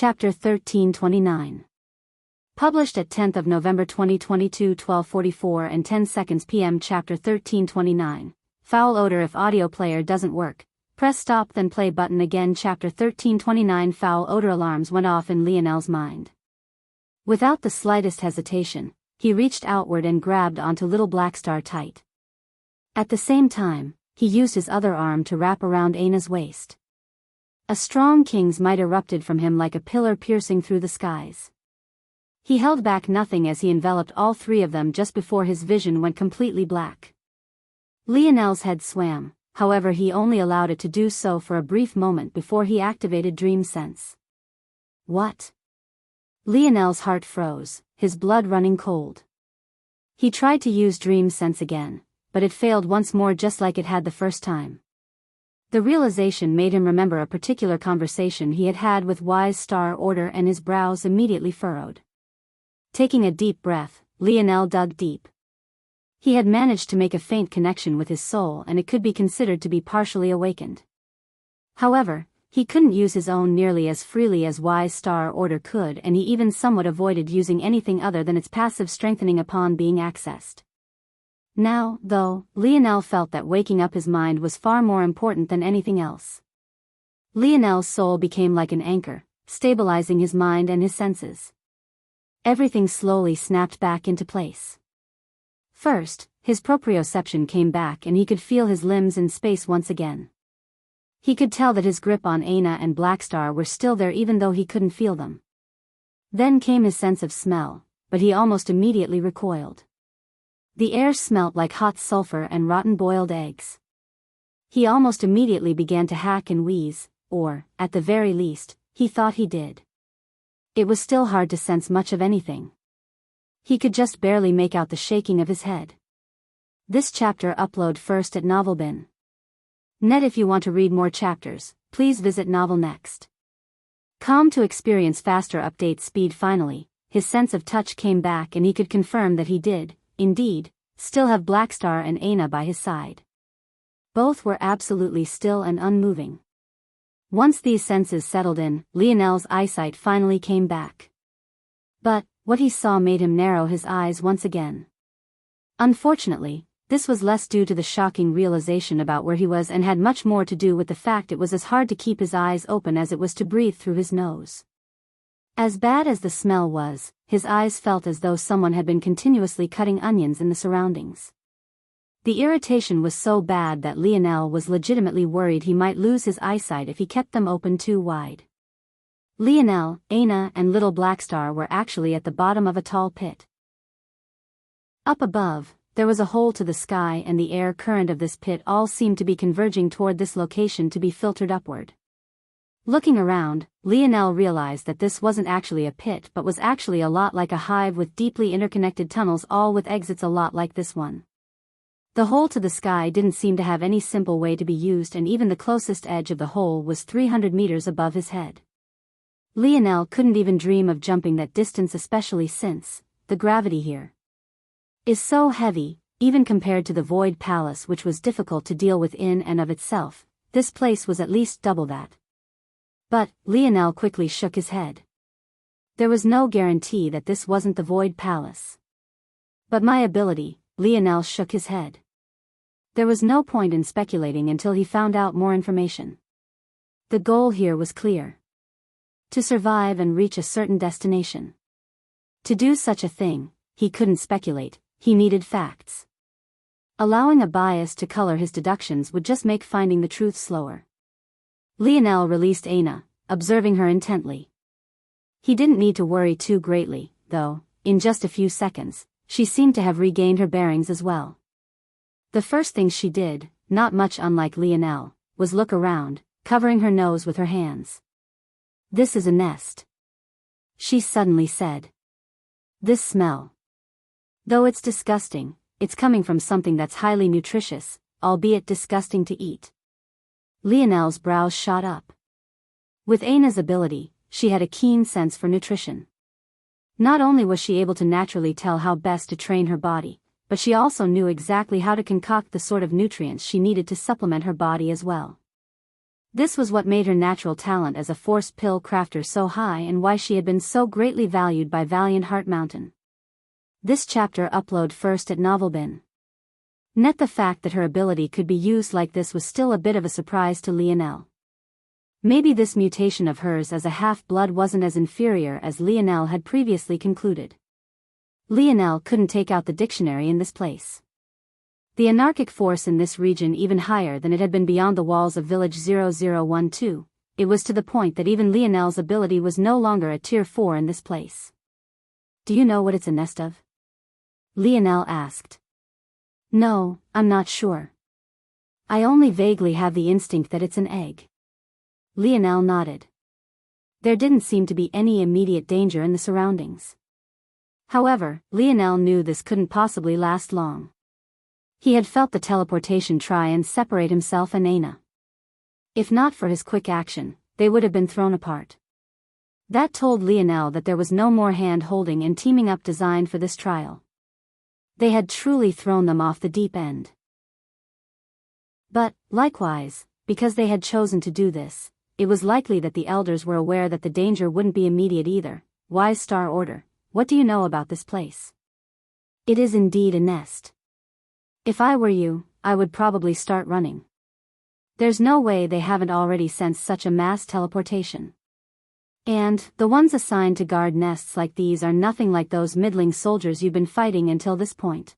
Chapter 1329. Published at 10th of November 2022, 12:44 and 10 seconds p.m. Chapter 1329. Foul odor. If audio player doesn't work, press stop then play button again. Chapter 1329. Foul odor. Alarms went off in Lionel's mind. Without the slightest hesitation, he reached outward and grabbed onto Little Blackstar tight. At the same time, he used his other arm to wrap around Ana's waist. A strong king's might erupted from him like a pillar piercing through the skies. He held back nothing as he enveloped all three of them just before his vision went completely black. Lionel's head swam, however he only allowed it to do so for a brief moment before he activated Dream Sense. What? Lionel's heart froze, his blood running cold. He tried to use Dream Sense again, but it failed once more just like it had the first time. The realization made him remember a particular conversation he had had with Wise Star Order and his brows immediately furrowed. Taking a deep breath, Lionel dug deep. He had managed to make a faint connection with his soul and it could be considered to be partially awakened. However, he couldn't use his own nearly as freely as Wise Star Order could, and he even somewhat avoided using anything other than its passive strengthening upon being accessed. Now, though, Lionel felt that waking up his mind was far more important than anything else. Lionel's soul became like an anchor, stabilizing his mind and his senses. Everything slowly snapped back into place. First, his proprioception came back and he could feel his limbs in space once again. He could tell that his grip on Ana and Blackstar were still there even though he couldn't feel them. Then came his sense of smell, but he almost immediately recoiled. The air smelt like hot sulfur and rotten boiled eggs. He almost immediately began to hack and wheeze, or, at the very least, he thought he did. It was still hard to sense much of anything. He could just barely make out the shaking of his head. This chapter upload first at NovelBin. Net. If you want to read more chapters, please visit Novel Next. To experience faster update speed. Finally, his sense of touch came back and he could confirm that he did, indeed, still have Blackstar and Ana by his side. Both were absolutely still and unmoving. Once these senses settled in, Lionel's eyesight finally came back. But, what he saw made him narrow his eyes once again. Unfortunately, this was less due to the shocking realization about where he was and had much more to do with the fact it was as hard to keep his eyes open as it was to breathe through his nose. As bad as the smell was, his eyes felt as though someone had been continuously cutting onions in the surroundings. The irritation was so bad that Lionel was legitimately worried he might lose his eyesight if he kept them open too wide. Lionel, Ana and Little Blackstar were actually at the bottom of a tall pit. Up above, there was a hole to the sky and the air current of this pit all seemed to be converging toward this location to be filtered upward. Looking around, Lionel realized that this wasn't actually a pit but was actually a lot like a hive with deeply interconnected tunnels, all with exits a lot like this one. The hole to the sky didn't seem to have any simple way to be used, and even the closest edge of the hole was 300 meters above his head. Lionel couldn't even dream of jumping that distance, especially since the gravity here is so heavy, even compared to the Void Palace, which was difficult to deal with in and of itself. This place was at least double that. But, Lionel quickly shook his head. There was no guarantee that this wasn't the Void Palace. But my ability, Lionel shook his head. There was no point in speculating until he found out more information. The goal here was clear. To survive and reach a certain destination. To do such a thing, he couldn't speculate, he needed facts. Allowing a bias to color his deductions would just make finding the truth slower. Lionel released Ana, observing her intently. He didn't need to worry too greatly, though. In just a few seconds, she seemed to have regained her bearings as well. The first thing she did, not much unlike Lionel, was look around, covering her nose with her hands. "This is a nest," she suddenly said. "This smell. Though it's disgusting, it's coming from something that's highly nutritious, albeit disgusting to eat." Lionel's brows shot up. With Ana's ability, she had a keen sense for nutrition. Not only was she able to naturally tell how best to train her body, but she also knew exactly how to concoct the sort of nutrients she needed to supplement her body as well. This was what made her natural talent as a force pill crafter so high and why she had been so greatly valued by Valiant Heart Mountain. This chapter upload first at Novelbin. Net the fact that her ability could be used like this was still a bit of a surprise to Lionel. Maybe this mutation of hers as a half-blood wasn't as inferior as Lionel had previously concluded. Lionel couldn't take out the dictionary in this place. The anarchic force in this region even higher than it had been beyond the walls of Village 0012, it was to the point that even Lionel's ability was no longer a Tier 4 in this place. Do you know what it's a nest of? Lionel asked. No, I'm not sure. I only vaguely have the instinct that it's an egg. Lionel nodded. There didn't seem to be any immediate danger in the surroundings. However, Lionel knew this couldn't possibly last long. He had felt the teleportation try and separate himself and Aina. If not for his quick action, they would have been thrown apart. That told Lionel that there was no more hand-holding and teaming up designed for this trial. They had truly thrown them off the deep end. But, likewise, because they had chosen to do this, it was likely that the elders were aware that the danger wouldn't be immediate either. Wise Star Order, what do you know about this place? It is indeed a nest. If I were you, I would probably start running. There's no way they haven't already sensed such a mass teleportation. And, the ones assigned to guard nests like these are nothing like those middling soldiers you've been fighting until this point.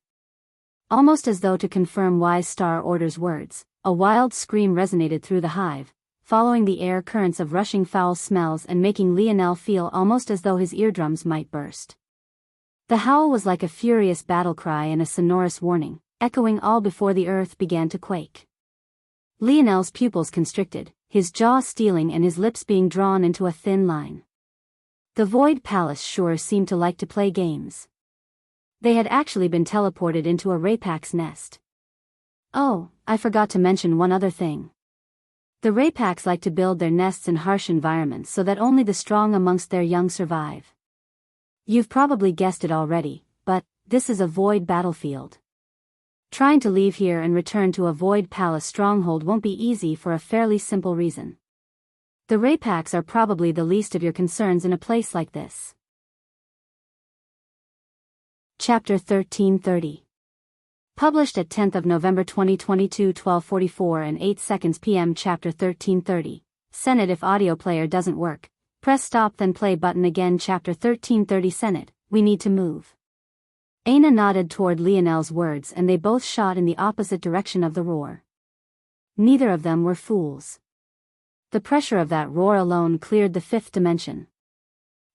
Almost as though to confirm Wise Star Order's words, a wild scream resonated through the hive, following the air currents of rushing foul smells and making Lionel feel almost as though his eardrums might burst. The howl was like a furious battle cry and a sonorous warning, echoing all before the earth began to quake. Lionel's pupils constricted, his jaw steeling and his lips being drawn into a thin line. The Void Palace sure seemed to like to play games. They had actually been teleported into a Raypack's nest. Oh, I forgot to mention one other thing. The Raypacks like to build their nests in harsh environments so that only the strong amongst their young survive. You've probably guessed it already, but this is a void battlefield. Trying to leave here and return to a Void Palace stronghold won't be easy for a fairly simple reason. The Raypacks are probably the least of your concerns in a place like this. Chapter 1330. Published at 10th of November 2022 12:44 and 8 seconds p.m. Chapter 1330. Senate. If audio player doesn't work, press stop then play button again. Chapter 1330. Senate, we need to move. Aina nodded toward Lionel's words and they both shot in the opposite direction of the roar. Neither of them were fools. The pressure of that roar alone cleared the fifth dimension.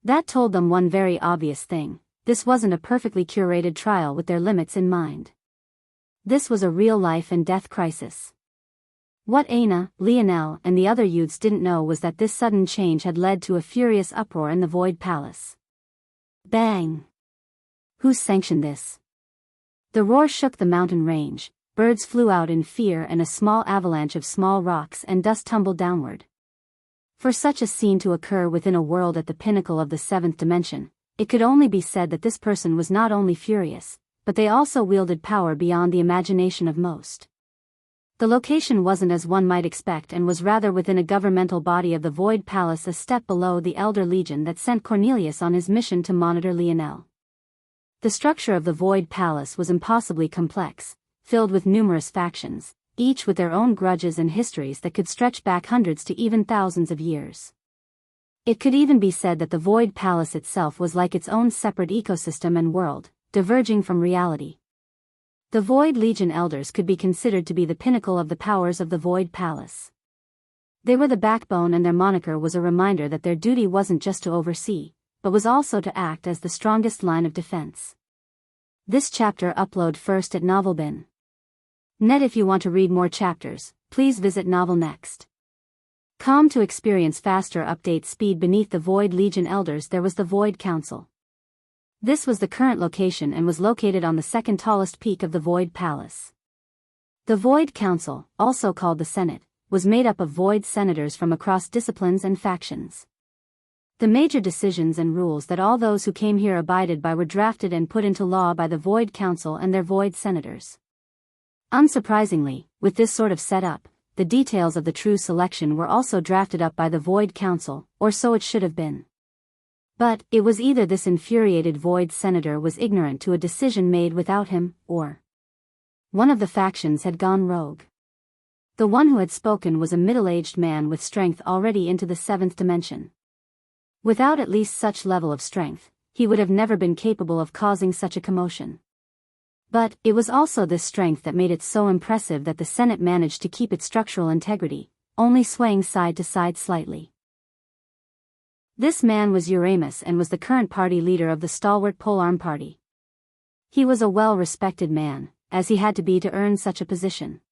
That told them one very obvious thing: this wasn't a perfectly curated trial with their limits in mind. This was a real life and death crisis. What Aina, Lionel, and the other youths didn't know was that this sudden change had led to a furious uproar in the Void Palace. Bang! Who sanctioned this? The roar shook the mountain range, birds flew out in fear and a small avalanche of small rocks and dust tumbled downward. For such a scene to occur within a world at the pinnacle of the seventh dimension, it could only be said that this person was not only furious, but they also wielded power beyond the imagination of most. The location wasn't as one might expect and was rather within a governmental body of the Void Palace, a step below the Elder Legion that sent Cornelius on his mission to monitor Lionel. The structure of the Void Palace was impossibly complex, filled with numerous factions, each with their own grudges and histories that could stretch back hundreds to even thousands of years. It could even be said that the Void Palace itself was like its own separate ecosystem and world, diverging from reality. The Void Legion elders could be considered to be the pinnacle of the powers of the Void Palace. They were the backbone and their moniker was a reminder that their duty wasn't just to oversee, but was also to act as the strongest line of defense. This chapter upload first at Novelbin. Net. If you want to read more chapters, please visit Novel Next. Com. To experience faster update speed. Beneath the Void Legion elders there was the Void Council. This was the current location and was located on the second tallest peak of the Void Palace. The Void Council, also called the Senate, was made up of Void senators from across disciplines and factions. The major decisions and rules that all those who came here abided by were drafted and put into law by the Void Council and their Void senators. Unsurprisingly, with this sort of setup, the details of the true selection were also drafted up by the Void Council, or so it should have been. But, it was either this infuriated Void Senator was ignorant to a decision made without him, or one of the factions had gone rogue. The one who had spoken was a middle-aged man with strength already into the 7th dimension. Without at least such level of strength, he would have never been capable of causing such a commotion. But, it was also this strength that made it so impressive that the Senate managed to keep its structural integrity, only swaying side to side slightly. This man was Uramus and was the current party leader of the stalwart Polearm Party. He was a well-respected man, as he had to be to earn such a position.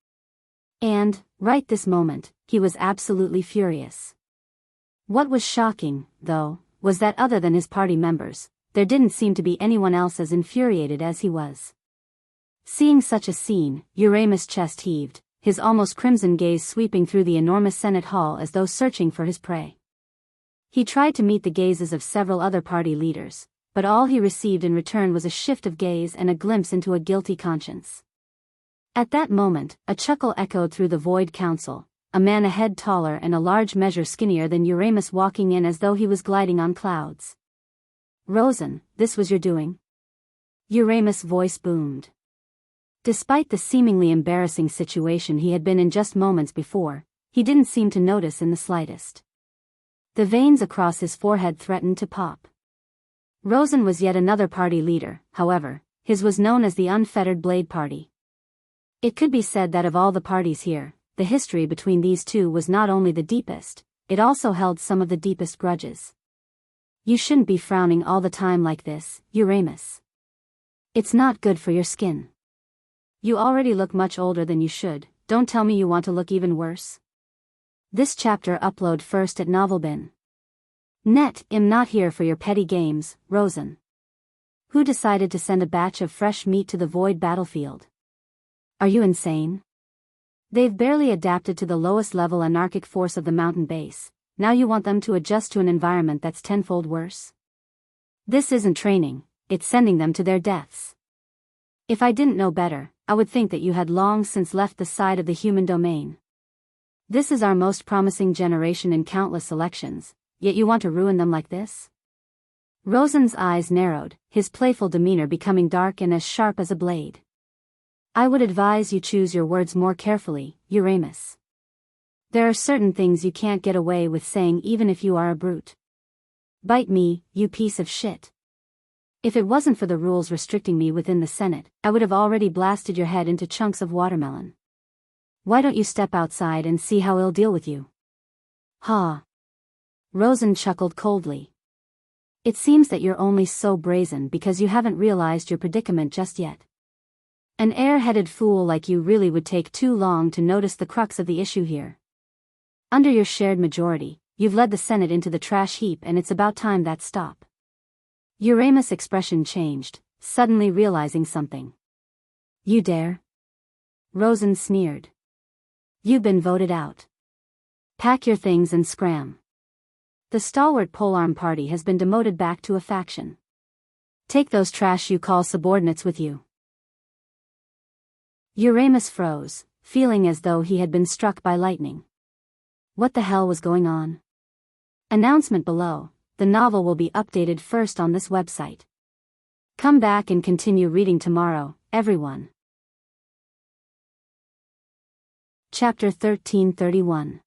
And, right this moment, he was absolutely furious. What was shocking, though, was that other than his party members, there didn't seem to be anyone else as infuriated as he was. Seeing such a scene, Uramus' chest heaved, his almost crimson gaze sweeping through the enormous Senate hall as though searching for his prey. He tried to meet the gazes of several other party leaders, but all he received in return was a shift of gaze and a glimpse into a guilty conscience. At that moment, a chuckle echoed through the Void Council, a man a head taller and a large measure skinnier than Uramus walking in as though he was gliding on clouds. "Rosen, this was your doing?" Uramus' voice boomed. Despite the seemingly embarrassing situation he had been in just moments before, he didn't seem to notice in the slightest. The veins across his forehead threatened to pop. Rosen was yet another party leader, however, his was known as the Unfettered Blade Party. It could be said that of all the parties here, the history between these two was not only the deepest, it also held some of the deepest grudges. "You shouldn't be frowning all the time like this, Uramus. It's not good for your skin. You already look much older than you should, don't tell me you want to look even worse." This chapter upload first at Novelbin. Net, I'm not here for your petty games, Rosen. Who decided to send a batch of fresh meat to the Void battlefield? Are you insane? They've barely adapted to the lowest level anarchic force of the mountain base, now you want them to adjust to an environment that's tenfold worse? This isn't training, it's sending them to their deaths. If I didn't know better, I would think that you had long since left the side of the human domain. This is our most promising generation in countless elections, yet you want to ruin them like this? Rosen's eyes narrowed, his playful demeanor becoming dark and as sharp as a blade. I would advise you choose your words more carefully, Uramus. There are certain things you can't get away with saying even if you are a brute. Bite me, you piece of shit. If it wasn't for the rules restricting me within the Senate, I would have already blasted your head into chunks of watermelon. Why don't you step outside and see how I'll deal with you? Ha! Rosen chuckled coldly. It seems that you're only so brazen because you haven't realized your predicament just yet. An air-headed fool like you really would take too long to notice the crux of the issue here. Under your shared majority, you've led the Senate into the trash heap and it's about time that stop. Uramus' expression changed, suddenly realizing something. You dare? Rosen sneered. You've been voted out. Pack your things and scram. The stalwart Polearm Party has been demoted back to a faction. Take those trash you call subordinates with you. Uramus froze, feeling as though he had been struck by lightning. What the hell was going on? Announcement below, the novel will be updated first on this website. Come back and continue reading tomorrow, everyone. Chapter 1331.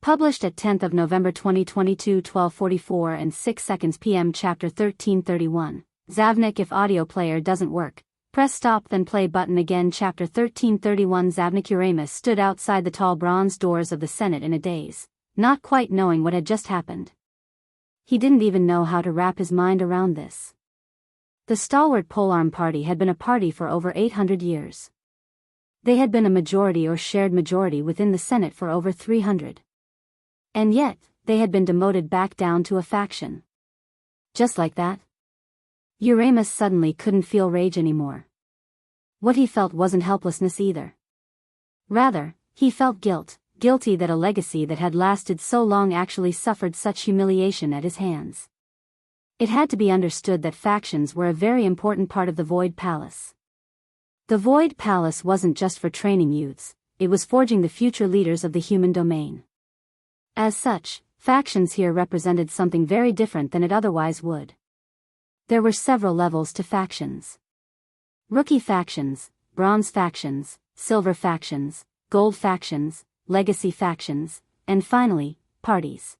Published at 10th of November 2022 12:44 and 6 seconds p.m. Chapter 1331. Zavnik. If audio player doesn't work, press stop then play button again. Chapter 1331. Zavnik. Uramus stood outside the tall bronze doors of the Senate in a daze, not quite knowing what had just happened. He didn't even know how to wrap his mind around this. The stalwart Polearm Party had been a party for over 800 years. They had been a majority or shared majority within the Senate for over 300. And yet, they had been demoted back down to a faction. Just like that. Uramus suddenly couldn't feel rage anymore. What he felt wasn't helplessness either. Rather, he felt guilt, guilty that a legacy that had lasted so long actually suffered such humiliation at his hands. It had to be understood that factions were a very important part of the Void Palace. The Void Palace wasn't just for training youths, it was forging the future leaders of the human domain. As such, factions here represented something very different than it otherwise would. There were several levels to factions. Rookie factions, bronze factions, silver factions, gold factions, legacy factions, and finally, parties.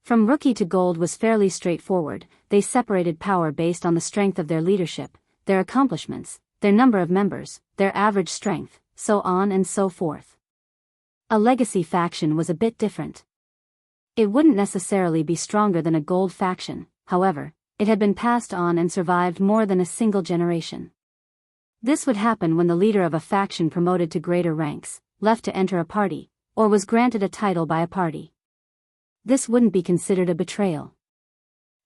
From rookie to gold was fairly straightforward. They separated power based on the strength of their leadership, their accomplishments, their number of members, their average strength, so on and so forth. A legacy faction was a bit different. It wouldn't necessarily be stronger than a gold faction, however, it had been passed on and survived more than a single generation. This would happen when the leader of a faction promoted to greater ranks, left to enter a party, or was granted a title by a party. This wouldn't be considered a betrayal.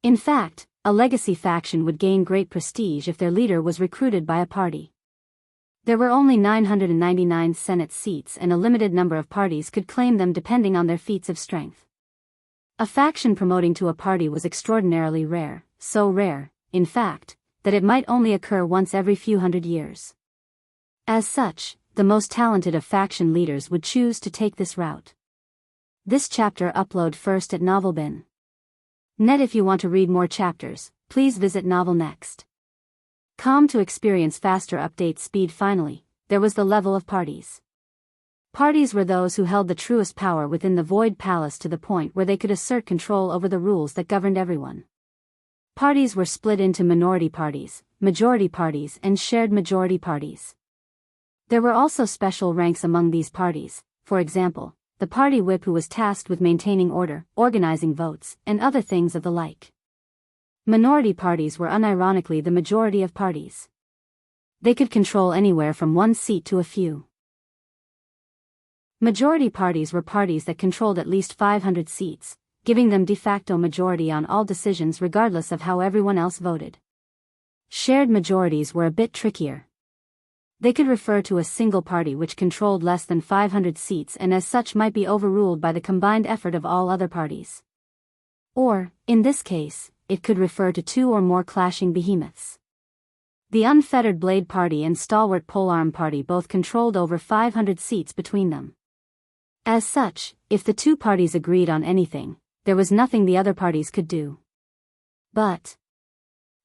In fact, a legacy faction would gain great prestige if their leader was recruited by a party. There were only 999 Senate seats and a limited number of parties could claim them depending on their feats of strength. A faction promoting to a party was extraordinarily rare, so rare, in fact, that it might only occur once every few hundred years. As such, the most talented of faction leaders would choose to take this route. This chapter upload first at NovelBin. Net. If you want to read more chapters, please visit Novel Next. Com to experience faster update speed. Finally, there was the level of parties. Parties were those who held the truest power within the Void Palace to the point where they could assert control over the rules that governed everyone. Parties were split into minority parties, majority parties and shared majority parties. There were also special ranks among these parties, for example, the party whip who was tasked with maintaining order, organizing votes, and other things of the like. Minority parties were unironically the majority of parties. They could control anywhere from one seat to a few. Majority parties were parties that controlled at least 500 seats, giving them de facto majority on all decisions regardless of how everyone else voted. Shared majorities were a bit trickier. They could refer to a single party which controlled less than 500 seats and as such might be overruled by the combined effort of all other parties. Or, in this case, it could refer to two or more clashing behemoths. The Unfettered Blade Party and Stalwart Polearm Party both controlled over 500 seats between them. As such, if the two parties agreed on anything, there was nothing the other parties could do. But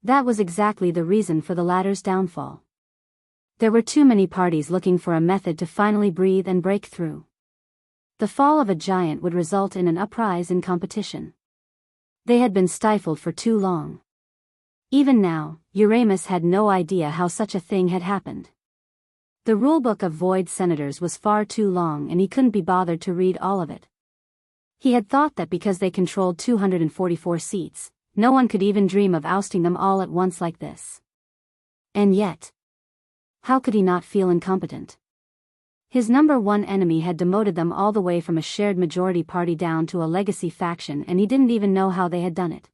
that was exactly the reason for the latter's downfall. There were too many parties looking for a method to finally breathe and break through. The fall of a giant would result in an uprise in competition. They had been stifled for too long. Even now, Uranus had no idea how such a thing had happened. The rulebook of Void Senators was far too long and he couldn't be bothered to read all of it. He had thought that because they controlled 244 seats, no one could even dream of ousting them all at once like this. And yet, how could he not feel incompetent? His number one enemy had demoted them all the way from a shared majority party down to a legacy faction and he didn't even know how they had done it.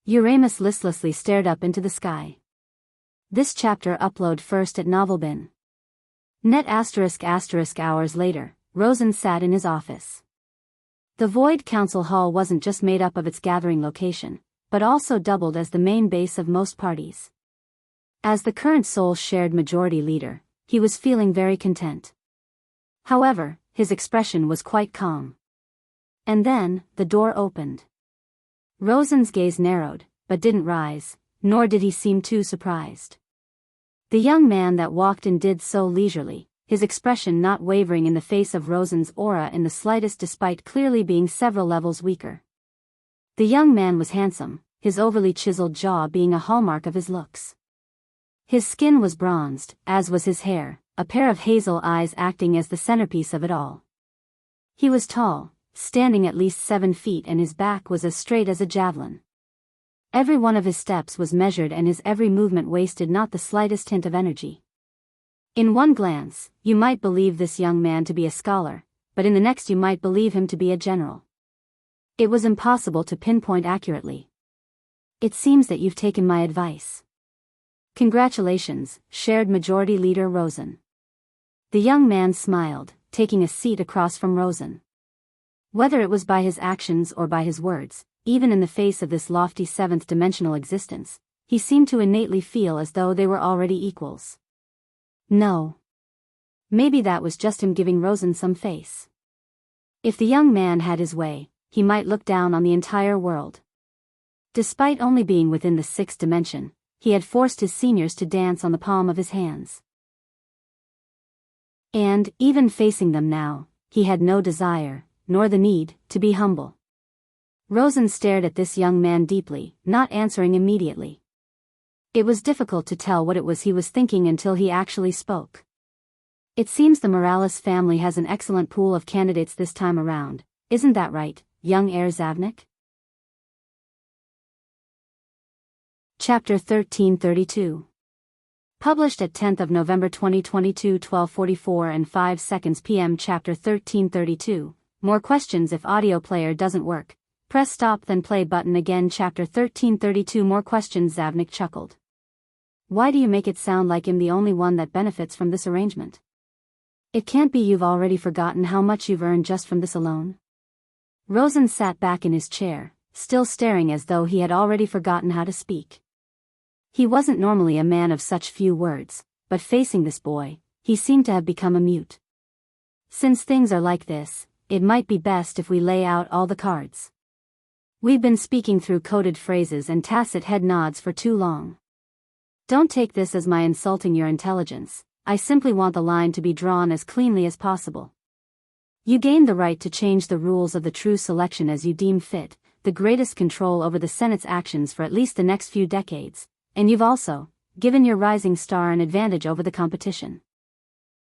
Uranus listlessly stared up into the sky. This chapter upload first at NovelBin. Net **** hours later, Rosen sat in his office. The Void Council Hall wasn't just made up of its gathering location, but also doubled as the main base of most parties. As the current sole shared majority leader, he was feeling very content. However, his expression was quite calm. And then, the door opened. Rosen's gaze narrowed, but didn't rise, nor did he seem too surprised. The young man that walked in did so leisurely, his expression not wavering in the face of Rosen's aura in the slightest despite clearly being several levels weaker. The young man was handsome, his overly chiseled jaw being a hallmark of his looks. His skin was bronzed, as was his hair, a pair of hazel eyes acting as the centerpiece of it all. He was tall, standing at least 7 feet and his back was as straight as a javelin. Every one of his steps was measured and his every movement wasted not the slightest hint of energy. In one glance, you might believe this young man to be a scholar, but in the next you might believe him to be a general. It was impossible to pinpoint accurately. It seems that you've taken my advice. Congratulations, shared majority leader Rosen. The young man smiled, taking a seat across from Rosen. Whether it was by his actions or by his words, even in the face of this lofty seventh-dimensional existence, he seemed to innately feel as though they were already equals. No. Maybe that was just him giving Rosen some face. If the young man had his way, he might look down on the entire world. Despite only being within the sixth dimension, he had forced his seniors to dance on the palm of his hands. And, even facing them now, he had no desire, nor the need, to be humble. Rosen stared at this young man deeply, not answering immediately. It was difficult to tell what it was he was thinking until he actually spoke. It seems the Morales family has an excellent pool of candidates this time around, isn't that right, young heir Zavnik? Chapter 1332. Published at 10th of November 2022 12:44 and 5 seconds p.m. Chapter 1332. More questions if audio player doesn't work. Press stop then play button again. Chapter 1332. More questions. Zavnik chuckled. Why do you make it sound like I'm the only one that benefits from this arrangement? It can't be you've already forgotten how much you've earned just from this alone? Rosen sat back in his chair, still staring as though he had already forgotten how to speak. He wasn't normally a man of such few words, but facing this boy, he seemed to have become a mute. Since things are like this, it might be best if we lay out all the cards. We've been speaking through coded phrases and tacit head nods for too long. Don't take this as my insulting your intelligence, I simply want the line to be drawn as cleanly as possible. You gain the right to change the rules of the true selection as you deem fit, the greatest control over the Senate's actions for at least the next few decades. And you've also given your rising star an advantage over the competition.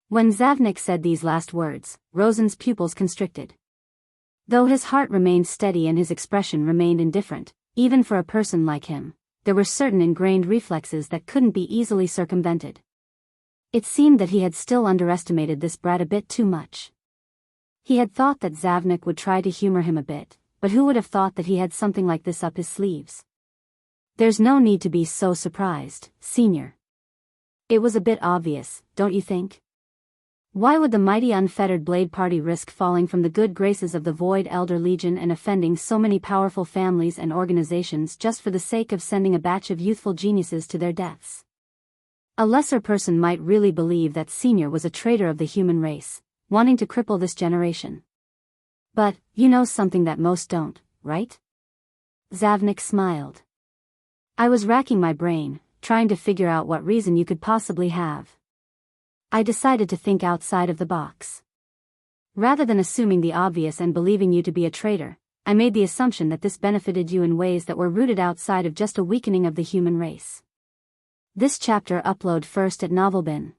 When Zavnik said these last words, Rosen's pupils constricted. Though his heart remained steady and his expression remained indifferent, even for a person like him, there were certain ingrained reflexes that couldn't be easily circumvented. It seemed that he had still underestimated this brat a bit too much. He had thought that Zavnik would try to humor him a bit, but who would have thought that he had something like this up his sleeves? There's no need to be so surprised, Senior. It was a bit obvious, don't you think? Why would the mighty unfettered Blade Party risk falling from the good graces of the Void Elder Legion and offending so many powerful families and organizations just for the sake of sending a batch of youthful geniuses to their deaths? A lesser person might really believe that Senior was a traitor of the human race, wanting to cripple this generation. But, you know something that most don't, right? Zavnik smiled. I was racking my brain, trying to figure out what reason you could possibly have. I decided to think outside of the box. Rather than assuming the obvious and believing you to be a traitor, I made the assumption that this benefited you in ways that were rooted outside of just a weakening of the human race. This chapter upload first at Novelbin.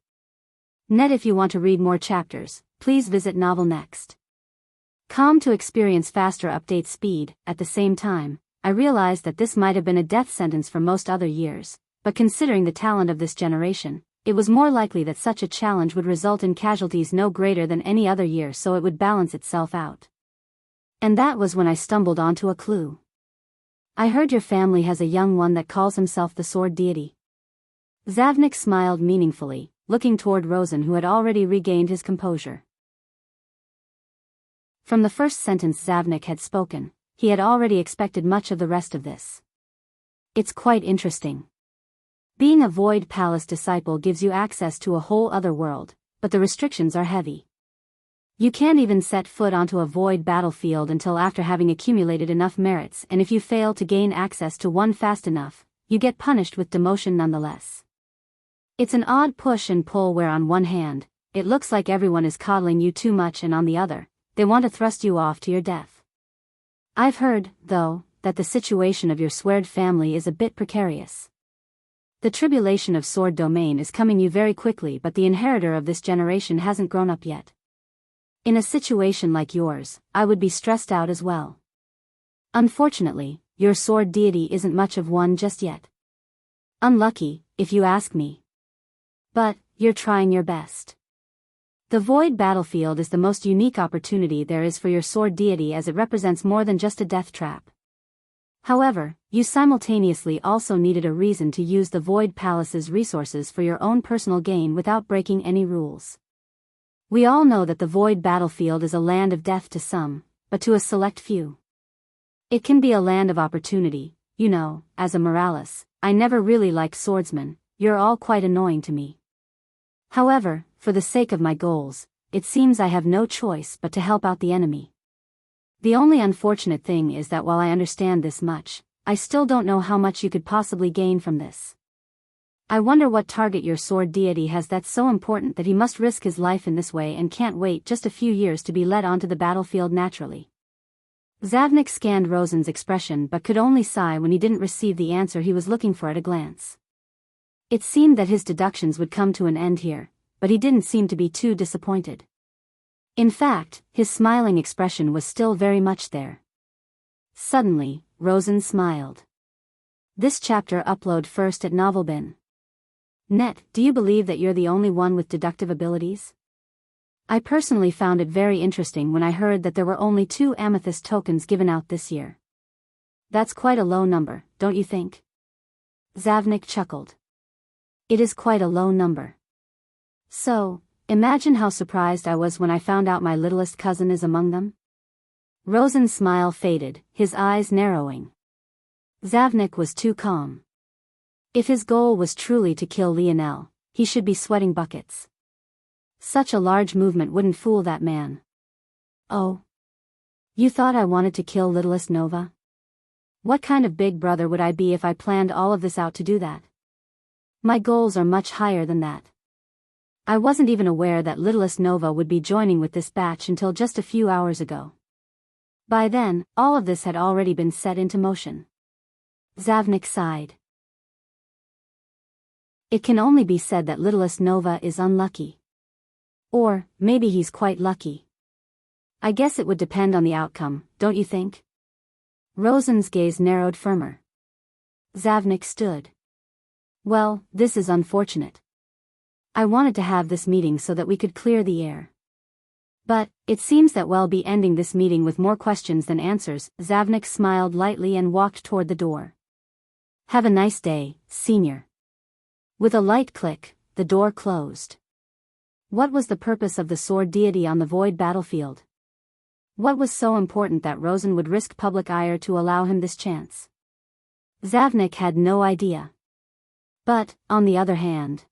Net. If you want to read more chapters, please visit Novel Next. To experience faster update speed. At the same time, I realized that this might have been a death sentence for most other years, but considering the talent of this generation, it was more likely that such a challenge would result in casualties no greater than any other year, so it would balance itself out. And that was when I stumbled onto a clue. I heard your family has a young one that calls himself the Sword Deity. Zavnik smiled meaningfully, looking toward Rosen, who had already regained his composure. From the first sentence Zavnik had spoken, he had already expected much of the rest of this. It's quite interesting. Being a Void Palace disciple gives you access to a whole other world, but the restrictions are heavy. You can't even set foot onto a Void battlefield until after having accumulated enough merits, and if you fail to gain access to one fast enough, you get punished with demotion nonetheless. It's an odd push and pull where on one hand, it looks like everyone is coddling you too much, and on the other, they want to thrust you off to your death. I've heard, though, that the situation of your Sword family is a bit precarious. The tribulation of Sword Domain is coming you very quickly, but the inheritor of this generation hasn't grown up yet. In a situation like yours, I would be stressed out as well. Unfortunately, your Sword Deity isn't much of one just yet. Unlucky, if you ask me. But, you're trying your best. The Void battlefield is the most unique opportunity there is for your Sword Deity, as it represents more than just a death trap. However, you simultaneously also needed a reason to use the Void Palace's resources for your own personal gain without breaking any rules. We all know that the Void battlefield is a land of death to some, but to a select few. It can be a land of opportunity. You know, as a Morales, I never really liked swordsmen, you're all quite annoying to me. However, for the sake of my goals, it seems I have no choice but to help out the enemy. The only unfortunate thing is that while I understand this much, I still don't know how much you could possibly gain from this. I wonder what target your sword deity has that's so important that he must risk his life in this way and can't wait just a few years to be led onto the battlefield naturally. Zavnik scanned Rosen's expression but could only sigh when he didn't receive the answer he was looking for at a glance. It seemed that his deductions would come to an end here, but he didn't seem to be too disappointed. In fact, his smiling expression was still very much there. Suddenly, Rosen smiled. This chapter upload first at Novelbin. Net, do you believe that you're the only one with deductive abilities? I personally found it very interesting when I heard that there were only 2 amethyst tokens given out this year. That's quite a low number, don't you think? Zavnik chuckled. It is quite a low number. So, imagine how surprised I was when I found out my littlest cousin is among them. Rosen's smile faded, his eyes narrowing. Zavnik was too calm. If his goal was truly to kill Lionel, he should be sweating buckets. Such a large movement wouldn't fool that man. Oh. You thought I wanted to kill littlest Nova? What kind of big brother would I be if I planned all of this out to do that? My goals are much higher than that. I wasn't even aware that littlest Nova would be joining with this batch until just a few hours ago. By then, all of this had already been set into motion. Zavnik sighed. It can only be said that littlest Nova is unlucky. Or, maybe he's quite lucky. I guess it would depend on the outcome, don't you think? Rosen's gaze narrowed firmer. Zavnik stood. Well, this is unfortunate. I wanted to have this meeting so that we could clear the air. But, it seems that we'll be ending this meeting with more questions than answers. Zavnik smiled lightly and walked toward the door. Have a nice day, Senior. With a light click, the door closed. What was the purpose of the sword deity on the void battlefield? What was so important that Rosen would risk public ire to allow him this chance? Zavnik had no idea. But, on the other hand,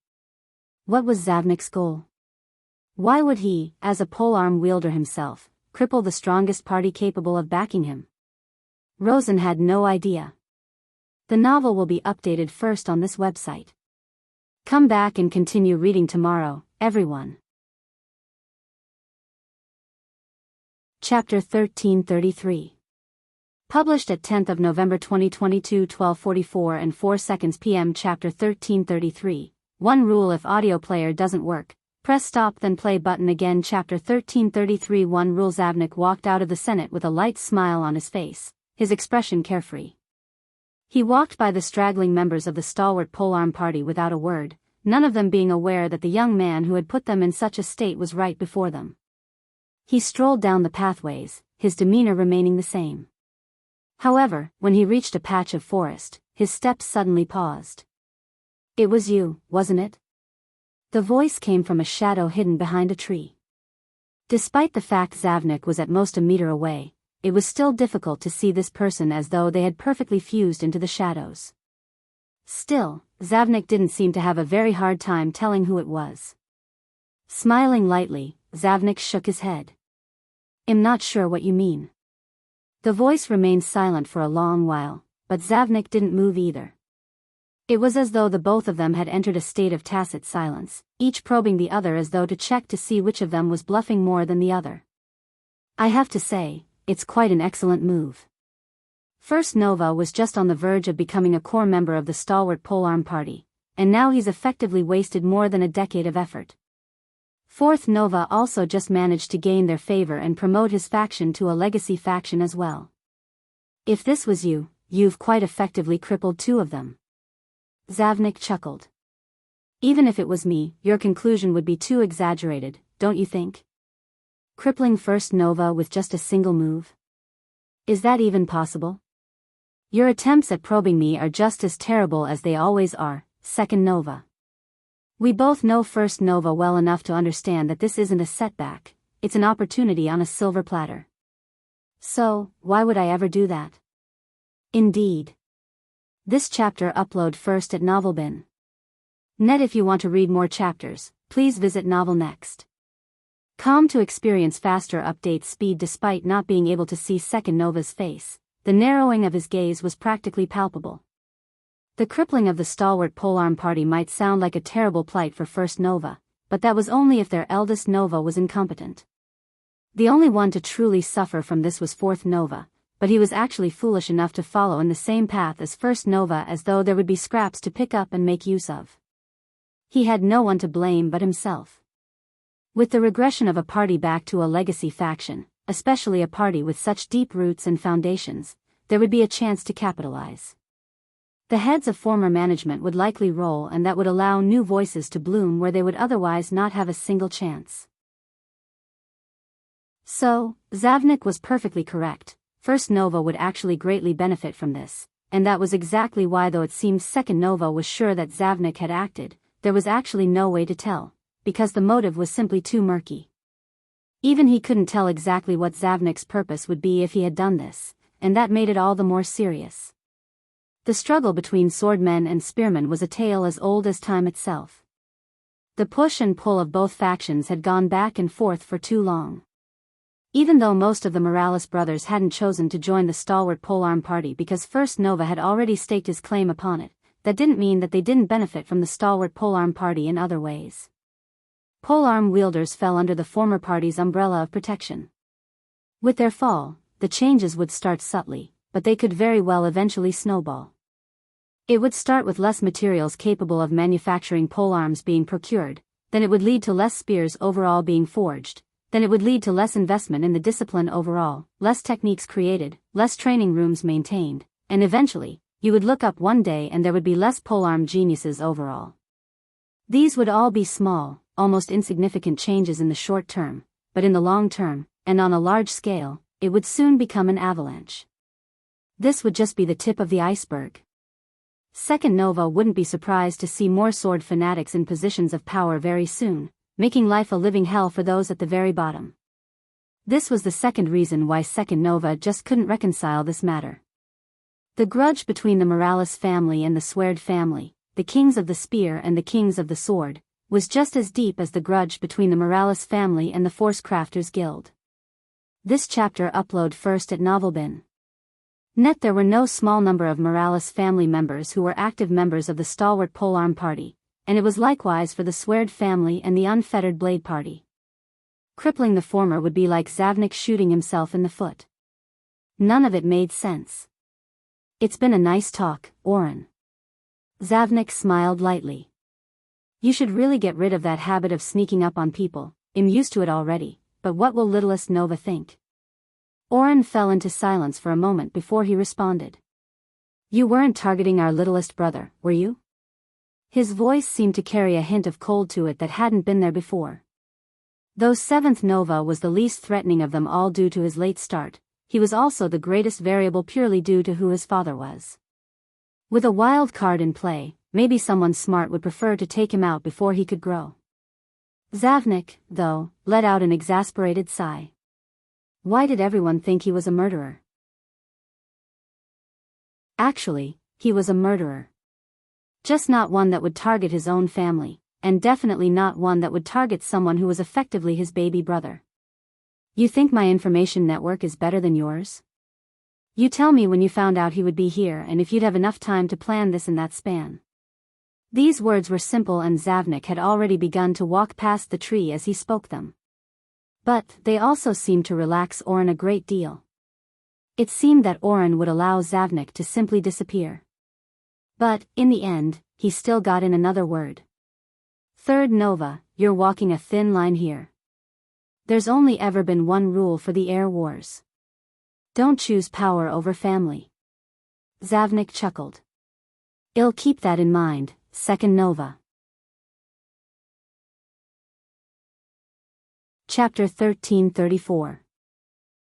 what was Zavnik's goal? Why would he, as a polearm wielder himself, cripple the strongest party capable of backing him? Rosen had no idea. The novel will be updated first on this website. Come back and continue reading tomorrow, everyone. Chapter 1333. Published at 10th of November 2022 12:44 and 4 seconds p.m. Chapter 1333. One rule: if audio player doesn't work, press stop then play button again. Chapter 1333. One rule. Zavnik walked out of the Senate with a light smile on his face, his expression carefree. He walked by the straggling members of the stalwart polearm party without a word, none of them being aware that the young man who had put them in such a state was right before them. He strolled down the pathways, his demeanor remaining the same. However, when he reached a patch of forest, his steps suddenly paused. It was you, wasn't it? The voice came from a shadow hidden behind a tree. Despite the fact Zavnik was at most a meter away, it was still difficult to see this person as though they had perfectly fused into the shadows. Still, Zavnik didn't seem to have a very hard time telling who it was. Smiling lightly, Zavnik shook his head. I'm not sure what you mean. The voice remained silent for a long while, but Zavnik didn't move either. It was as though the both of them had entered a state of tacit silence, each probing the other as though to check to see which of them was bluffing more than the other. I have to say, it's quite an excellent move. First Nova was just on the verge of becoming a core member of the stalwart polearm party, and now he's effectively wasted more than a decade of effort. Fourth Nova also just managed to gain their favor and promote his faction to a legacy faction as well. If this was you, you've quite effectively crippled 2 of them. Zavnik chuckled. Even if it was me, your conclusion would be too exaggerated, don't you think? Crippling First Nova with just a single move? Is that even possible? Your attempts at probing me are just as terrible as they always are, Second Nova. We both know First Nova well enough to understand that this isn't a setback, it's an opportunity on a silver platter. So, why would I ever do that? Indeed. This chapter upload first at Novelbin. Net. If you want to read more chapters, Please visit novel next. To experience faster update speed despite not being able to see second Nova's face, the narrowing of his gaze was practically palpable. The crippling of the stalwart polearm party might sound like a terrible plight for first Nova, but that was only if their eldest Nova was incompetent. The only one to truly suffer from this was fourth Nova, but he was actually foolish enough to follow in the same path as first Nova as though there would be scraps to pick up and make use of. He had no one to blame but himself. With the regression of a party back to a legacy faction, especially a party with such deep roots and foundations, there would be a chance to capitalize. The heads of former management would likely roll, and that would allow new voices to bloom where they would otherwise not have a single chance. So, Zavnik was perfectly correct. First Nova would actually greatly benefit from this, and that was exactly why, though it seemed second Nova was sure that Zavnik had acted, there was actually no way to tell, because the motive was simply too murky. Even he couldn't tell exactly what Zavnik's purpose would be if he had done this, and that made it all the more serious. The struggle between swordmen and spearmen was a tale as old as time itself. The push and pull of both factions had gone back and forth for too long. Even though most of the Morales brothers hadn't chosen to join the stalwart polearm party because First Nova had already staked his claim upon it, that didn't mean that they didn't benefit from the stalwart polearm party in other ways. Polearm wielders fell under the former party's umbrella of protection. With their fall, the changes would start subtly, but they could very well eventually snowball. It would start with less materials capable of manufacturing polearms being procured, then it would lead to less spears overall being forged, then it would lead to less investment in the discipline overall, less techniques created, less training rooms maintained, and eventually, you would look up one day and there would be less polearm geniuses overall. These would all be small, almost insignificant changes in the short term, but in the long term, and on a large scale, it would soon become an avalanche. This would just be the tip of the iceberg. Second Nova wouldn't be surprised to see more sword fanatics in positions of power very soon, making life a living hell for those at the very bottom. This was the second reason why Second Nova just couldn't reconcile this matter. The grudge between the Morales family and the Sword family, the kings of the spear and the kings of the sword, was just as deep as the grudge between the Morales family and the Force Crafters Guild. This chapter upload first at Novelbin. Net there were no small number of Morales family members who were active members of the stalwart polearm party, and it was likewise for the Sword family and the unfettered Blade party. Crippling the former would be like Zavnik shooting himself in the foot. None of it made sense. It's been a nice talk, Oren. Zavnik smiled lightly. You should really get rid of that habit of sneaking up on people. I'm used to it already, but what will littlest Nova think? Oren fell into silence for a moment before he responded. You weren't targeting our littlest brother, were you? His voice seemed to carry a hint of cold to it that hadn't been there before. Though seventh Nova was the least threatening of them all due to his late start, he was also the greatest variable purely due to who his father was. With a wild card in play, maybe someone smart would prefer to take him out before he could grow. Zavnik, though, let out an exasperated sigh. Why did everyone think he was a murderer? Actually, he was a murderer. Just not one that would target his own family, and definitely not one that would target someone who was effectively his baby brother. You think my information network is better than yours? You tell me when you found out he would be here and if you'd have enough time to plan this in that span. These words were simple and Zavnik had already begun to walk past the tree as he spoke them. But they also seemed to relax Oren a great deal. It seemed that Oren would allow Zavnik to simply disappear. But, in the end, he still got in another word. Third Nova, you're walking a thin line here. There's only ever been one rule for the air wars. Don't choose power over family. Zavnik chuckled. I'll keep that in mind, Second Nova. Chapter 1334.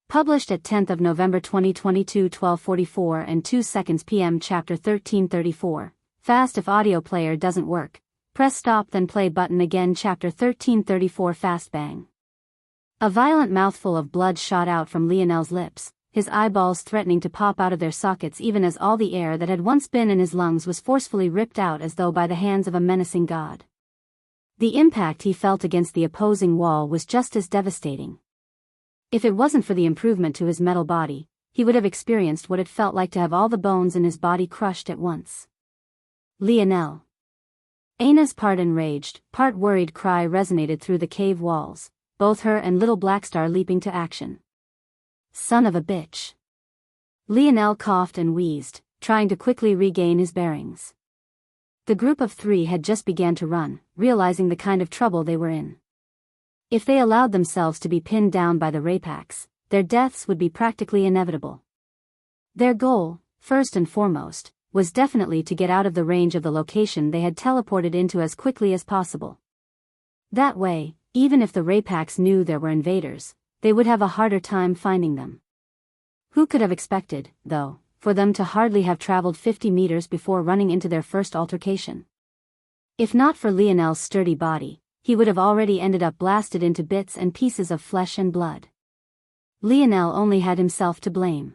Published at 10th of November 2022 12:44 and 2 seconds p.m. Chapter 1334. Fast if audio player doesn't work. Press stop then play button again. Chapter 1334 Fast bang. A violent mouthful of blood shot out from Lionel's lips, his eyeballs threatening to pop out of their sockets even as all the air that had once been in his lungs was forcefully ripped out as though by the hands of a menacing god. The impact he felt against the opposing wall was just as devastating. If it wasn't for the improvement to his metal body, he would have experienced what it felt like to have all the bones in his body crushed at once. Lionel. Ana's part enraged, part worried cry resonated through the cave walls, both her and little Blackstar leaping to action. Son of a bitch. Lionel coughed and wheezed, trying to quickly regain his bearings. The group of three had just begun to run, realizing the kind of trouble they were in. If they allowed themselves to be pinned down by the Rapax, their deaths would be practically inevitable. Their goal, first and foremost, was definitely to get out of the range of the location they had teleported into as quickly as possible. That way, even if the Rapax knew there were invaders, they would have a harder time finding them. Who could have expected, though, for them to hardly have traveled 50 meters before running into their first altercation? If not for Lionel's sturdy body, he would have already ended up blasted into bits and pieces of flesh and blood. Lionel only had himself to blame.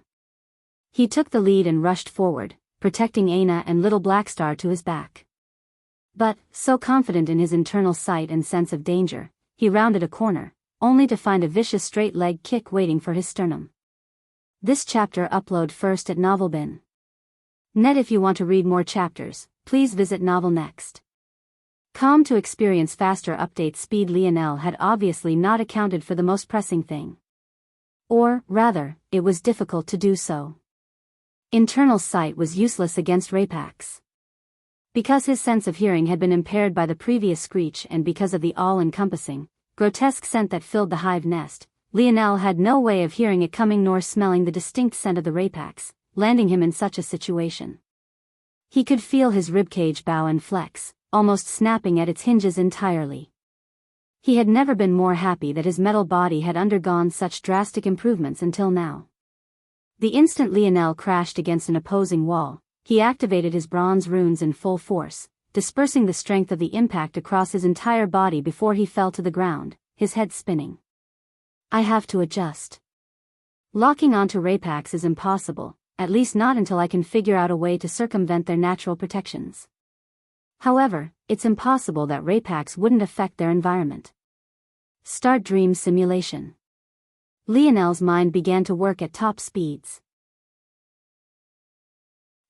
He took the lead and rushed forward, protecting Ana and little Blackstar to his back. But, so confident in his internal sight and sense of danger, he rounded a corner, only to find a vicious straight leg kick waiting for his sternum. This chapter upload first at Novelbin. Net. If you want to read more chapters, please visit Novel Next. Com to experience faster update speed. Lionel had obviously not accounted for the most pressing thing. Or, rather, it was difficult to do so. Internal sight was useless against Rapax. Because his sense of hearing had been impaired by the previous screech and because of the all-encompassing, grotesque scent that filled the hive nest, Lionel had no way of hearing it coming nor smelling the distinct scent of the Rapax, landing him in such a situation. He could feel his ribcage bow and flex, almost snapping at its hinges entirely. He had never been more happy that his metal body had undergone such drastic improvements until now. The instant Lionel crashed against an opposing wall, he activated his bronze runes in full force, dispersing the strength of the impact across his entire body before he fell to the ground, his head spinning. I have to adjust. Locking onto Rapax is impossible, at least not until I can figure out a way to circumvent their natural protections. However, it's impossible that Rapax wouldn't affect their environment. Start dream simulation. Lionel's mind began to work at top speeds.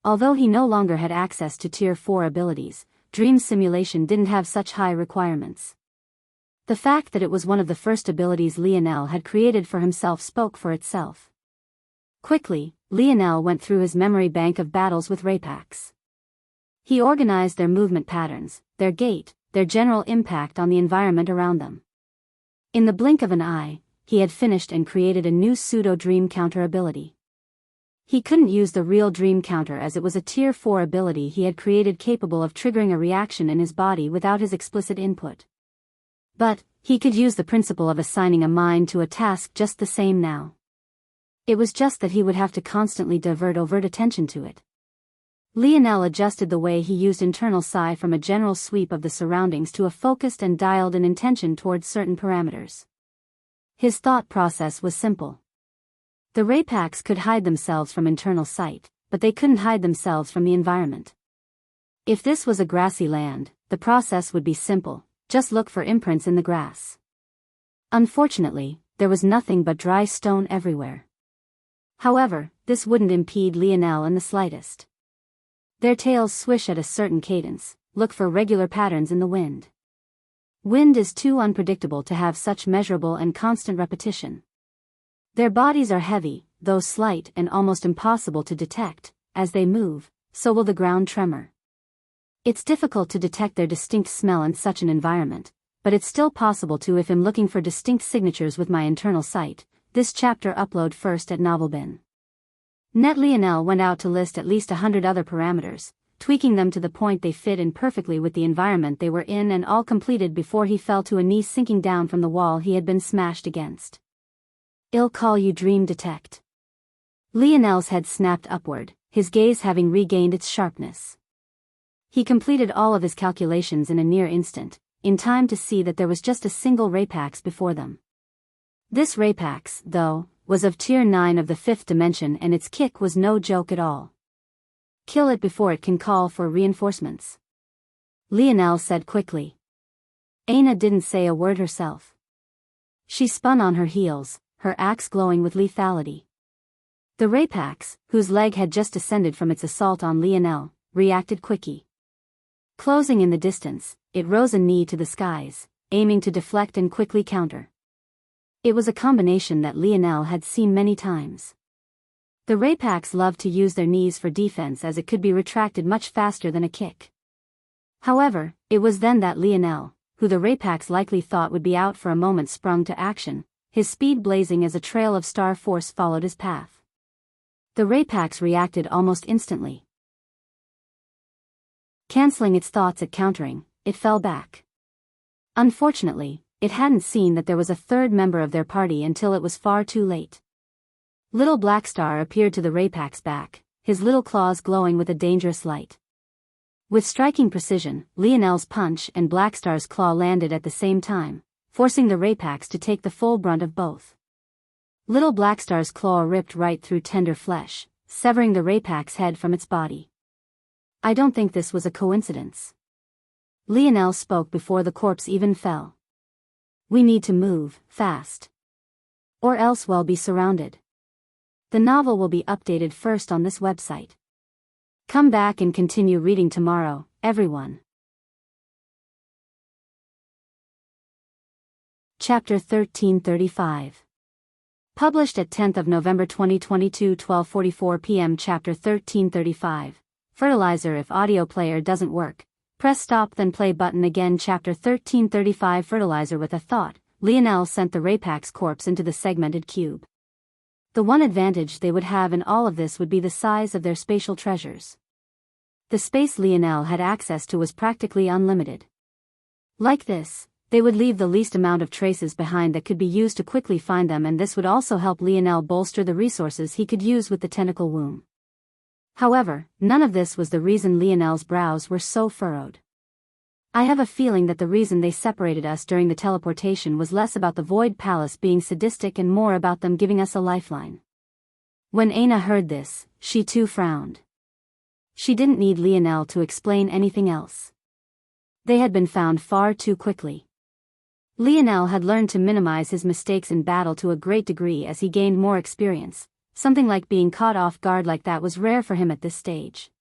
Although he no longer had access to Tier 4 abilities, dream simulation didn't have such high requirements. The fact that it was one of the first abilities Lionel had created for himself spoke for itself. Quickly, Lionel went through his memory bank of battles with Rapax. He organized their movement patterns, their gait, their general impact on the environment around them. In the blink of an eye, he had finished and created a new pseudo-dream counter ability. He couldn't use the real dream counter as it was a Tier 4 ability he had created capable of triggering a reaction in his body without his explicit input. But, he could use the principle of assigning a mind to a task just the same now. It was just that he would have to constantly divert overt attention to it. Lionel adjusted the way he used internal psi from a general sweep of the surroundings to a focused and dialed-in intention towards certain parameters. His thought process was simple. The Rapax could hide themselves from internal sight, but they couldn't hide themselves from the environment. If this was a grassy land, the process would be simple, just look for imprints in the grass. Unfortunately, there was nothing but dry stone everywhere. However, this wouldn't impede Lionel in the slightest. Their tails swish at a certain cadence, look for regular patterns in the wind. Wind is too unpredictable to have such measurable and constant repetition. Their bodies are heavy, though slight and almost impossible to detect. As they move, so will the ground tremor. It's difficult to detect their distinct smell in such an environment, but it's still possible to if I'm looking for distinct signatures with my internal sight. This chapter upload first at Novelbin. Net. Lionel went out to list at least 100 other parameters, tweaking them to the point they fit in perfectly with the environment they were in, and all completed before he fell to a knee sinking down from the wall he had been smashed against. I'll call you Dream Detect. Lionel's head snapped upward, his gaze having regained its sharpness. He completed all of his calculations in a near instant, in time to see that there was just a single Rapax before them. This Rapax, though, was of Tier 9 of the 5th dimension, and its kick was no joke at all. Kill it before it can call for reinforcements, Lionel said quickly. Aina didn't say a word herself. She spun on her heels, her axe glowing with lethality. The Rapax, whose leg had just descended from its assault on Lionel, reacted quickly. Closing in the distance, it rose a knee to the skies, aiming to deflect and quickly counter. It was a combination that Lionel had seen many times. The Rapax loved to use their knees for defense as it could be retracted much faster than a kick. However, it was then that Lionel, who the Rapax likely thought would be out for a moment, sprung to action, his speed blazing as a trail of star force followed his path. The Rapax reacted almost instantly. Canceling its thoughts at countering, it fell back. Unfortunately, it hadn't seen that there was a third member of their party until it was far too late. Little Blackstar appeared to the Rapax's back, his little claws glowing with a dangerous light. With striking precision, Lionel's punch and Blackstar's claw landed at the same time, forcing the Rapax to take the full brunt of both. Little Blackstar's claw ripped right through tender flesh, severing the Rapax's head from its body. I don't think this was a coincidence. Lionel spoke before the corpse even fell. We need to move, fast. Or else we'll be surrounded. The novel will be updated first on this website. Come back and continue reading tomorrow, everyone. Chapter 1335. Published at 10th of November 2022, 12:44 p.m. Chapter 1335. Fertilizer. If audio player doesn't work, press stop then play button again. Chapter 1335. Fertilizer. With a thought, Lionel sent the Rapax corpse into the segmented cube. The one advantage they would have in all of this would be the size of their spatial treasures. The space Lionel had access to was practically unlimited. Like this, they would leave the least amount of traces behind that could be used to quickly find them, and this would also help Lionel bolster the resources he could use with the tentacle womb. However, none of this was the reason Lionel's brows were so furrowed. I have a feeling that the reason they separated us during the teleportation was less about the Void Palace being sadistic and more about them giving us a lifeline. When Aina heard this, she too frowned. She didn't need Lionel to explain anything else. They had been found far too quickly. Lionel had learned to minimize his mistakes in battle to a great degree as he gained more experience. Something like being caught off guard like that was rare for him at this stage.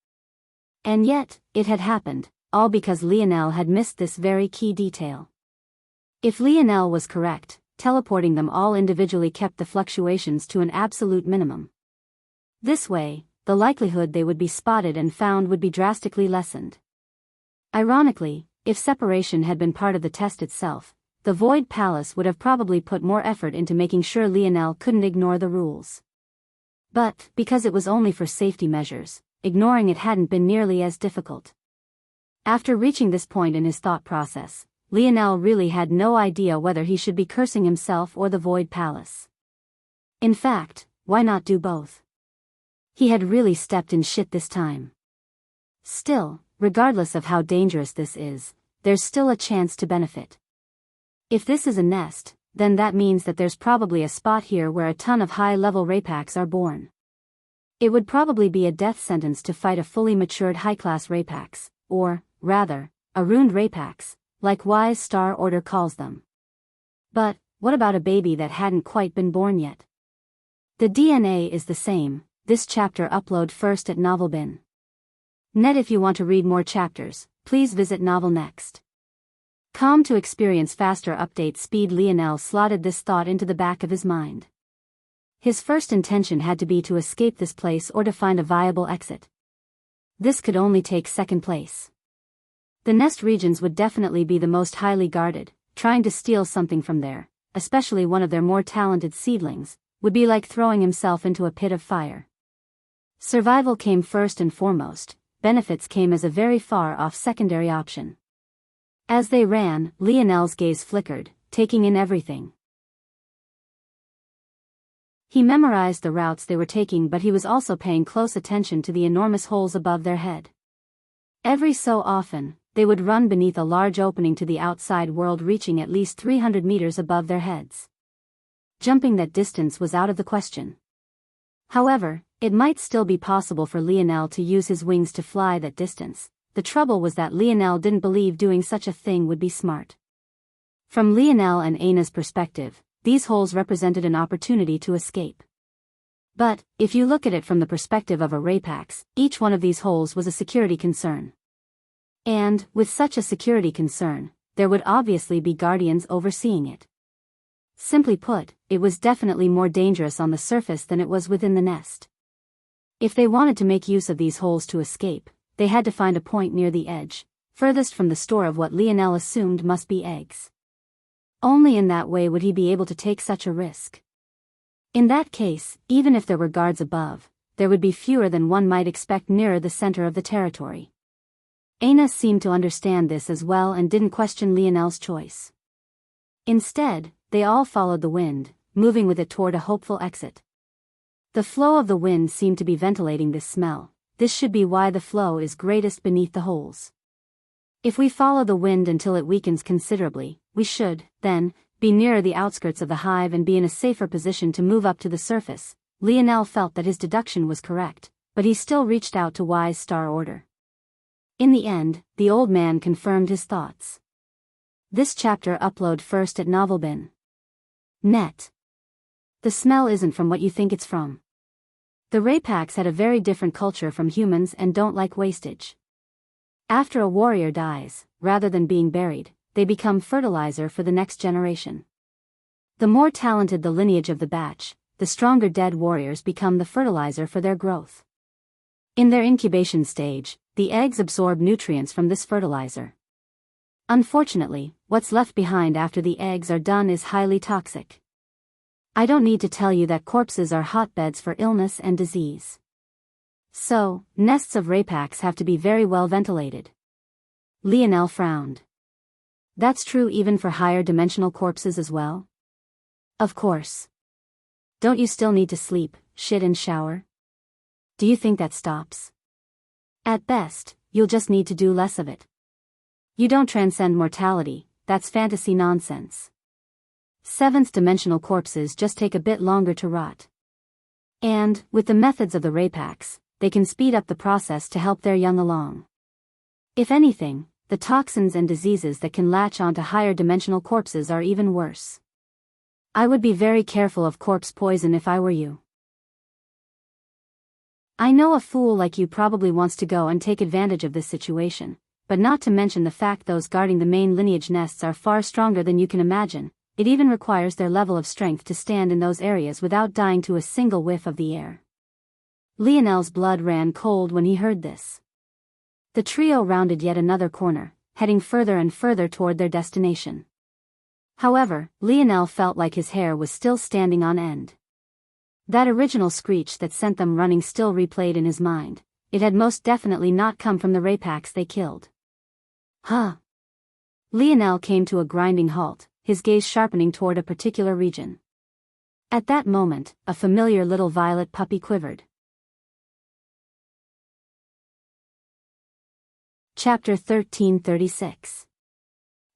And yet, it had happened, all because Lionel had missed this very key detail. If Lionel was correct, teleporting them all individually kept the fluctuations to an absolute minimum. This way, the likelihood they would be spotted and found would be drastically lessened. Ironically, if separation had been part of the test itself, the Void Palace would have probably put more effort into making sure Lionel couldn't ignore the rules. But, because it was only for safety measures, ignoring it hadn't been nearly as difficult. After reaching this point in his thought process, Lionel really had no idea whether he should be cursing himself or the Void Palace. In fact, why not do both? He had really stepped in shit this time. Still, regardless of how dangerous this is, there's still a chance to benefit. If this is a nest, then that means that there's probably a spot here where a ton of high-level Rapax are born. It would probably be a death sentence to fight a fully matured high-class Rapax, or, rather, a ruined Rapax, like Wise Star Order calls them. But, what about a baby that hadn't quite been born yet? The DNA is the same. This chapter upload first at NovelBin. Net. If you want to read more chapters, please visit NovelNext. Com to experience faster update speed. Lionel slotted this thought into the back of his mind. His first intention had to be to escape this place or to find a viable exit. This could only take second place. The nest regions would definitely be the most highly guarded. Trying to steal something from there, especially one of their more talented seedlings, would be like throwing himself into a pit of fire. Survival came first and foremost, benefits came as a very far-off secondary option. As they ran, Lionel's gaze flickered, taking in everything. He memorized the routes they were taking, but he was also paying close attention to the enormous holes above their head. Every so often, they would run beneath a large opening to the outside world reaching at least 300 meters above their heads. Jumping that distance was out of the question. However, it might still be possible for Lionel to use his wings to fly that distance. The trouble was that Lionel didn't believe doing such a thing would be smart. From Lionel and Ana's perspective, these holes represented an opportunity to escape. But, if you look at it from the perspective of a rapax, each one of these holes was a security concern. And, with such a security concern, there would obviously be guardians overseeing it. Simply put, it was definitely more dangerous on the surface than it was within the nest. If they wanted to make use of these holes to escape, they had to find a point near the edge, furthest from the store of what Lionel assumed must be eggs. Only in that way would he be able to take such a risk. In that case, even if there were guards above, there would be fewer than one might expect nearer the center of the territory. Ana seemed to understand this as well and didn't question Lionel's choice. Instead, they all followed the wind, moving with it toward a hopeful exit. The flow of the wind seemed to be ventilating this smell. This should be why the flow is greatest beneath the holes. If we follow the wind until it weakens considerably, we should, then, be nearer the outskirts of the hive and be in a safer position to move up to the surface. Lionel felt that his deduction was correct, but he still reached out to Wise Star Order. In the end, the old man confirmed his thoughts. This chapter upload first at Novelbin. Net. The smell isn't from what you think it's from. The Rapax had a very different culture from humans and don't like wastage. After a warrior dies, rather than being buried, they become fertilizer for the next generation. The more talented the lineage of the batch, the stronger dead warriors become the fertilizer for their growth. In their incubation stage, the eggs absorb nutrients from this fertilizer. Unfortunately, what's left behind after the eggs are done is highly toxic. I don't need to tell you that corpses are hotbeds for illness and disease. So, nests of Rapax have to be very well ventilated. Lionel frowned. That's true even for higher dimensional corpses as well? Of course. Don't you still need to sleep, shit and shower? Do you think that stops? At best, you'll just need to do less of it. You don't transcend mortality, that's fantasy nonsense. Seventh dimensional corpses just take a bit longer to rot. And, with the methods of the Rapax, they can speed up the process to help their young along. If anything, the toxins and diseases that can latch onto higher dimensional corpses are even worse. I would be very careful of corpse poison if I were you. I know a fool like you probably wants to go and take advantage of this situation, but not to mention the fact those guarding the main lineage nests are far stronger than you can imagine. It even requires their level of strength to stand in those areas without dying to a single whiff of the air. Lionel's blood ran cold when he heard this. The trio rounded yet another corner, heading further and further toward their destination. However, Lionel felt like his hair was still standing on end. That original screech that sent them running still replayed in his mind. It had most definitely not come from the Rapax they killed. Huh? Lionel came to a grinding halt, his gaze sharpening toward a particular region. At that moment, a familiar little violet puppy quivered. Chapter 1336.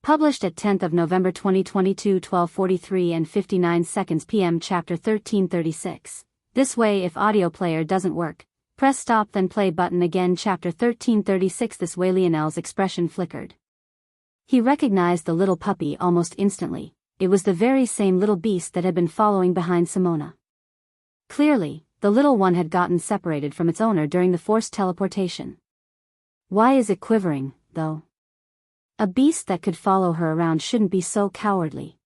Published at 10th of November 2022, 12:43 and 59 seconds p.m. Chapter 1336. This way, if audio player doesn't work, press stop then play button again. Chapter 1336. This way Lionel's expression flickered. He recognized the little puppy almost instantly. It was the very same little beast that had been following behind Simona. Clearly, the little one had gotten separated from its owner during the forced teleportation. Why is it quivering, though? A beast that could follow her around shouldn't be so cowardly.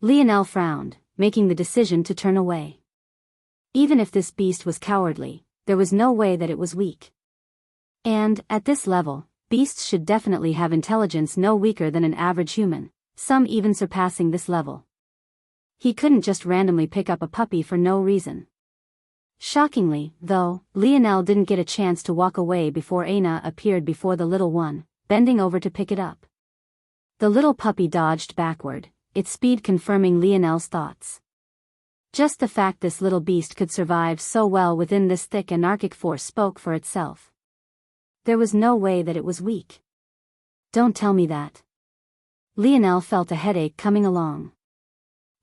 Lionel frowned, making the decision to turn away. Even if this beast was cowardly, there was no way that it was weak. And, at this level, beasts should definitely have intelligence no weaker than an average human, some even surpassing this level. He couldn't just randomly pick up a puppy for no reason. Shockingly, though, Lionel didn't get a chance to walk away before Ana appeared before the little one, bending over to pick it up. The little puppy dodged backward, its speed confirming Lionel's thoughts. Just the fact this little beast could survive so well within this thick anarchic force spoke for itself. There was no way that it was weak. Don't tell me that. Lionel felt a headache coming along.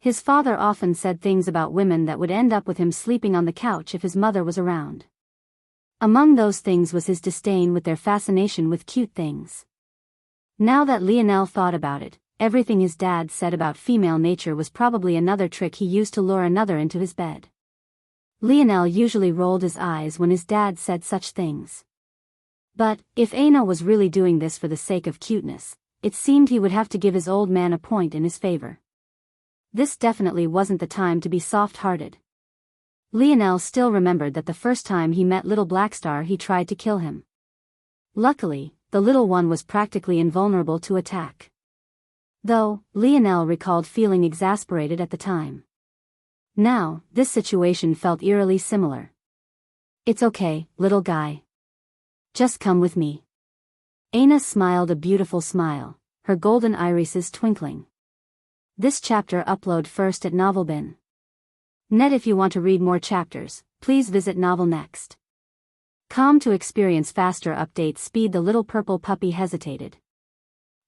His father often said things about women that would end up with him sleeping on the couch if his mother was around. Among those things was his disdain with their fascination with cute things. Now that Lionel thought about it, everything his dad said about female nature was probably another trick he used to lure another into his bed. Lionel usually rolled his eyes when his dad said such things. But, if Aina was really doing this for the sake of cuteness, it seemed he would have to give his old man a point in his favor. This definitely wasn't the time to be soft-hearted. Lionel still remembered that the first time he met Little Blackstar he tried to kill him. Luckily, the little one was practically invulnerable to attack. Though, Lionel recalled feeling exasperated at the time. Now, this situation felt eerily similar. "It's okay, little guy. Just come with me." Aina smiled a beautiful smile, her golden irises twinkling. This chapter upload first at Novelbin. Net. If you want to read more chapters, please visit Novel Next. Com. To experience faster update speed. The little purple puppy hesitated.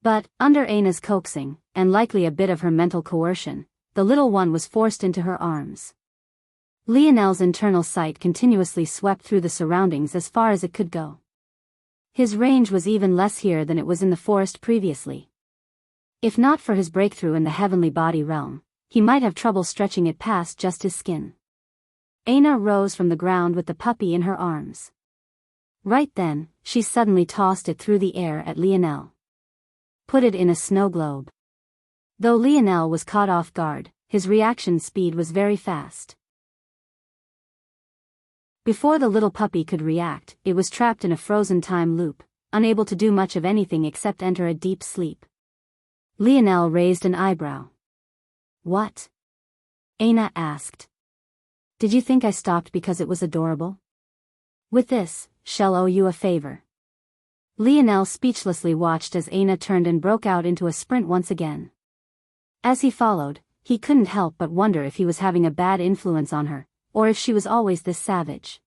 But, under Aina's coaxing, and likely a bit of her mental coercion, the little one was forced into her arms. Lionel's internal sight continuously swept through the surroundings as far as it could go. His range was even less here than it was in the forest previously. If not for his breakthrough in the heavenly body realm, he might have trouble stretching it past just his skin. Aina rose from the ground with the puppy in her arms. Right then, she suddenly tossed it through the air at Lionel. Put it in a snow globe. Though Lionel was caught off guard, his reaction speed was very fast. Before the little puppy could react, it was trapped in a frozen time loop, unable to do much of anything except enter a deep sleep. Lionel raised an eyebrow. "What?" Aina asked. "Did you think I stopped because it was adorable? With this, shall owe you a favor." Lionel speechlessly watched as Aina turned and broke out into a sprint once again. As he followed, he couldn't help but wonder if he was having a bad influence on her, or if she was always this savage.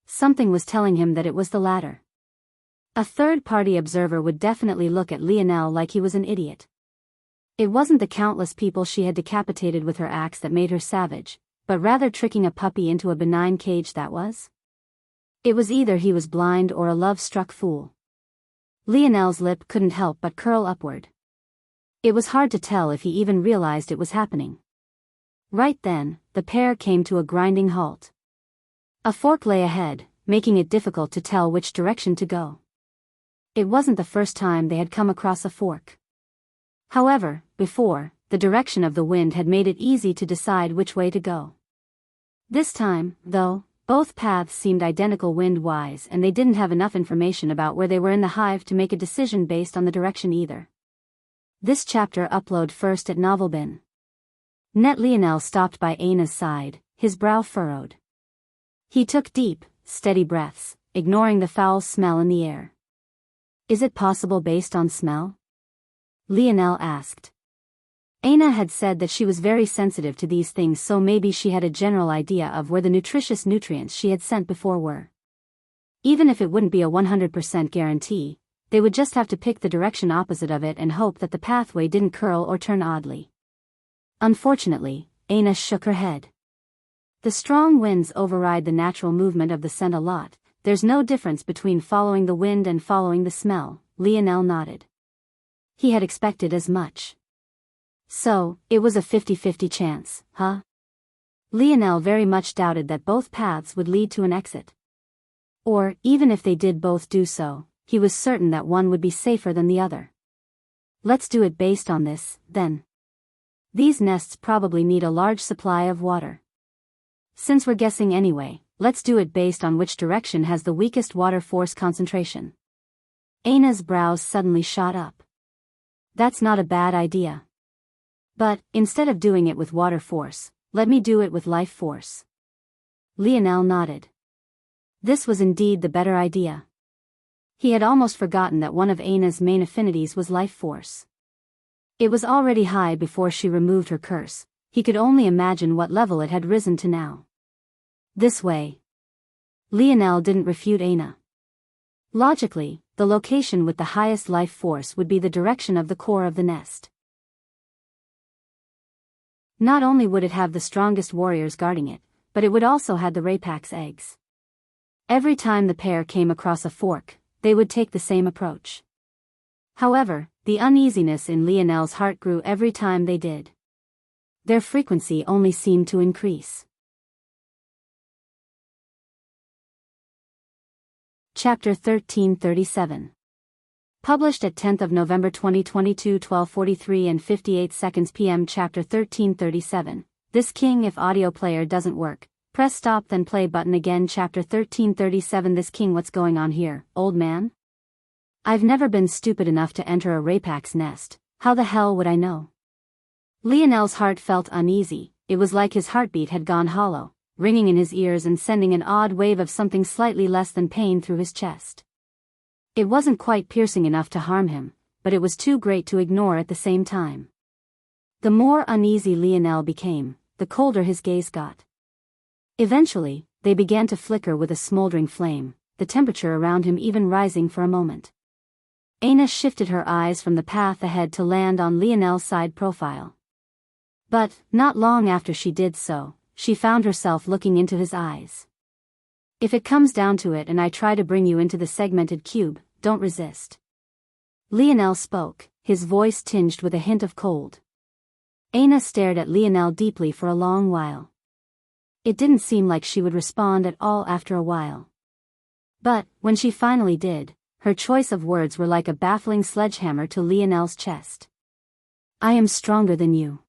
Something was telling him that it was the latter. A third-party observer would definitely look at Lionel like he was an idiot. It wasn't the countless people she had decapitated with her axe that made her savage, but rather tricking a puppy into a benign cage that was. It was either he was blind or a love-struck fool. Lionel's lip couldn't help but curl upward. It was hard to tell if he even realized it was happening. Right then, the pair came to a grinding halt. A fork lay ahead, making it difficult to tell which direction to go. It wasn't the first time they had come across a fork. However, before, the direction of the wind had made it easy to decide which way to go. This time, though, both paths seemed identical wind-wise and they didn't have enough information about where they were in the hive to make a decision based on the direction either. This chapter upload first at Novelbin. Net. Lionel stopped by Aina's side, his brow furrowed. He took deep, steady breaths, ignoring the foul smell in the air. "Is it possible based on smell?" Lionel asked. Aina had said that she was very sensitive to these things, so maybe she had a general idea of where the nutritious nutrients she had sent before were. Even if it wouldn't be a 100% guarantee, they would just have to pick the direction opposite of it and hope that the pathway didn't curl or turn oddly. Unfortunately, Aina shook her head. The strong winds override the natural movement of the scent a lot. There's no difference between following the wind and following the smell, Lionel nodded. He had expected as much. So, it was a 50-50 chance, huh? Lionel very much doubted that both paths would lead to an exit. Or, even if they did both do so, he was certain that one would be safer than the other. Let's do it based on this, then. These nests probably need a large supply of water. Since we're guessing anyway, let's do it based on which direction has the weakest water force concentration. Aina's brows suddenly shot up. That's not a bad idea. But, instead of doing it with water force, let me do it with life force. Lionel nodded. This was indeed the better idea. He had almost forgotten that one of Aina's main affinities was life force. It was already high before she removed her curse. He could only imagine what level it had risen to now. This way. Lionel didn't refute Aina. Logically, the location with the highest life force would be the direction of the core of the nest. Not only would it have the strongest warriors guarding it, but it would also have the Rapak's eggs. Every time the pair came across a fork, they would take the same approach. However, the uneasiness in Lionel's heart grew every time they did. Their frequency only seemed to increase. Chapter 1337. Published at 10th of November 2022, 12:43 and 58 seconds p.m. Chapter 1337. This king, if audio player doesn't work, press stop then play button again. Chapter 1337. This king, what's going on here, old man? I've never been stupid enough to enter a rapak's nest. How the hell would I know? Lionel's heart felt uneasy. It was like his heartbeat had gone hollow, ringing in his ears and sending an odd wave of something slightly less than pain through his chest. It wasn't quite piercing enough to harm him, but it was too great to ignore at the same time. The more uneasy Lionel became, the colder his gaze got. Eventually, they began to flicker with a smoldering flame, the temperature around him even rising for a moment. Aina shifted her eyes from the path ahead to land on Lionel's side profile. But, not long after she did so, she found herself looking into his eyes. If it comes down to it and I try to bring you into the segmented cube, don't resist. Lionel spoke, his voice tinged with a hint of cold. Aina stared at Lionel deeply for a long while. It didn't seem like she would respond at all after a while. But, when she finally did, her choice of words were like a baffling sledgehammer to Lionel's chest. I am stronger than you.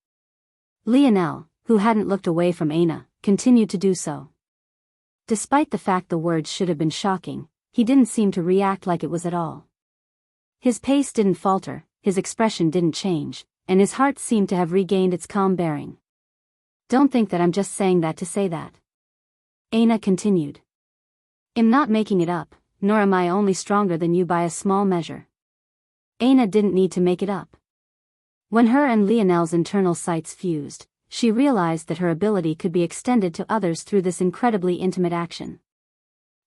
Lionel, who hadn't looked away from Aina, continued to do so. Despite the fact the words should have been shocking, he didn't seem to react like it was at all. His pace didn't falter, his expression didn't change, and his heart seemed to have regained its calm bearing. Don't think that I'm just saying that to say that. Aina continued. I'm not making it up, nor am I only stronger than you by a small measure. Aina didn't need to make it up. When her and Lionel's internal sights fused, she realized that her ability could be extended to others through this incredibly intimate action.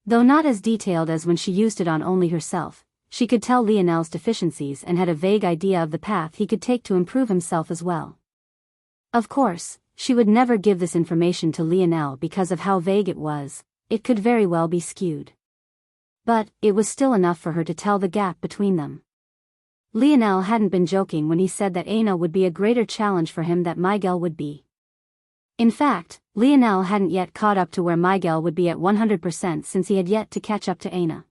Though not as detailed as when she used it on only herself, she could tell Lionel's deficiencies and had a vague idea of the path he could take to improve himself as well. Of course, she would never give this information to Lionel because of how vague it was. It could very well be skewed. But, it was still enough for her to tell the gap between them. Lionel hadn't been joking when he said that Aina would be a greater challenge for him than Miguel would be. In fact, Lionel hadn't yet caught up to where Miguel would be at 100% since he had yet to catch up to Aina.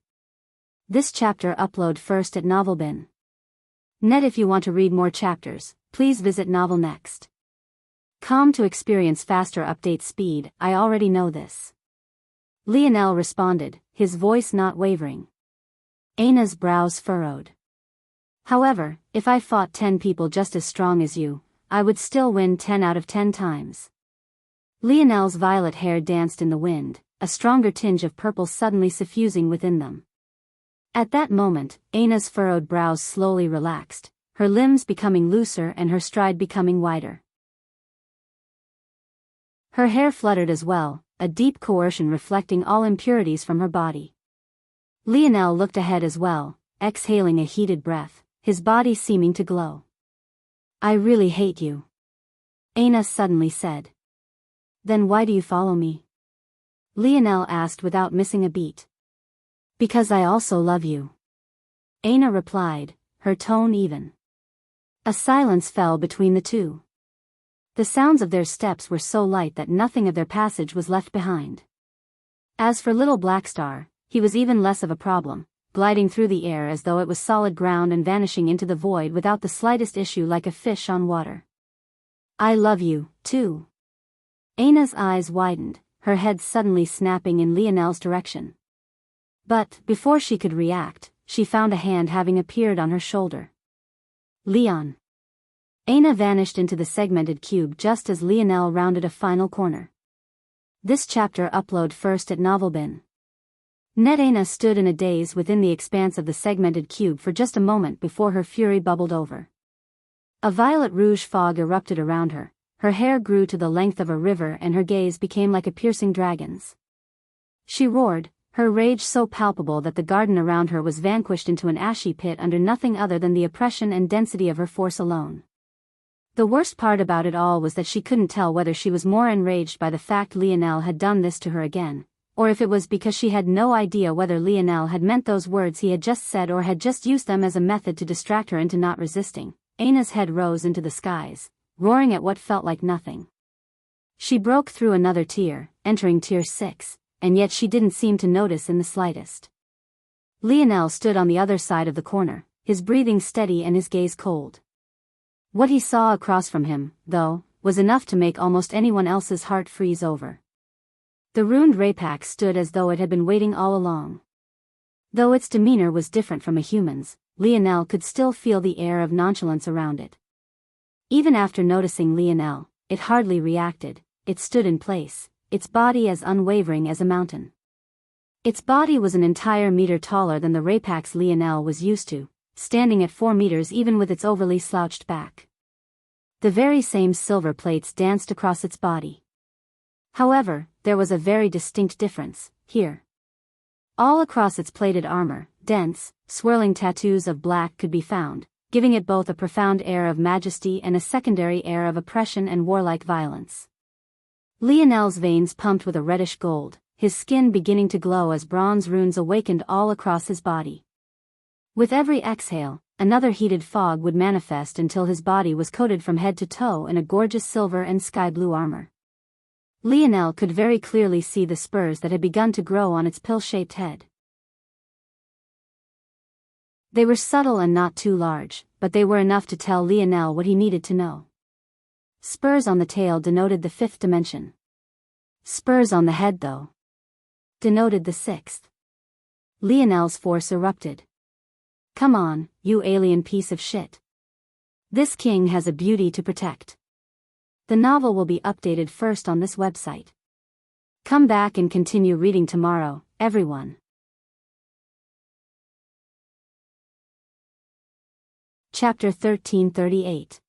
This chapter upload first at NovelBin. Net. If you want to read more chapters, please visit Novel Next. Com to experience faster update speed. I already know this. Lionel responded, his voice not wavering. Aina's brows furrowed. However, if I fought 10 people just as strong as you, I would still win 10 out of 10 times. Lionel's violet hair danced in the wind, a stronger tinge of purple suddenly suffusing within them. At that moment, Aina's furrowed brows slowly relaxed, her limbs becoming looser and her stride becoming wider. Her hair fluttered as well, a deep coercion reflecting all impurities from her body. Lionel looked ahead as well, exhaling a heated breath, his body seeming to glow. I really hate you. Aina suddenly said. Then why do you follow me? Lionel asked without missing a beat. Because I also love you. Aina replied, her tone even. A silence fell between the two. The sounds of their steps were so light that nothing of their passage was left behind. As for little Blackstar, he was even less of a problem, gliding through the air as though it was solid ground and vanishing into the void without the slightest issue like a fish on water. I love you, too. Aina's eyes widened, her head suddenly snapping in Lionel's direction. But, before she could react, she found a hand having appeared on her shoulder. Leon. Aina vanished into the segmented cube just as Lionel rounded a final corner. This chapter upload first at NovelBin. Net. Aina stood in a daze within the expanse of the segmented cube for just a moment before her fury bubbled over. A violet rouge fog erupted around her, her hair grew to the length of a river and her gaze became like a piercing dragon's. She roared, her rage so palpable that the garden around her was vanquished into an ashy pit under nothing other than the oppression and density of her force alone. The worst part about it all was that she couldn't tell whether she was more enraged by the fact Lionel had done this to her again, or if it was because she had no idea whether Lionel had meant those words he had just said or had just used them as a method to distract her into not resisting. Anna's head rose into the skies, roaring at what felt like nothing. She broke through another tier, entering tier 6, and yet she didn't seem to notice in the slightest. Lionel stood on the other side of the corner, his breathing steady and his gaze cold. What he saw across from him, though, was enough to make almost anyone else's heart freeze over. The ruined Raypack stood as though it had been waiting all along. Though its demeanor was different from a human's, Lionel could still feel the air of nonchalance around it. Even after noticing Lionel, it hardly reacted. It stood in place, its body as unwavering as a mountain. Its body was an entire meter taller than the Raypacks Lionel was used to, standing at 4 meters even with its overly slouched back. The very same silver plates danced across its body. However, there was a very distinct difference, here. All across its plated armor, dense, swirling tattoos of black could be found, giving it both a profound air of majesty and a secondary air of oppression and warlike violence. Lionel's veins pumped with a reddish gold, his skin beginning to glow as bronze runes awakened all across his body. With every exhale, another heated fog would manifest until his body was coated from head to toe in a gorgeous silver and sky blue armor. Lionel could very clearly see the spurs that had begun to grow on its pill-shaped head. They were subtle and not too large, but they were enough to tell Lionel what he needed to know. Spurs on the tail denoted the 5th dimension. Spurs on the head, though, denoted the 6th. Lionel's force erupted. Come on, you alien piece of shit. This king has a beauty to protect. The novel will be updated first on this website. Come back and continue reading tomorrow, everyone. Chapter 1338.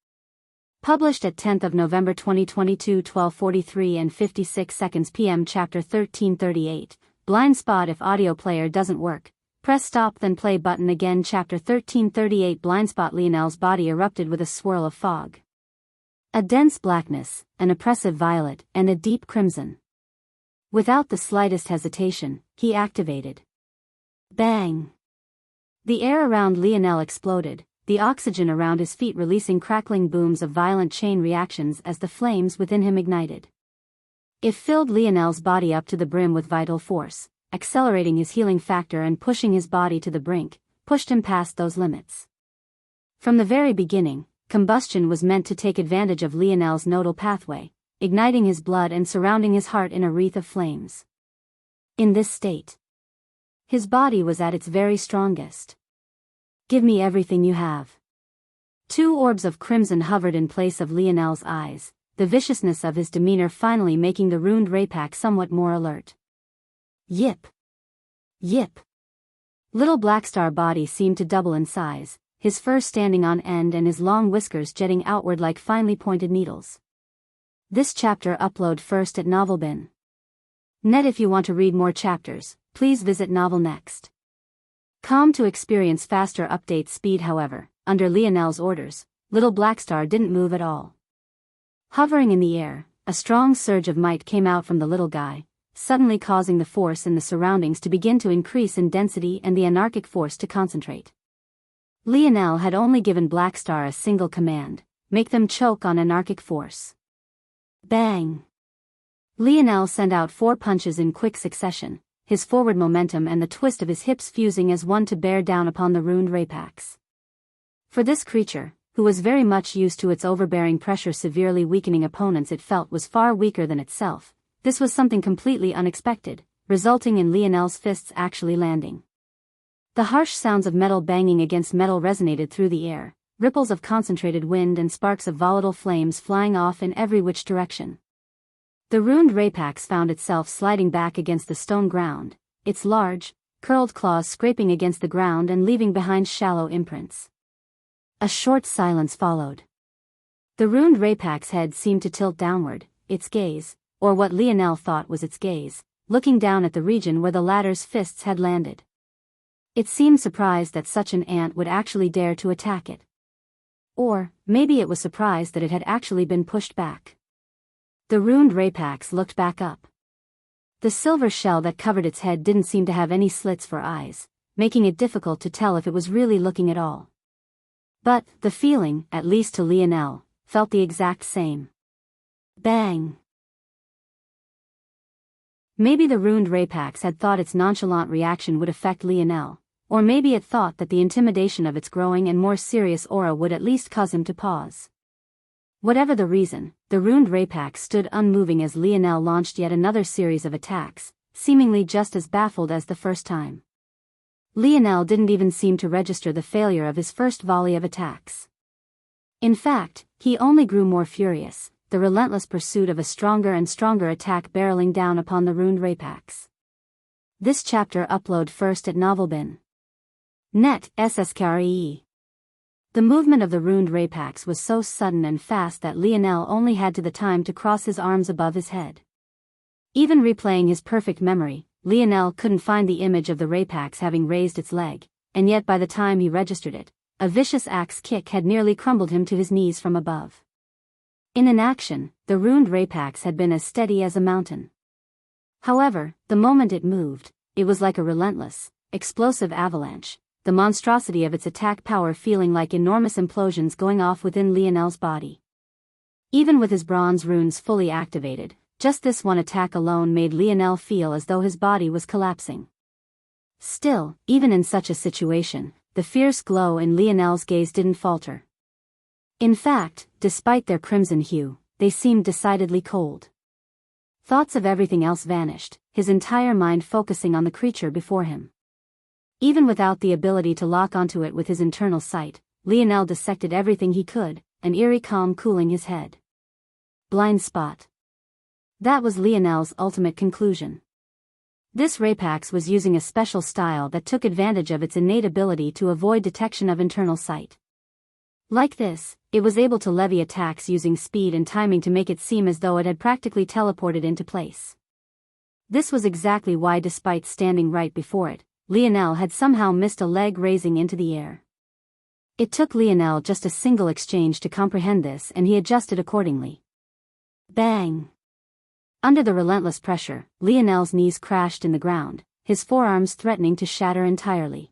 Published at 10th of November 2022, 12:43 and 56 seconds p.m. Chapter 1338. Blind spot. If audio player doesn't work, press stop then play button again. Chapter 1338. Blind spot. Lionel's body erupted with a swirl of fog. A dense blackness, an oppressive violet, and a deep crimson. Without the slightest hesitation, he activated. Bang! The air around Lionel exploded, the oxygen around his feet releasing crackling booms of violent chain reactions as the flames within him ignited. It filled Lionel's body up to the brim with vital force, accelerating his healing factor and pushing his body to the brink, pushed him past those limits. From the very beginning, combustion was meant to take advantage of Lionel's nodal pathway, igniting his blood and surrounding his heart in a wreath of flames. In this state, his body was at its very strongest. Give me everything you have. 2 orbs of crimson hovered in place of Lionel's eyes, the viciousness of his demeanor finally making the ruined Raypack somewhat more alert. Yip! Yip! Little Blackstar body seemed to double in size, his fur standing on end and his long whiskers jetting outward like finely pointed needles. This chapter upload first at Novelbin. Net. If you want to read more chapters, please visit Novel Next. Com to experience faster update speed. However, under Lionel's orders, little Blackstar didn't move at all. Hovering in the air, a strong surge of might came out from the little guy, suddenly causing the force in the surroundings to begin to increase in density and the anarchic force to concentrate. Lionel had only given Blackstar a single command: make them choke on anarchic force. Bang! Lionel sent out 4 punches in quick succession, his forward momentum and the twist of his hips fusing as one to bear down upon the ruined Raypacks. For this creature, who was very much used to its overbearing pressure severely weakening opponents it felt was far weaker than itself, this was something completely unexpected, resulting in Lionel's fists actually landing. The harsh sounds of metal banging against metal resonated through the air, ripples of concentrated wind and sparks of volatile flames flying off in every which direction. The ruined Raypax found itself sliding back against the stone ground, its large, curled claws scraping against the ground and leaving behind shallow imprints. A short silence followed. The ruined Raypax head seemed to tilt downward, its gaze, or what Lionel thought was its gaze, looking down at the region where the latter's fists had landed. It seemed surprised that such an ant would actually dare to attack it. Or, maybe it was surprised that it had actually been pushed back. The ruined Raypax looked back up. The silver shell that covered its head didn't seem to have any slits for eyes, making it difficult to tell if it was really looking at all. But, the feeling, at least to Lionel, felt the exact same. Bang! Maybe the ruined Rapax had thought its nonchalant reaction would affect Lionel, or maybe it thought that the intimidation of its growing and more serious aura would at least cause him to pause. Whatever the reason, the ruined Rapax stood unmoving as Lionel launched yet another series of attacks, seemingly just as baffled as the first time. Lionel didn't even seem to register the failure of his first volley of attacks. In fact, he only grew more furious, the relentless pursuit of a stronger and stronger attack barreling down upon the ruined Rapax. This chapter upload first at Novelbin. Net, SSKRE. The movement of the ruined Rapax was so sudden and fast that Lionel only had the time to cross his arms above his head. Even replaying his perfect memory, Lionel couldn't find the image of the Rapax having raised its leg, and yet by the time he registered it, a vicious axe kick had nearly crumbled him to his knees from above. In an action, the ruined Rapax had been as steady as a mountain. However, the moment it moved, it was like a relentless, explosive avalanche, the monstrosity of its attack power feeling like enormous implosions going off within Lionel's body. Even with his bronze runes fully activated, just this one attack alone made Lionel feel as though his body was collapsing. Still, even in such a situation, the fierce glow in Lionel's gaze didn't falter. In fact, despite their crimson hue, they seemed decidedly cold. Thoughts of everything else vanished, his entire mind focusing on the creature before him. Even without the ability to lock onto it with his internal sight, Lionel dissected everything he could, an eerie calm cooling his head. Blind spot. That was Lionel's ultimate conclusion. This Rapax was using a special style that took advantage of its innate ability to avoid detection of internal sight. Like this, it was able to levy attacks using speed and timing to make it seem as though it had practically teleported into place. This was exactly why, despite standing right before it, Lionel had somehow missed a leg raising into the air. It took Lionel just a single exchange to comprehend this, and he adjusted accordingly. Bang! Under the relentless pressure, Lionel's knees crashed in the ground, his forearms threatening to shatter entirely.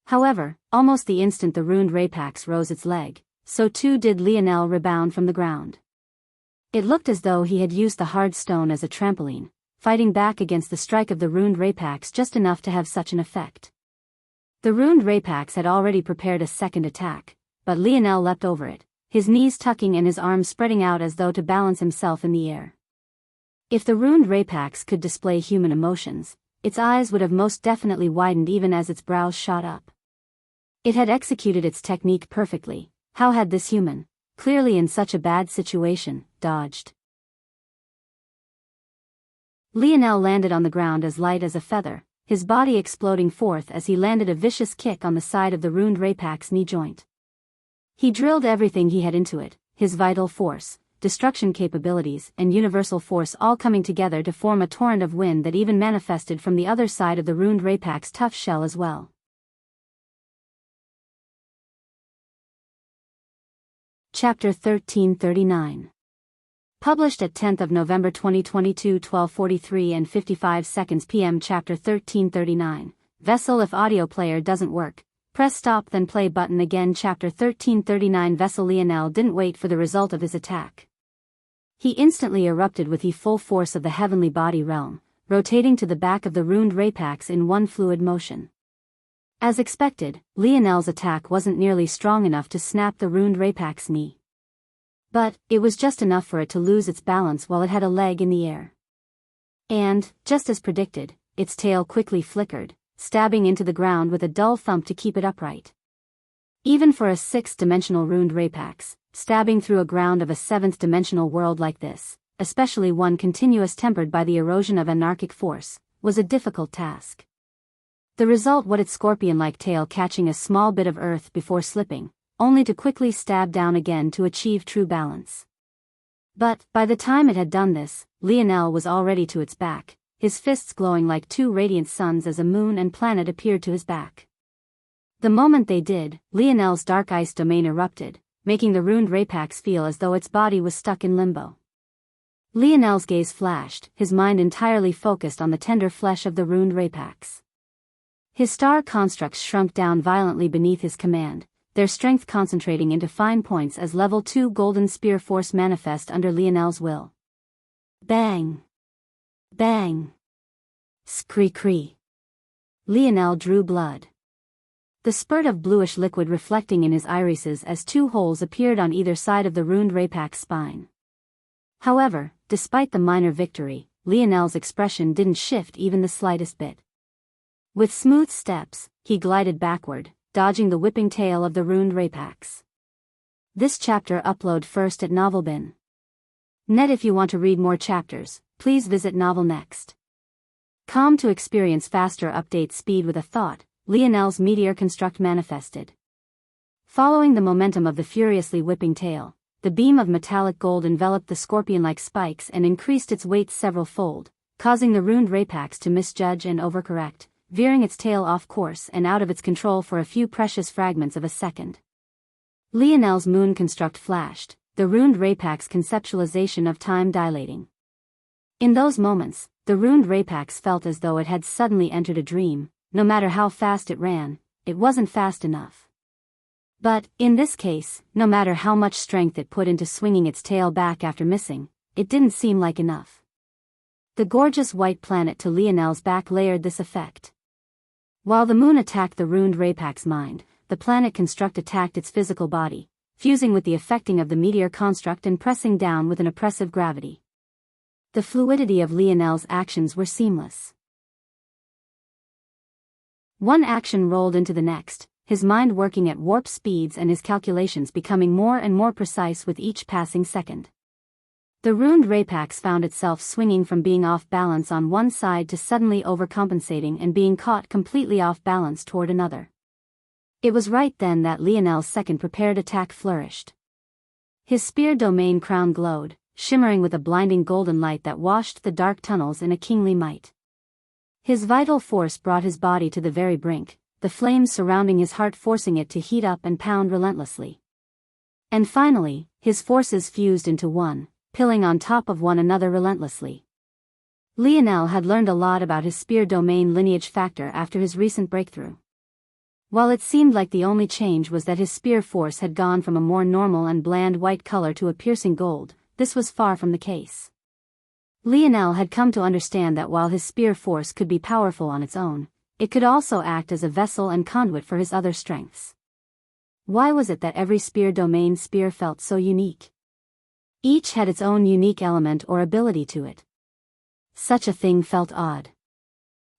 However, almost the instant the ruined Rapax rose its leg, so too did Lionel rebound from the ground. It looked as though he had used the hard stone as a trampoline, fighting back against the strike of the ruined Rapax just enough to have such an effect. The ruined Rapax had already prepared a second attack, but Lionel leapt over it, his knees tucking and his arms spreading out as though to balance himself in the air. If the ruined Rapax could display human emotions, its eyes would have most definitely widened even as its brows shot up. It had executed its technique perfectly. How had this human, clearly in such a bad situation, dodged? Lionel landed on the ground as light as a feather, his body exploding forth as he landed a vicious kick on the side of the ruined Rapax knee joint. He drilled everything he had into it, his vital force, destruction capabilities, and universal force all coming together to form a torrent of wind that even manifested from the other side of the ruined Rapax's tough shell as well. Chapter 1339. Published at 10th of November 2022, 12:43 and 55 seconds p.m. Chapter 1339. Vessel. If audio player doesn't work, press stop then play button again. Chapter 1339. Vessel. Lionel didn't wait for the result of his attack. He instantly erupted with the full force of the heavenly body realm, rotating to the back of the ruined Rapax in one fluid motion. As expected, Lionel's attack wasn't nearly strong enough to snap the ruined Rapax's knee. But, it was just enough for it to lose its balance while it had a leg in the air. And, just as predicted, its tail quickly flickered, stabbing into the ground with a dull thump to keep it upright. Even for a sixth-dimensional ruined Rapax, stabbing through a ground of a seventh-dimensional world like this, especially one continuous tempered by the erosion of anarchic force, was a difficult task. The result was its scorpion-like tail catching a small bit of earth before slipping, only to quickly stab down again to achieve true balance. But, by the time it had done this, Lionel was already to its back, his fists glowing like two radiant suns as a moon and planet appeared to his back. The moment they did, Lionel's dark ice domain erupted, making the ruined Rapax feel as though its body was stuck in limbo. Lionel's gaze flashed, his mind entirely focused on the tender flesh of the ruined Rapax. His star constructs shrunk down violently beneath his command, their strength concentrating into fine points as level 2 golden spear force manifest under Lionel's will. Bang! Bang! Scree-cree. Lionel drew blood. The spurt of bluish liquid reflecting in his irises as 2 holes appeared on either side of the ruined Rapax's spine. However, despite the minor victory, Lionel's expression didn't shift even the slightest bit. With smooth steps, he glided backward, dodging the whipping tail of the ruined Rapax. This chapter upload first at Novelbin. Net. If you want to read more chapters, please visit Novel Next. Com to experience faster update speed with a thought, Lionel's meteor construct manifested. Following the momentum of the furiously whipping tail, the beam of metallic gold enveloped the scorpion-like spikes and increased its weight several-fold, causing the ruined Rapax to misjudge and overcorrect, veering its tail off course and out of its control for a few precious fragments of a second. Lionel's moon construct flashed, the ruined Rapax conceptualization of time dilating. In those moments, the ruined Rapax felt as though it had suddenly entered a dream. No matter how fast it ran, it wasn't fast enough. But, in this case, no matter how much strength it put into swinging its tail back after missing, it didn't seem like enough. The gorgeous white planet to Lionel's back layered this effect. While the moon attacked the ruined Rapax's mind, the planet construct attacked its physical body, fusing with the affecting of the meteor construct and pressing down with an oppressive gravity. The fluidity of Lionel's actions were seamless. One action rolled into the next, his mind working at warp speeds and his calculations becoming more and more precise with each passing second. The ruined Rapax found itself swinging from being off balance on one side to suddenly overcompensating and being caught completely off balance toward another. It was right then that Lionel's second prepared attack flourished. His spear domain crown glowed, shimmering with a blinding golden light that washed the dark tunnels in a kingly might. His vital force brought his body to the very brink, the flames surrounding his heart forcing it to heat up and pound relentlessly. And finally, his forces fused into one, piling on top of one another relentlessly. Lionel had learned a lot about his spear domain lineage factor after his recent breakthrough. While it seemed like the only change was that his spear force had gone from a more normal and bland white color to a piercing gold, this was far from the case. Lionel had come to understand that while his spear force could be powerful on its own, it could also act as a vessel and conduit for his other strengths. Why was it that every spear domain spear felt so unique? Each had its own unique element or ability to it. Such a thing felt odd.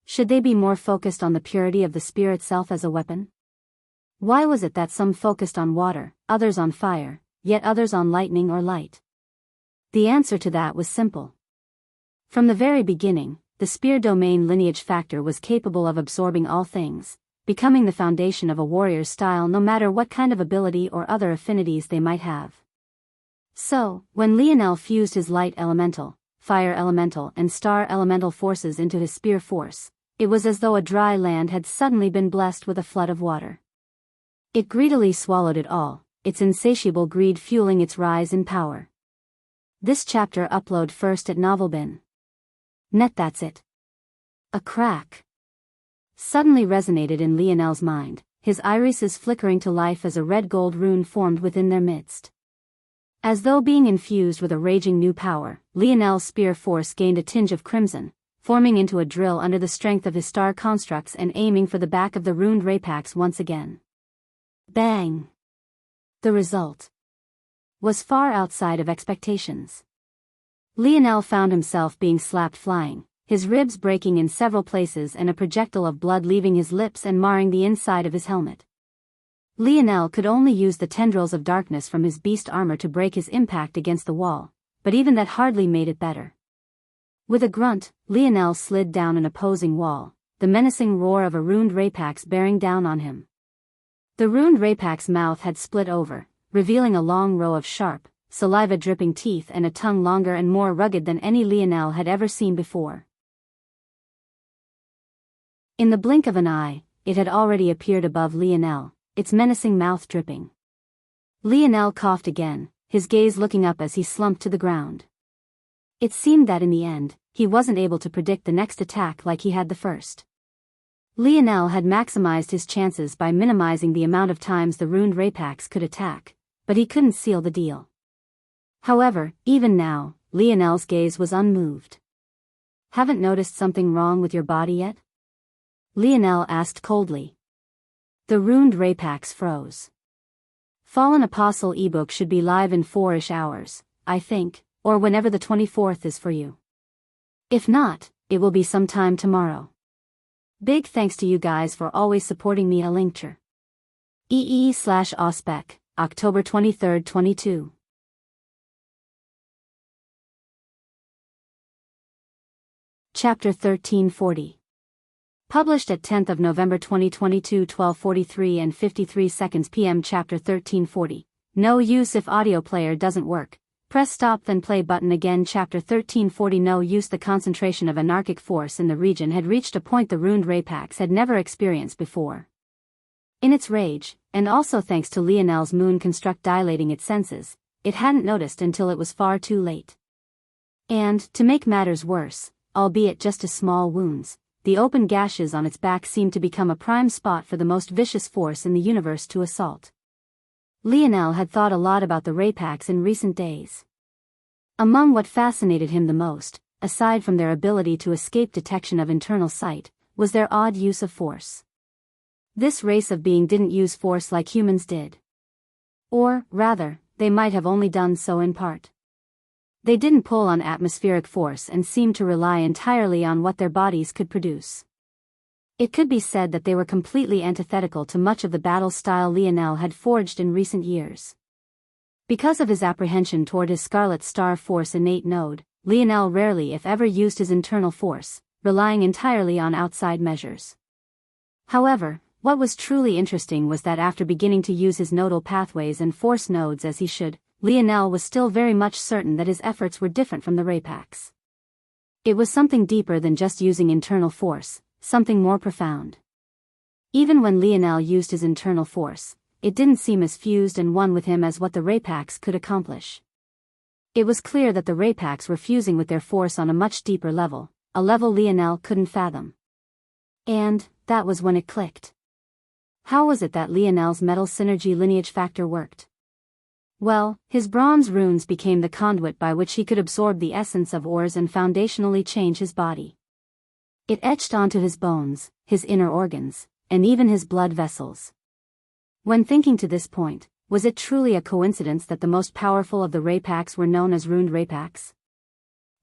Should they be more focused on the purity of the spear itself as a weapon? Why was it that some focused on water, others on fire, yet others on lightning or light? The answer to that was simple. From the very beginning, the spear domain lineage factor was capable of absorbing all things, becoming the foundation of a warrior's style no matter what kind of ability or other affinities they might have. So, when Lionel fused his light elemental, fire elemental and star elemental forces into his spear force, it was as though a dry land had suddenly been blessed with a flood of water. It greedily swallowed it all, its insatiable greed fueling its rise in power. This chapter upload first at Novelbin. Net. That's it. A crack suddenly resonated in Lionel's mind, his irises flickering to life as a red-gold rune formed within their midst. As though being infused with a raging new power, Lionel's spear force gained a tinge of crimson, forming into a drill under the strength of his star constructs and aiming for the back of the ruined Rapax once again. Bang! The result was far outside of expectations. Lionel found himself being slapped flying, his ribs breaking in several places and a projectile of blood leaving his lips and marring the inside of his helmet. Lionel could only use the tendrils of darkness from his beast armor to break his impact against the wall, but even that hardly made it better. With a grunt, Lionel slid down an opposing wall, the menacing roar of a ruined Rapax bearing down on him. The ruined Rapax's mouth had split over, revealing a long row of sharp, saliva-dripping teeth and a tongue longer and more rugged than any Lionel had ever seen before. In the blink of an eye, it had already appeared above Lionel, its menacing mouth dripping. Lionel coughed again, his gaze looking up as he slumped to the ground. It seemed that in the end, he wasn't able to predict the next attack like he had the first. Lionel had maximized his chances by minimizing the amount of times the ruined Rapax could attack, but he couldn't seal the deal. However, even now, Lionel's gaze was unmoved. "Haven't noticed something wrong with your body yet?" Lionel asked coldly. The ruined Rapax froze. "Fallen Apostle ebook should be live in 4-ish hours, I think, or whenever the 24th is for you. If not, it will be sometime tomorrow. Big thanks to you guys for always supporting me. A linkture. EE/Ospec, October 23, 22. Chapter 1340. Published at 10th of November 2022, 12:43 and 53 seconds p.m. Chapter 1340. No use if audio player doesn't work. Press stop then play button again. Chapter 1340. No use. The concentration of anarchic force in the region had reached a point the ruined Rapax had never experienced before. In its rage, and also thanks to Lionel's moon construct dilating its senses, it hadn't noticed until it was far too late. And, to make matters worse, albeit just as small wounds, the open gashes on its back seemed to become a prime spot for the most vicious force in the universe to assault. Lionel had thought a lot about the Rapax in recent days. Among what fascinated him the most, aside from their ability to escape detection of internal sight, was their odd use of force. This race of being didn't use force like humans did. Or, rather, they might have only done so in part. They didn't pull on atmospheric force and seemed to rely entirely on what their bodies could produce. It could be said that they were completely antithetical to much of the battle style Lionel had forged in recent years. Because of his apprehension toward his Scarlet Star Force innate node, Lionel rarely if ever used his internal force, relying entirely on outside measures. However, what was truly interesting was that after beginning to use his nodal pathways and force nodes as he should, Lionel was still very much certain that his efforts were different from the Rapax. It was something deeper than just using internal force, something more profound. Even when Lionel used his internal force, it didn't seem as fused and one with him as what the Rapax could accomplish. It was clear that the Rapax were fusing with their force on a much deeper level, a level Lionel couldn't fathom. And, that was when it clicked. How was it that Lionel's metal synergy lineage factor worked? Well, his bronze runes became the conduit by which he could absorb the essence of ores and foundationally change his body. It etched onto his bones, his inner organs, and even his blood vessels. When thinking to this point, was it truly a coincidence that the most powerful of the Rapax were known as ruined Rapax?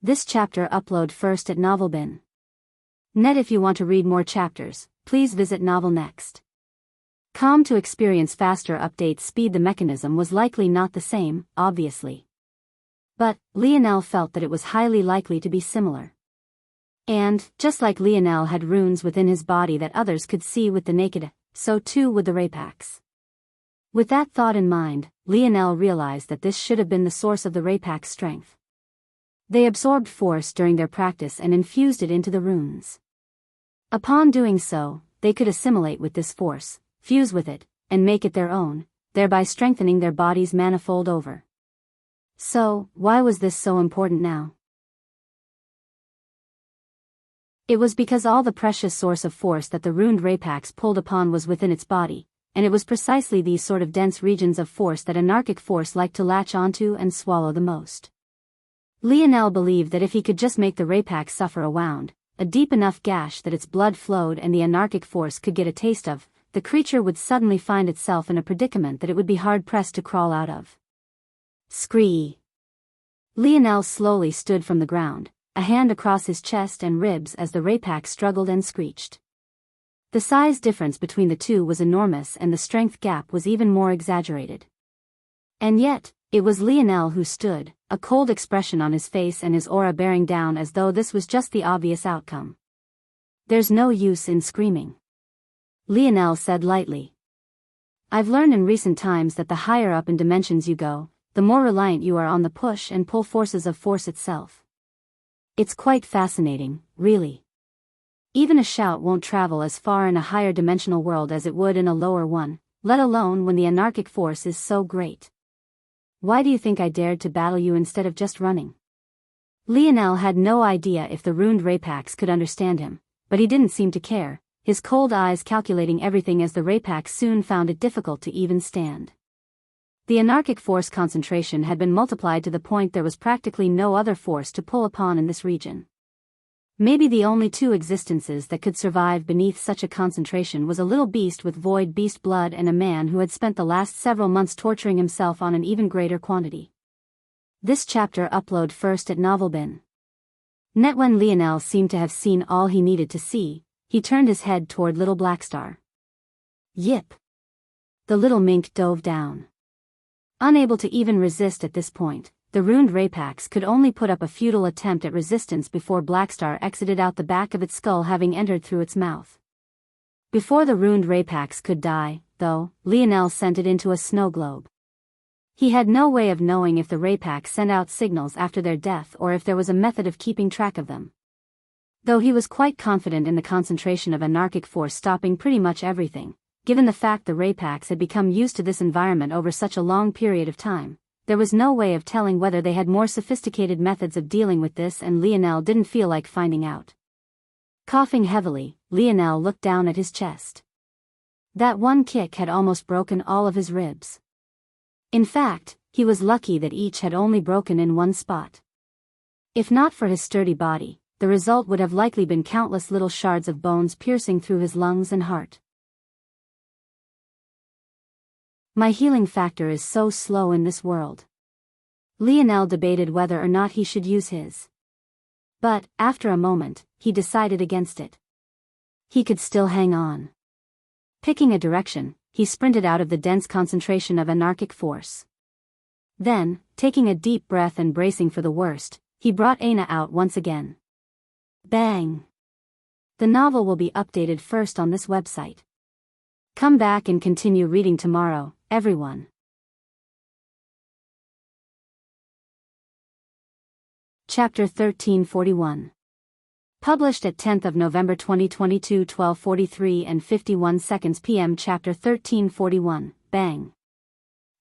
This chapter upload first at Novelbin. Net. If you want to read more chapters, please visit Novel Next. Com to experience faster update speed. The mechanism was likely not the same, obviously. But, Lionel felt that it was highly likely to be similar. And, just like Lionel had runes within his body that others could see with the naked eye, so too would the Rapax. With that thought in mind, Lionel realized that this should have been the source of the Rapax strength. They absorbed force during their practice and infused it into the runes. Upon doing so, they could assimilate with this force, fuse with it, and make it their own, thereby strengthening their bodies manifold over. So, why was this so important now? It was because all the precious source of force that the ruined Rapax pulled upon was within its body, and it was precisely these sort of dense regions of force that anarchic force liked to latch onto and swallow the most. Lionel believed that if he could just make the Rapax suffer a wound, a deep enough gash that its blood flowed and the anarchic force could get a taste of, the creature would suddenly find itself in a predicament that it would be hard-pressed to crawl out of. Scree! Lionel slowly stood from the ground, a hand across his chest and ribs as the Rapax struggled and screeched. The size difference between the two was enormous and the strength gap was even more exaggerated. And yet, it was Lionel who stood, a cold expression on his face and his aura bearing down as though this was just the obvious outcome. "There's no use in screaming," Lionel said lightly. "I've learned in recent times that the higher up in dimensions you go, the more reliant you are on the push and pull forces of force itself. It's quite fascinating, really. Even a shout won't travel as far in a higher dimensional world as it would in a lower one, let alone when the anarchic force is so great. Why do you think I dared to battle you instead of just running? Lionel had no idea if the ruined Rapax could understand him, but he didn't seem to care, his cold eyes calculating everything as the Rapax soon found it difficult to even stand. The anarchic force concentration had been multiplied to the point there was practically no other force to pull upon in this region. Maybe the only two existences that could survive beneath such a concentration was a little beast with void beast blood and a man who had spent the last several months torturing himself on an even greater quantity. This chapter upload first at Novelbin. Net when Lionel seemed to have seen all he needed to see, he turned his head toward Little Blackstar. Yip! The little mink dove down. Unable to even resist at this point, the ruined Rapax could only put up a futile attempt at resistance before Blackstar exited out the back of its skull, having entered through its mouth. Before the ruined Rapax could die, though, Lionel sent it into a snow globe. He had no way of knowing if the Rapax sent out signals after their death or if there was a method of keeping track of them. Though he was quite confident in the concentration of anarchic force stopping pretty much everything, given the fact the Rapax had become used to this environment over such a long period of time, there was no way of telling whether they had more sophisticated methods of dealing with this, and Lionel didn't feel like finding out. Coughing heavily, Lionel looked down at his chest. That one kick had almost broken all of his ribs. In fact, he was lucky that each had only broken in one spot. If not for his sturdy body, the result would have likely been countless little shards of bones piercing through his lungs and heart. My healing factor is so slow in this world. Lionel debated whether or not he should use his. But, after a moment, he decided against it. He could still hang on. Picking a direction, he sprinted out of the dense concentration of anarchic force. Then, taking a deep breath and bracing for the worst, he brought Aina out once again. Bang! The novel will be updated first on this website. Come back and continue reading tomorrow, everyone. Chapter 1341. Published at 10th of November 2022, 12:43 and 51 seconds p.m. Chapter 1341, Bang.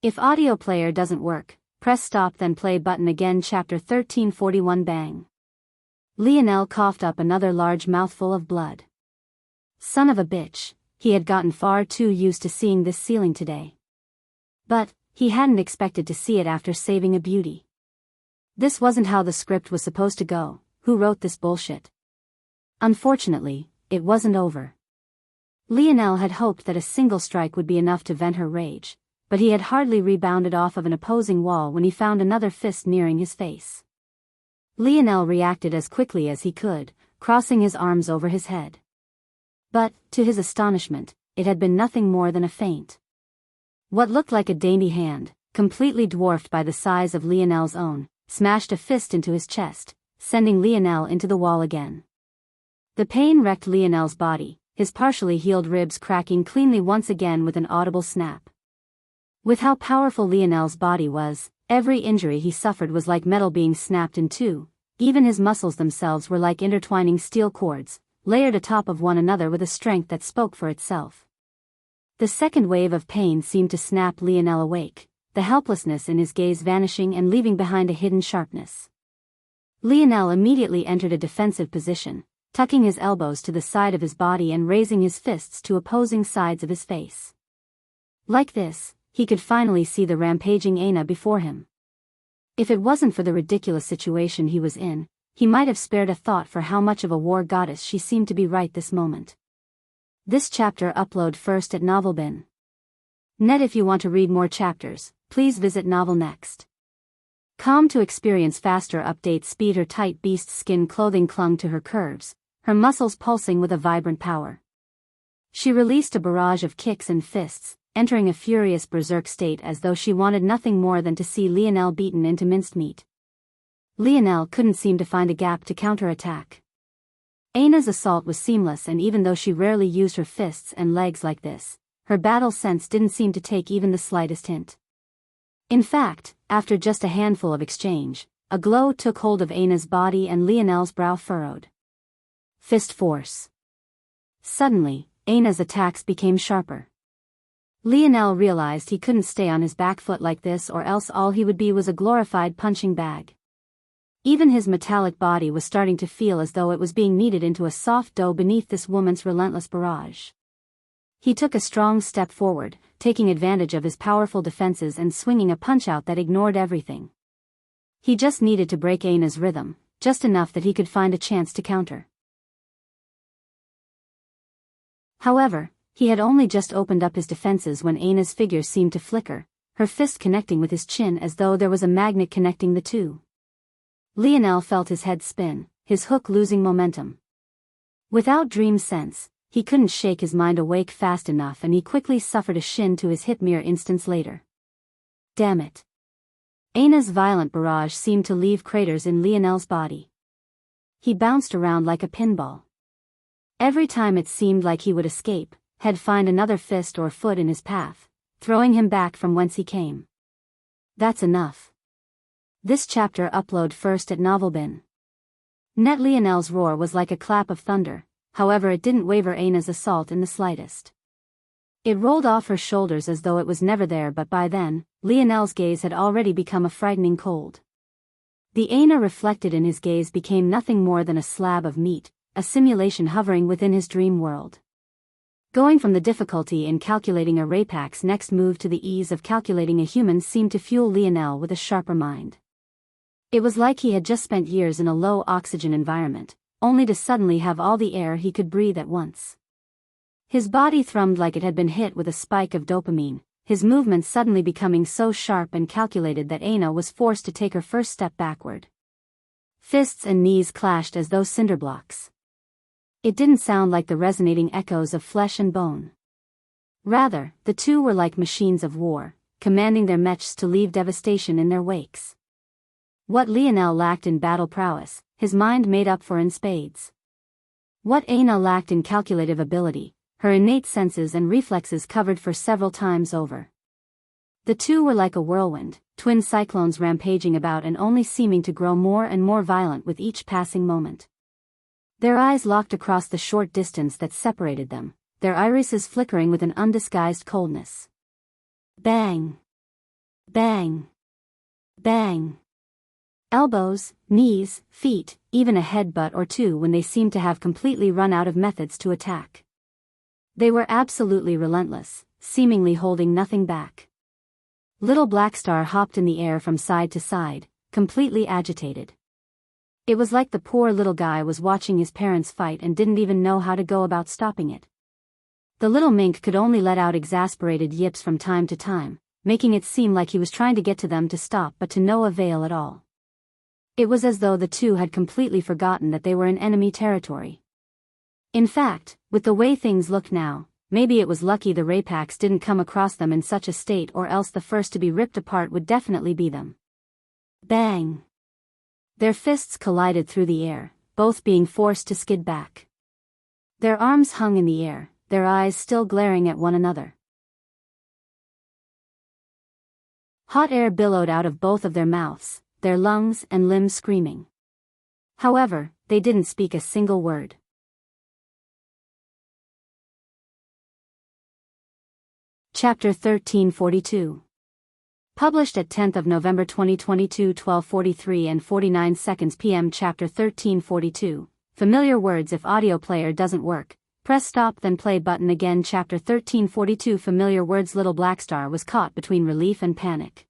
If audio player doesn't work, press stop then play button again. Chapter 1341, Bang. Lionel coughed up another large mouthful of blood. Son of a bitch, he had gotten far too used to seeing this ceiling today. But, he hadn't expected to see it after saving a beauty. This wasn't how the script was supposed to go. Who wrote this bullshit? Unfortunately, it wasn't over. Lionel had hoped that a single strike would be enough to vent her rage, but he had hardly rebounded off of an opposing wall when he found another fist nearing his face. Lionel reacted as quickly as he could, crossing his arms over his head. But, to his astonishment, it had been nothing more than a feint. What looked like a dainty hand, completely dwarfed by the size of Lionel's own, smashed a fist into his chest, sending Lionel into the wall again. The pain wrecked Lionel's body, his partially healed ribs cracking cleanly once again with an audible snap. With how powerful Lionel's body was, every injury he suffered was like metal being snapped in two. Even his muscles themselves were like intertwining steel cords, layered atop of one another with a strength that spoke for itself. The second wave of pain seemed to snap Lionel awake, the helplessness in his gaze vanishing and leaving behind a hidden sharpness. Lionel immediately entered a defensive position, tucking his elbows to the side of his body and raising his fists to opposing sides of his face. Like this, he could finally see the rampaging Aina before him. If it wasn't for the ridiculous situation he was in, he might have spared a thought for how much of a war goddess she seemed to be right this moment. This chapter upload first at Novelbin. Net. If you want to read more chapters, please visit Novel Next. Com to experience faster update speed. Her tight beast skin clothing clung to her curves, her muscles pulsing with a vibrant power. She released a barrage of kicks and fists, entering a furious berserk state as though she wanted nothing more than to see Lionel beaten into minced meat. Lionel couldn't seem to find a gap to counterattack. Aina's assault was seamless, and even though she rarely used her fists and legs like this, her battle sense didn't seem to take even the slightest hint. In fact, after just a handful of exchange, a glow took hold of Aina's body and Lionel's brow furrowed. Fist force. Suddenly, Aina's attacks became sharper. Lionel realized he couldn't stay on his back foot like this, or else all he would be was a glorified punching bag. Even his metallic body was starting to feel as though it was being kneaded into a soft dough beneath this woman's relentless barrage. He took a strong step forward, taking advantage of his powerful defenses and swinging a punch-out that ignored everything. He just needed to break Aina's rhythm, just enough that he could find a chance to counter. However, he had only just opened up his defenses when Aina's figure seemed to flicker, her fist connecting with his chin as though there was a magnet connecting the two. Lionel felt his head spin, his hook losing momentum. Without dream sense, he couldn't shake his mind awake fast enough and he quickly suffered a shin to his hip mere instants later. Damn it. Aina's violent barrage seemed to leave craters in Lionel's body. He bounced around like a pinball. Every time it seemed like he would escape, he'd find another fist or foot in his path, throwing him back from whence he came. That's enough. This chapter upload first at Novelbin. Net Lionel's roar was like a clap of thunder, however it didn't waver Aina's assault in the slightest. It rolled off her shoulders as though it was never there, but by then, Lionel's gaze had already become a frightening cold. The Aina reflected in his gaze became nothing more than a slab of meat, a simulation hovering within his dream world. Going from the difficulty in calculating a Rapak's next move to the ease of calculating a human seemed to fuel Lionel with a sharper mind. It was like he had just spent years in a low-oxygen environment, only to suddenly have all the air he could breathe at once. His body thrummed like it had been hit with a spike of dopamine, his movements suddenly becoming so sharp and calculated that Aina was forced to take her first step backward. Fists and knees clashed as though cinder blocks. It didn't sound like the resonating echoes of flesh and bone. Rather, the two were like machines of war, commanding their mechs to leave devastation in their wakes. What Lionel lacked in battle prowess, his mind made up for in spades. What Aina lacked in calculative ability, her innate senses and reflexes covered for several times over. The two were like a whirlwind, twin cyclones rampaging about and only seeming to grow more and more violent with each passing moment. Their eyes locked across the short distance that separated them, their irises flickering with an undisguised coldness. Bang! Bang! Bang! Elbows, knees, feet, even a headbutt or two when they seemed to have completely run out of methods to attack. They were absolutely relentless, seemingly holding nothing back. Little Blackstar hopped in the air from side to side, completely agitated. It was like the poor little guy was watching his parents fight and didn't even know how to go about stopping it. The little mink could only let out exasperated yips from time to time, making it seem like he was trying to get to them to stop but to no avail at all. It was as though the two had completely forgotten that they were in enemy territory. In fact, with the way things looked now, maybe it was lucky the Rapaks didn't come across them in such a state, or else the first to be ripped apart would definitely be them. Bang! Their fists collided through the air, both being forced to skid back. Their arms hung in the air, their eyes still glaring at one another. Hot air billowed out of both of their mouths, their lungs and limbs screaming. However, they didn't speak a single word. Chapter 1342. Published at 10th of November 2022, 12:43 and 49 seconds p.m. Chapter 1342. Familiar words. If audio player doesn't work, press stop then play button again. Chapter 1342. Familiar words. Little Blackstar was caught between relief and panic.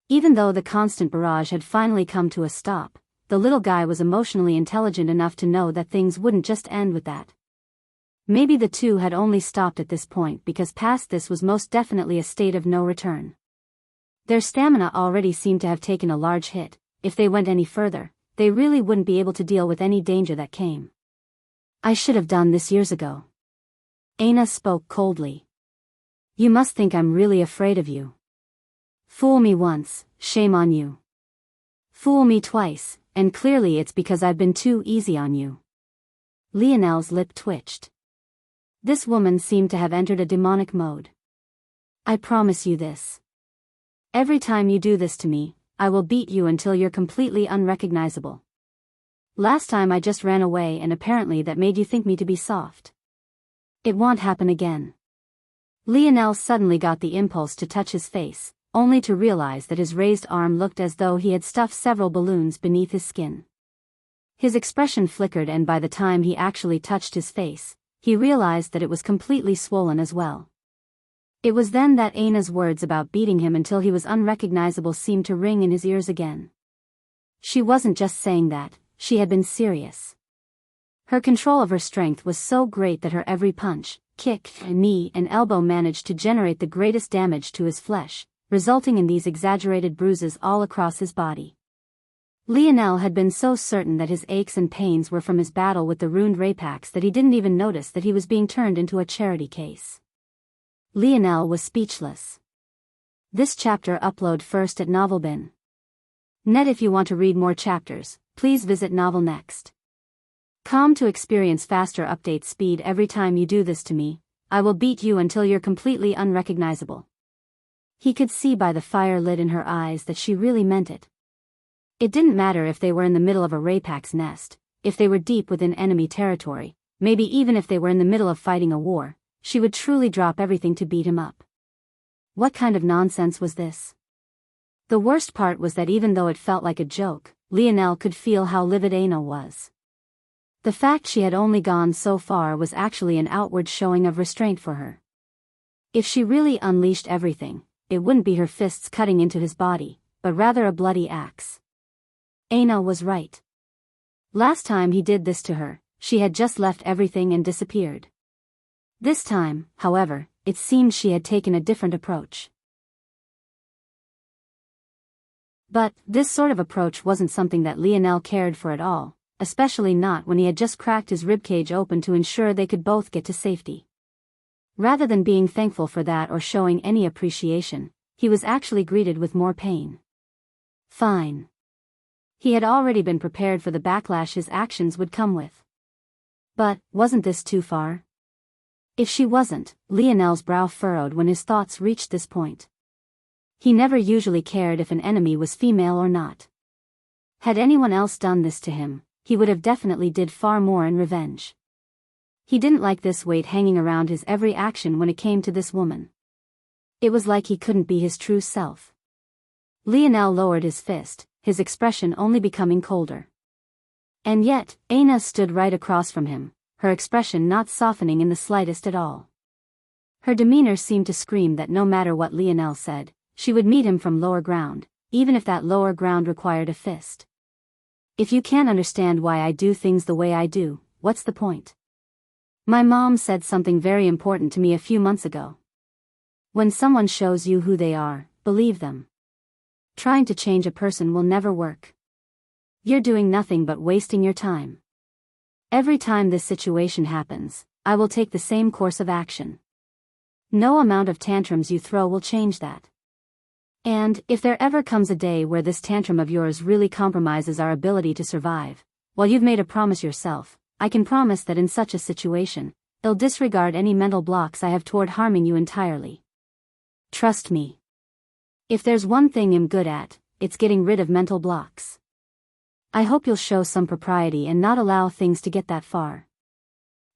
Even though the constant barrage had finally come to a stop, the little guy was emotionally intelligent enough to know that things wouldn't just end with that. Maybe the two had only stopped at this point because past this was most definitely a state of no return. Their stamina already seemed to have taken a large hit. If they went any further, they really wouldn't be able to deal with any danger that came. I should have done this years ago. Aina spoke coldly. You must think I'm really afraid of you. Fool me once, shame on you. Fool me twice, and clearly it's because I've been too easy on you. Lionel's lip twitched. This woman seemed to have entered a demonic mode. I promise you this. Every time you do this to me, I will beat you until you're completely unrecognizable. Last time I just ran away and apparently that made you think me to be soft. It won't happen again. Lionel suddenly got the impulse to touch his face, only to realize that his raised arm looked as though he had stuffed several balloons beneath his skin. His expression flickered, and by the time he actually touched his face, he realized that it was completely swollen as well. It was then that Aina's words about beating him until he was unrecognizable seemed to ring in his ears again. She wasn't just saying that, she had been serious. Her control of her strength was so great that her every punch, kick, knee and elbow managed to generate the greatest damage to his flesh, resulting in these exaggerated bruises all across his body. Lionel had been so certain that his aches and pains were from his battle with the ruined Rapax that he didn't even notice that he was being turned into a charity case. Lionel was speechless. This chapter upload first at Novelbin. Net. If you want to read more chapters, please visit Novel Next. Com to experience faster update speed. Every time you do this to me, I will beat you until you're completely unrecognizable. He could see by the fire lit in her eyes that she really meant it. It didn't matter if they were in the middle of a Rapax nest, if they were deep within enemy territory, maybe even if they were in the middle of fighting a war, she would truly drop everything to beat him up. What kind of nonsense was this? The worst part was that even though it felt like a joke, Lionel could feel how livid Aina was. The fact she had only gone so far was actually an outward showing of restraint for her. If she really unleashed everything, it wouldn't be her fists cutting into his body, but rather a bloody axe. Aina was right. Last time he did this to her, she had just left everything and disappeared. This time, however, it seemed she had taken a different approach. But this sort of approach wasn't something that Lionel cared for at all, especially not when he had just cracked his ribcage open to ensure they could both get to safety. Rather than being thankful for that or showing any appreciation, he was actually greeted with more pain. Fine. He had already been prepared for the backlash his actions would come with. But, wasn't this too far? If she wasn't, Lionel's brow furrowed when his thoughts reached this point. He never usually cared if an enemy was female or not. Had anyone else done this to him, he would have definitely did far more in revenge. He didn't like this weight hanging around his every action when it came to this woman. It was like he couldn't be his true self. Lionel lowered his fist, his expression only becoming colder. And yet, Aina stood right across from him, her expression not softening in the slightest at all. Her demeanor seemed to scream that no matter what Lionel said, she would meet him from lower ground, even if that lower ground required a fist. If you can't understand why I do things the way I do, what's the point? My mom said something very important to me a few months ago. When someone shows you who they are, believe them. Trying to change a person will never work. You're doing nothing but wasting your time. Every time this situation happens, I will take the same course of action. No amount of tantrums you throw will change that. And, if there ever comes a day where this tantrum of yours really compromises our ability to survive, while you've made a promise yourself, I can promise that in such a situation, I'll disregard any mental blocks I have toward harming you entirely. Trust me. If there's one thing I'm good at, it's getting rid of mental blocks. I hope you'll show some propriety and not allow things to get that far.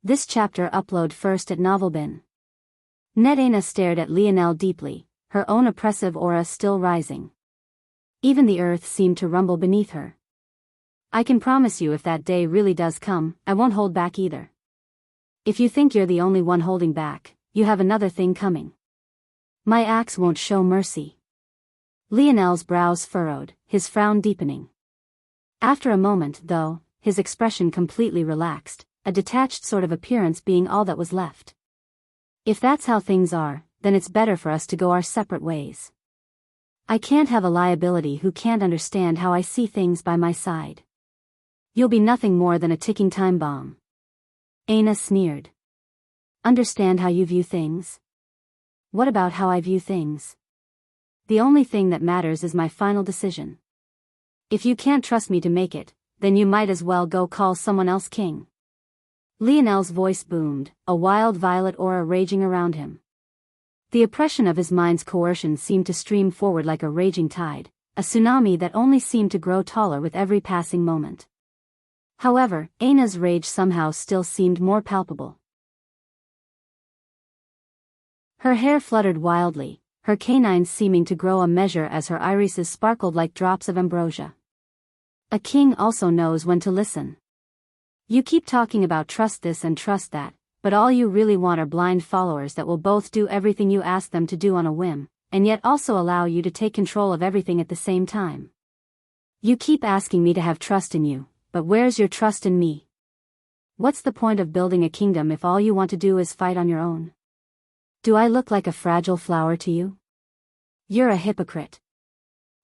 This chapter upload first at Novelbin. Aina stared at Lionel deeply, her own oppressive aura still rising. Even the earth seemed to rumble beneath her. I can promise you if that day really does come, I won't hold back either. If you think you're the only one holding back, you have another thing coming. My axe won't show mercy. Lionel's brows furrowed, his frown deepening. After a moment, though, his expression completely relaxed, a detached sort of appearance being all that was left. If that's how things are, then it's better for us to go our separate ways. I can't have a liability who can't understand how I see things by my side. You'll be nothing more than a ticking time bomb. Aina sneered. Understand how you view things? What about how I view things? The only thing that matters is my final decision. If you can't trust me to make it, then you might as well go call someone else king. Lionel's voice boomed, a wild violet aura raging around him. The oppression of his mind's coercion seemed to stream forward like a raging tide, a tsunami that only seemed to grow taller with every passing moment. However, Aina's rage somehow still seemed more palpable. Her hair fluttered wildly, her canines seeming to grow a measure as her irises sparkled like drops of ambrosia. A king also knows when to listen. You keep talking about trust this and trust that, but all you really want are blind followers that will both do everything you ask them to do on a whim, and yet also allow you to take control of everything at the same time. You keep asking me to have trust in you, but where's your trust in me? What's the point of building a kingdom if all you want to do is fight on your own? Do I look like a fragile flower to you? You're a hypocrite.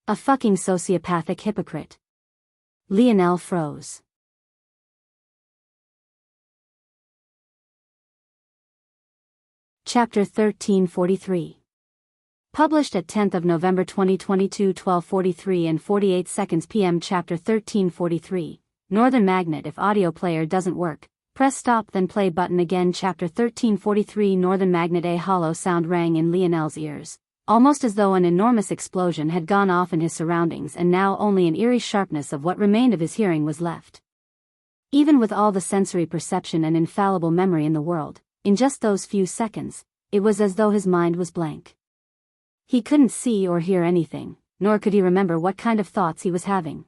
A fucking sociopathic hypocrite. Lionel froze. Chapter 1343. Published at 10th of November 2022 12:43 and 48 seconds p.m. Chapter 1343. Northern Magnet. If audio player doesn't work, press stop then play button again. Chapter 1343. Northern Magnet. A hollow sound rang in Lionel's ears, almost as though an enormous explosion had gone off in his surroundings and now only an eerie sharpness of what remained of his hearing was left. Even with all the sensory perception and infallible memory in the world, in just those few seconds, it was as though his mind was blank. He couldn't see or hear anything, nor could he remember what kind of thoughts he was having.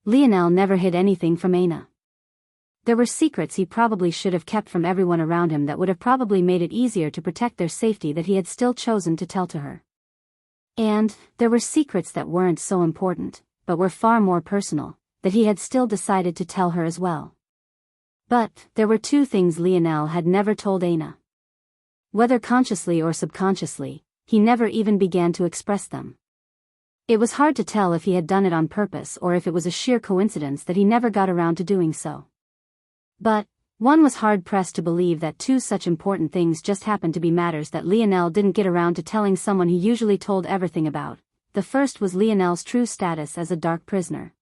Lionel never hid anything from Aina. There were secrets he probably should have kept from everyone around him that would have probably made it easier to protect their safety that he had still chosen to tell to her. And there were secrets that weren't so important, but were far more personal, that he had still decided to tell her as well. But there were two things Lionel had never told Aina. Whether consciously or subconsciously, he never even began to express them. It was hard to tell if he had done it on purpose or if it was a sheer coincidence that he never got around to doing so. But one was hard-pressed to believe that two such important things just happened to be matters that Lionel didn't get around to telling someone he usually told everything about. The first was Lionel's true status as a dark prisoner.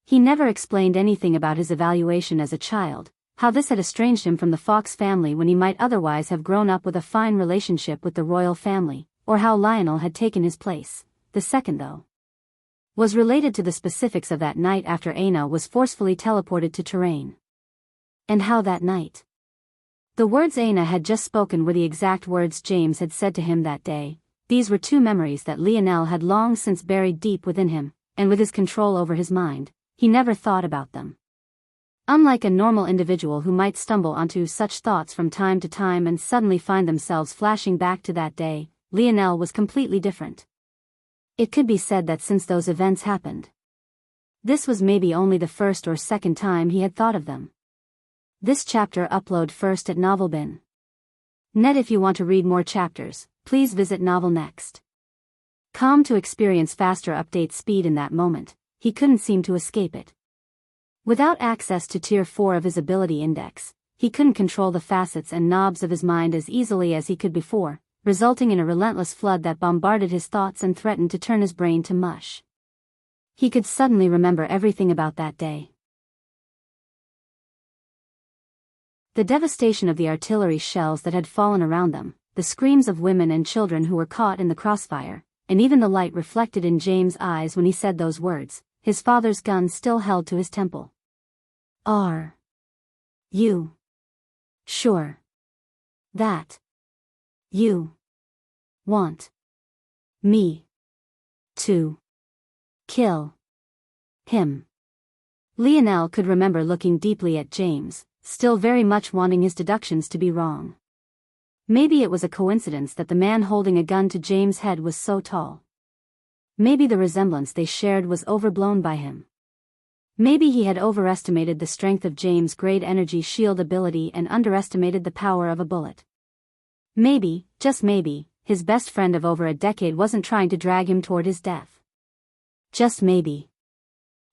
He never explained anything about his evaluation as a child, how this had estranged him from the Fox family when he might otherwise have grown up with a fine relationship with the royal family, or how Lionel had taken his place. The second, though, was related to the specifics of that night after Aina was forcefully teleported to Terrain. And how that night. The words Aina had just spoken were the exact words James had said to him that day. These were two memories that Lionel had long since buried deep within him, and with his control over his mind, he never thought about them. Unlike a normal individual who might stumble onto such thoughts from time to time and suddenly find themselves flashing back to that day, Lionel was completely different. It could be said that since those events happened, this was maybe only the first or second time he had thought of them. This chapter upload first at NovelBin. Net. If you want to read more chapters, please visit Novel Next. To experience faster update speed in that moment, he couldn't seem to escape it. Without access to Tier 4 of his ability index, he couldn't control the facets and knobs of his mind as easily as he could before, resulting in a relentless flood that bombarded his thoughts and threatened to turn his brain to mush. He could suddenly remember everything about that day. The devastation of the artillery shells that had fallen around them, the screams of women and children who were caught in the crossfire, and even the light reflected in James' eyes when he said those words, his father's gun still held to his temple. Are you sure that you want me to kill him? Lionel could remember looking deeply at James, still very much wanting his deductions to be wrong. Maybe it was a coincidence that the man holding a gun to James' head was so tall. Maybe the resemblance they shared was overblown by him. Maybe he had overestimated the strength of James' great energy shield ability and underestimated the power of a bullet. Maybe, just maybe, his best friend of over a decade wasn't trying to drag him toward his death. Just maybe.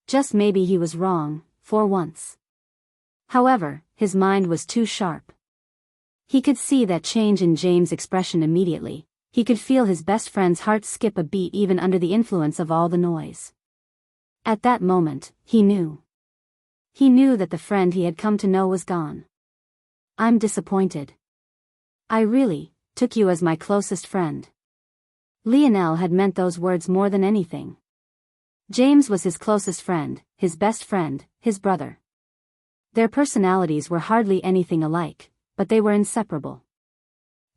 Just maybe he was wrong, for once. However, his mind was too sharp. He could see that change in James' expression immediately. He could feel his best friend's heart skip a beat even under the influence of all the noise. At that moment, he knew. He knew that the friend he had come to know was gone. I'm disappointed. I really took you as my closest friend. Lionel had meant those words more than anything. James was his closest friend, his best friend, his brother. Their personalities were hardly anything alike, but they were inseparable.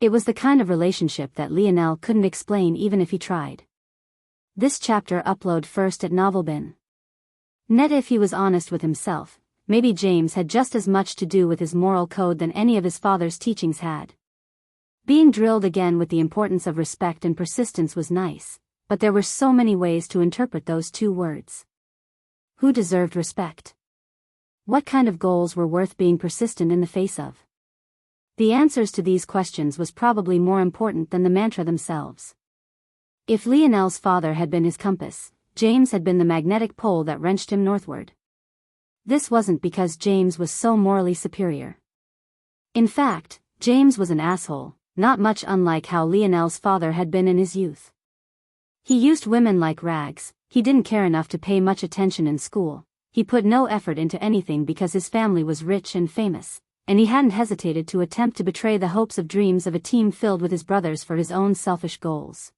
It was the kind of relationship that Lionel couldn't explain even if he tried. This chapter upload first at Novelbin. Net if he was honest with himself, maybe James had just as much to do with his moral code than any of his father's teachings had. Being drilled again with the importance of respect and persistence was nice, but there were so many ways to interpret those two words. Who deserved respect? What kind of goals were worth being persistent in the face of? The answers to these questions was probably more important than the mantra themselves. If Lionel's father had been his compass, James had been the magnetic pole that wrenched him northward. This wasn't because James was so morally superior. In fact, James was an asshole, not much unlike how Lionel's father had been in his youth. He used women like rags, he didn't care enough to pay much attention in school, he put no effort into anything because his family was rich and famous, and he hadn't hesitated to attempt to betray the hopes of dreams of a team filled with his brothers for his own selfish goals.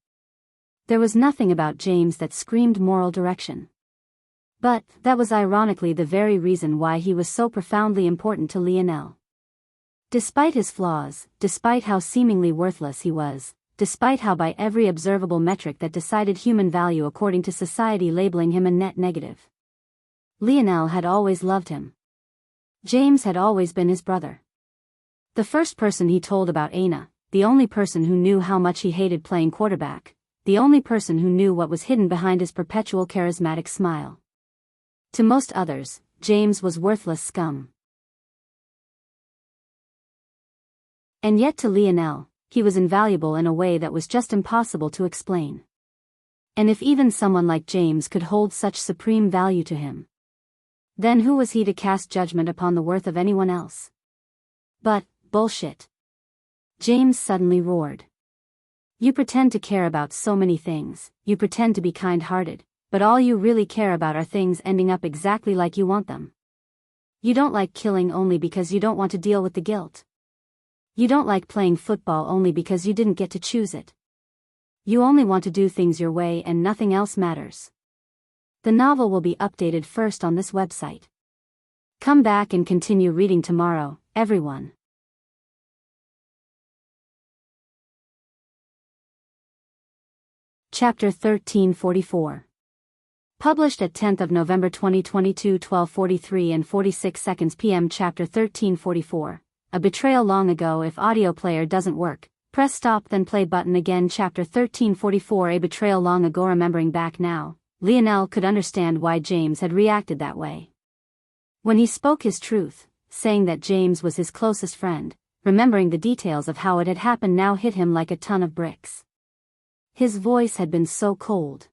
There was nothing about James that screamed moral direction. But that was ironically the very reason why he was so profoundly important to Lionel. Despite his flaws, despite how seemingly worthless he was, despite how by every observable metric that decided human value according to society labeling him a net negative, Lionel had always loved him. James had always been his brother. The first person he told about Aina, the only person who knew how much he hated playing quarterback, the only person who knew what was hidden behind his perpetual charismatic smile. To most others, James was worthless scum. And yet to Lionel, he was invaluable in a way that was just impossible to explain. And if even someone like James could hold such supreme value to him, then who was he to cast judgment upon the worth of anyone else? But, bullshit. James suddenly roared. You pretend to care about so many things, you pretend to be kind-hearted, but all you really care about are things ending up exactly like you want them. You don't like killing only because you don't want to deal with the guilt. You don't like playing football only because you didn't get to choose it. You only want to do things your way and nothing else matters. The novel will be updated first on this website. Come back and continue reading tomorrow, everyone. Chapter 1344. Published at 10th of November 2022 12:43 and 46 seconds p.m. Chapter 1344. A betrayal long ago. If audio player doesn't work, press stop then play button again. Chapter 1344. A betrayal long ago. Remembering back now, Lionel could understand why James had reacted that way. When he spoke his truth, saying that James was his closest friend, remembering the details of how it had happened now hit him like a ton of bricks. His voice had been so cold.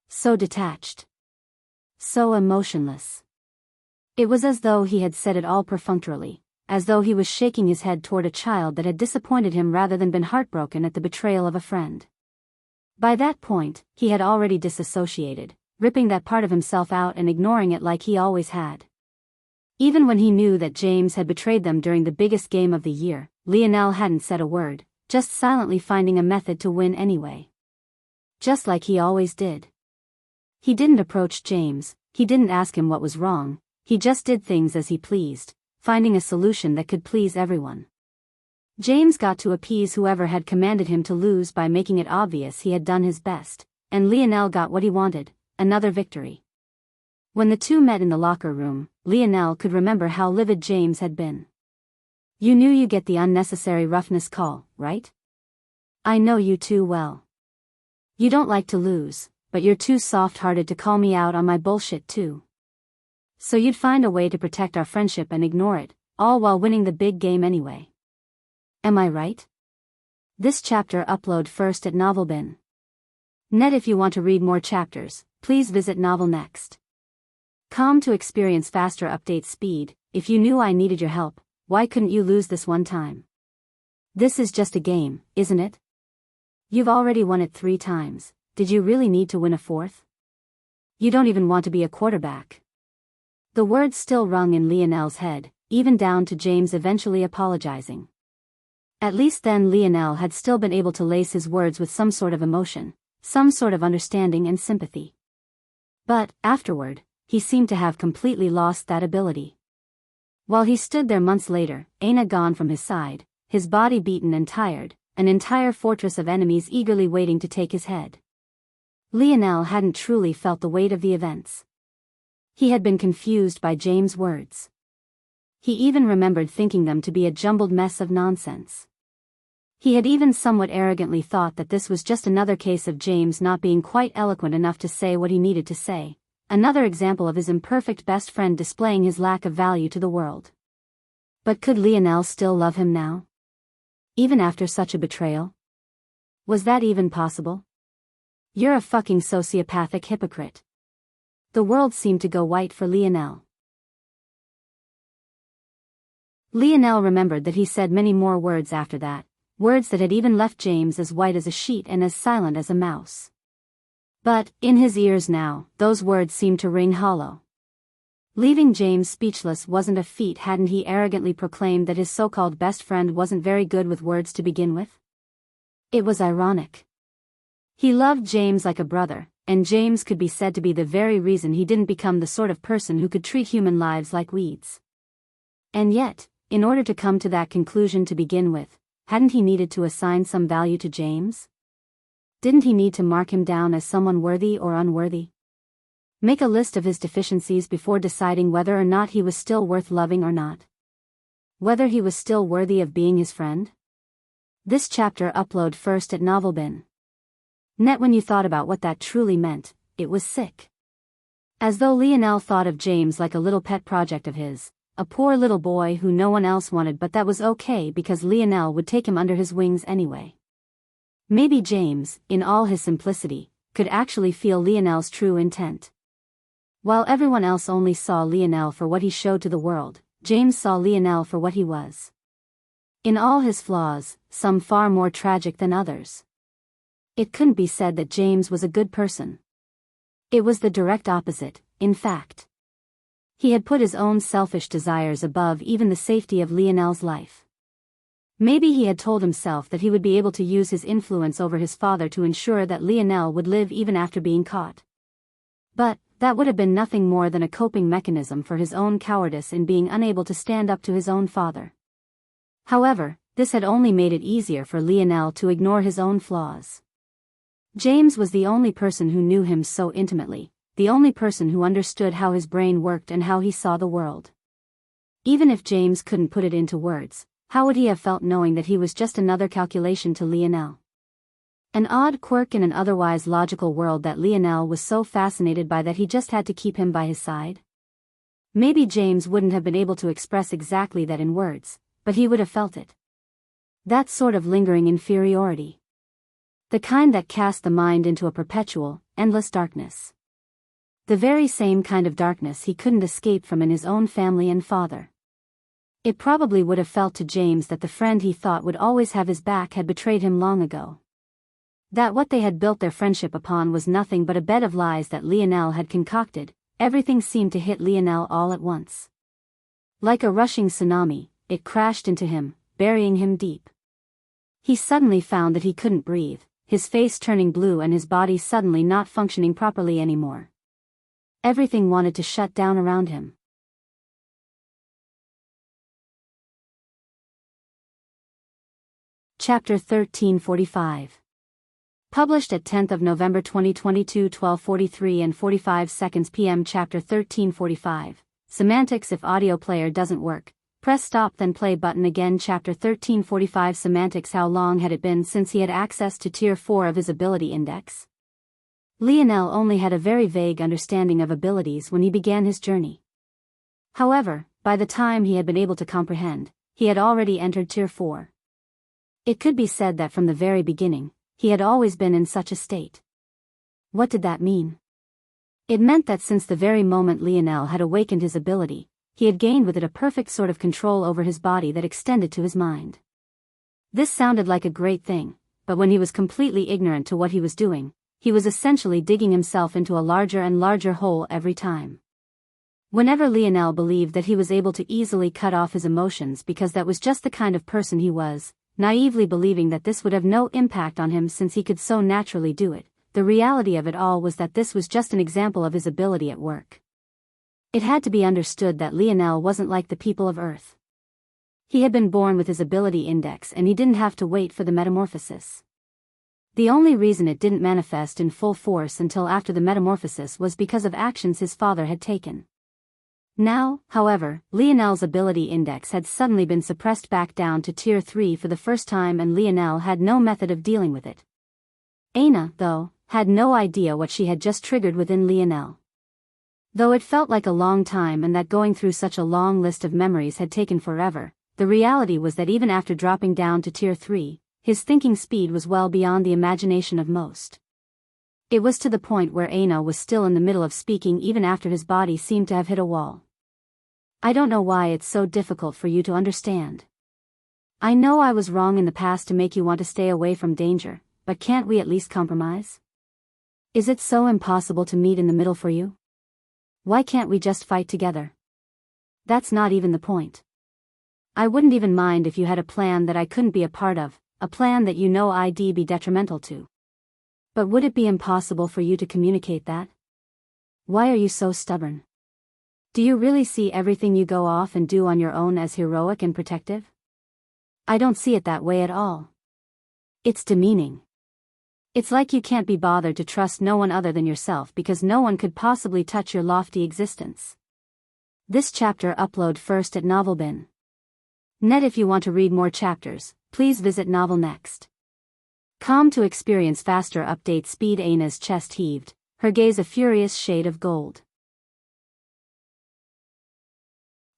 So detached. So emotionless. It was as though he had said it all perfunctorily, as though he was shaking his head toward a child that had disappointed him rather than been heartbroken at the betrayal of a friend. By that point, he had already disassociated, ripping that part of himself out and ignoring it like he always had. Even when he knew that James had betrayed them during the biggest game of the year, Lionel hadn't said a word, just silently finding a method to win anyway. Just like he always did. He didn't approach James, he didn't ask him what was wrong, he just did things as he pleased, finding a solution that could please everyone. James got to appease whoever had commanded him to lose by making it obvious he had done his best, and Lionel got what he wanted, another victory. When the two met in the locker room, Lionel could remember how livid James had been. You knew you get the unnecessary roughness call, right? I know you too well. You don't like to lose, but you're too soft-hearted to call me out on my bullshit too. So you'd find a way to protect our friendship and ignore it, all while winning the big game anyway. Am I right? This chapter upload first at Novelbin. Net if you want to read more chapters, please visit novelnext.com to experience faster update speed. If you knew I needed your help, why couldn't you lose this one time? This is just a game, isn't it? You've already won it 3 times, did you really need to win a 4th? You don't even want to be a quarterback. The words still rung in Lionel's head, even down to James eventually apologizing. At least then Lionel had still been able to lace his words with some sort of emotion, some sort of understanding and sympathy. But, afterward, he seemed to have completely lost that ability. While he stood there months later, Aina gone from his side, his body beaten and tired, an entire fortress of enemies eagerly waiting to take his head. Lionel hadn't truly felt the weight of the events. He had been confused by James' words. He even remembered thinking them to be a jumbled mess of nonsense. He had even somewhat arrogantly thought that this was just another case of James not being quite eloquent enough to say what he needed to say, another example of his imperfect best friend displaying his lack of value to the world. But could Lionel still love him now? Even after such a betrayal? Was that even possible? "You're a fucking sociopathic hypocrite." The world seemed to go white for Lionel. Lionel remembered that he said many more words after that, words that had even left James as white as a sheet and as silent as a mouse. But, in his ears now, those words seemed to ring hollow. Leaving James speechless wasn't a feat. Hadn't he arrogantly proclaimed that his so-called best friend wasn't very good with words to begin with? It was ironic. He loved James like a brother, and James could be said to be the very reason he didn't become the sort of person who could treat human lives like weeds. And yet, in order to come to that conclusion to begin with, hadn't he needed to assign some value to James? Didn't he need to mark him down as someone worthy or unworthy? Make a list of his deficiencies before deciding whether or not he was still worth loving or not? Whether he was still worthy of being his friend? This chapter upload first at Novelbin. Net. When you thought about what that truly meant, it was sick. As though Lionel thought of James like a little pet project of his, a poor little boy who no one else wanted, but that was okay because Lionel would take him under his wings anyway. Maybe James, in all his simplicity, could actually feel Lionel's true intent. While everyone else only saw Lionel for what he showed to the world, James saw Lionel for what he was. In all his flaws, some far more tragic than others. It couldn't be said that James was a good person. It was the direct opposite, in fact. He had put his own selfish desires above even the safety of Lionel's life. Maybe he had told himself that he would be able to use his influence over his father to ensure that Lionel would live even after being caught. But that would have been nothing more than a coping mechanism for his own cowardice in being unable to stand up to his own father. However, this had only made it easier for Lionel to ignore his own flaws. James was the only person who knew him so intimately, the only person who understood how his brain worked and how he saw the world. Even if James couldn't put it into words, how would he have felt knowing that he was just another calculation to Lionel? An odd quirk in an otherwise logical world that Lionel was so fascinated by that he just had to keep him by his side? Maybe James wouldn't have been able to express exactly that in words, but he would have felt it. That sort of lingering inferiority. The kind that cast the mind into a perpetual, endless darkness. The very same kind of darkness he couldn't escape from in his own family and father. It probably would have felt to James that the friend he thought would always have his back had betrayed him long ago. That what they had built their friendship upon was nothing but a bed of lies that Lionel had concocted. Everything seemed to hit Lionel all at once. Like a rushing tsunami, it crashed into him, burying him deep. He suddenly found that he couldn't breathe, his face turning blue and his body suddenly not functioning properly anymore. Everything wanted to shut down around him. Chapter 1345. Published at 10th of November 2022 12:43 and 45 seconds p.m. Chapter 1345. Semantics. If audio player doesn't work, press stop then play button again. Chapter 1345. Semantics. How long had it been since he had access to Tier 4 of his ability index? Lionel only had a very vague understanding of abilities when he began his journey. However, by the time he had been able to comprehend, he had already entered Tier 4. It could be said that from the very beginning, he had always been in such a state. What did that mean? It meant that since the very moment Lionel had awakened his ability, he had gained with it a perfect sort of control over his body that extended to his mind. This sounded like a great thing, but when he was completely ignorant to what he was doing, he was essentially digging himself into a larger and larger hole every time. Whenever Lionel believed that he was able to easily cut off his emotions because that was just the kind of person he was, naively believing that this would have no impact on him since he could so naturally do it, the reality of it all was that this was just an example of his ability at work. It had to be understood that Lionel wasn't like the people of Earth. He had been born with his ability index and he didn't have to wait for the metamorphosis. The only reason it didn't manifest in full force until after the metamorphosis was because of actions his father had taken. Now, however, Lionel's ability index had suddenly been suppressed back down to Tier 3 for the first time and Lionel had no method of dealing with it. Aina, though, had no idea what she had just triggered within Lionel. Though it felt like a long time and that going through such a long list of memories had taken forever, the reality was that even after dropping down to Tier 3, his thinking speed was well beyond the imagination of most. It was to the point where Aina was still in the middle of speaking even after his body seemed to have hit a wall. I don't know why it's so difficult for you to understand. I know I was wrong in the past to make you want to stay away from danger, but can't we at least compromise? Is it so impossible to meet in the middle for you? Why can't we just fight together? That's not even the point. I wouldn't even mind if you had a plan that I couldn't be a part of, a plan that you know I'd be detrimental to. But would it be impossible for you to communicate that? Why are you so stubborn? Do you really see everything you go off and do on your own as heroic and protective? I don't see it that way at all. It's demeaning. It's like you can't be bothered to trust no one other than yourself because no one could possibly touch your lofty existence. This chapter upload first at Novelbin. Net. If you want to read more chapters, please visit Novel Next. Com to experience faster update speed. Aina's chest heaved, her gaze a furious shade of gold.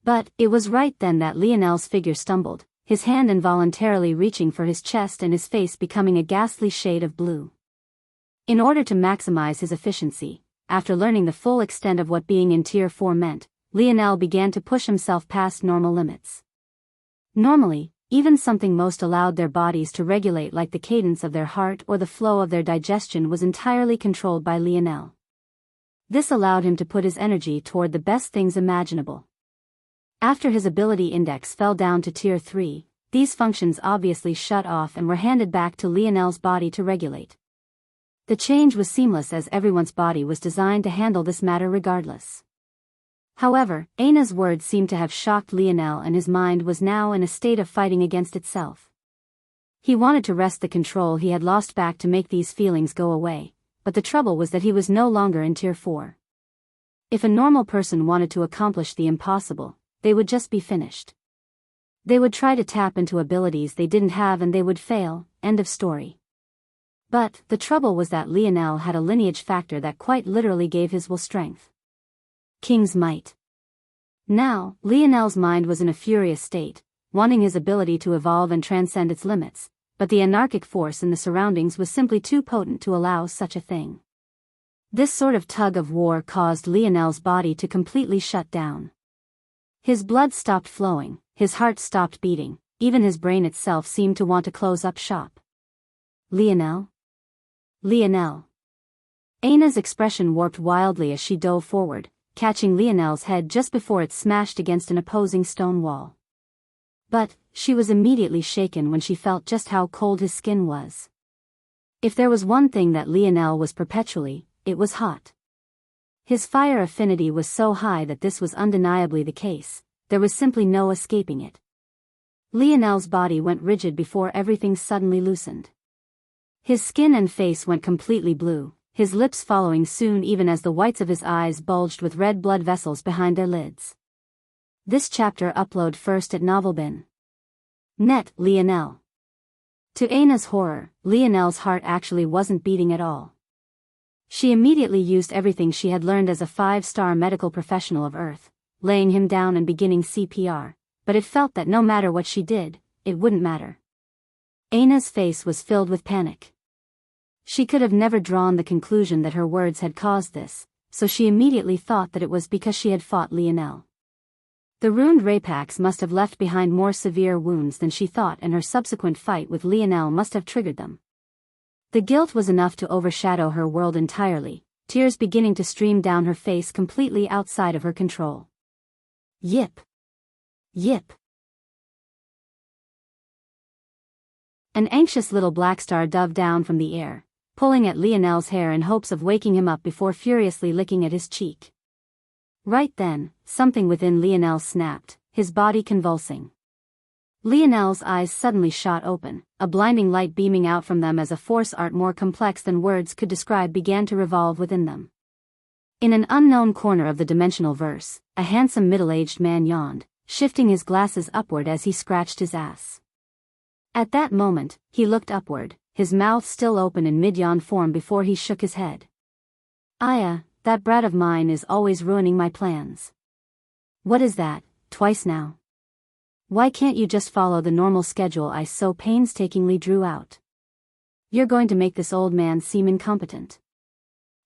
But it was right then that Lionel's figure stumbled, his hand involuntarily reaching for his chest and his face becoming a ghastly shade of blue. In order to maximize his efficiency, after learning the full extent of what being in Tier 4 meant, Lionel began to push himself past normal limits. Normally, even something most allowed their bodies to regulate like the cadence of their heart or the flow of their digestion was entirely controlled by Lionel. This allowed him to put his energy toward the best things imaginable. After his ability index fell down to Tier 3, these functions obviously shut off and were handed back to Lionel's body to regulate. The change was seamless as everyone's body was designed to handle this matter regardless. However, Aina's words seemed to have shocked Lionel and his mind was now in a state of fighting against itself. He wanted to wrest the control he had lost back to make these feelings go away, but the trouble was that he was no longer in Tier 4. If a normal person wanted to accomplish the impossible, they would just be finished. They would try to tap into abilities they didn't have and they would fail, end of story. But the trouble was that Lionel had a lineage factor that quite literally gave his will strength. King's might. Now, Lionel's mind was in a furious state, wanting his ability to evolve and transcend its limits, but the anarchic force in the surroundings was simply too potent to allow such a thing. This sort of tug of war caused Lionel's body to completely shut down. His blood stopped flowing, his heart stopped beating, even his brain itself seemed to want to close up shop. Lionel? Lionel. Aina's expression warped wildly as she dove forward, catching Lionel's head just before it smashed against an opposing stone wall. But she was immediately shaken when she felt just how cold his skin was. If there was one thing that Lionel was perpetually, it was hot. His fire affinity was so high that this was undeniably the case, there was simply no escaping it. Lionel's body went rigid before everything suddenly loosened. His skin and face went completely blue, his lips following soon even as the whites of his eyes bulged with red blood vessels behind their lids. This chapter upload first at Novelbin. Net. Lionel. To Aina's horror, Lionel's heart actually wasn't beating at all. She immediately used everything she had learned as a 5-star medical professional of Earth, laying him down and beginning CPR, but it felt that no matter what she did, it wouldn't matter. Aina's face was filled with panic. She could have never drawn the conclusion that her words had caused this, so she immediately thought that it was because she had fought Lionel. The ruined Rapax must have left behind more severe wounds than she thought and her subsequent fight with Lionel must have triggered them. The guilt was enough to overshadow her world entirely, tears beginning to stream down her face completely outside of her control. Yip. Yip. An anxious little black star dove down from the air, pulling at Lionel's hair in hopes of waking him up before furiously licking at his cheek. Right then, something within Lionel snapped, his body convulsing. Lionel's eyes suddenly shot open, a blinding light beaming out from them as a force art more complex than words could describe began to revolve within them. In an unknown corner of the dimensional verse, a handsome middle-aged man yawned, shifting his glasses upward as he scratched his ass. At that moment, he looked upward, his mouth still open in mid-yawn form before he shook his head. Aya, that brat of mine is always ruining my plans. What is that, twice now? Why can't you just follow the normal schedule I so painstakingly drew out? You're going to make this old man seem incompetent.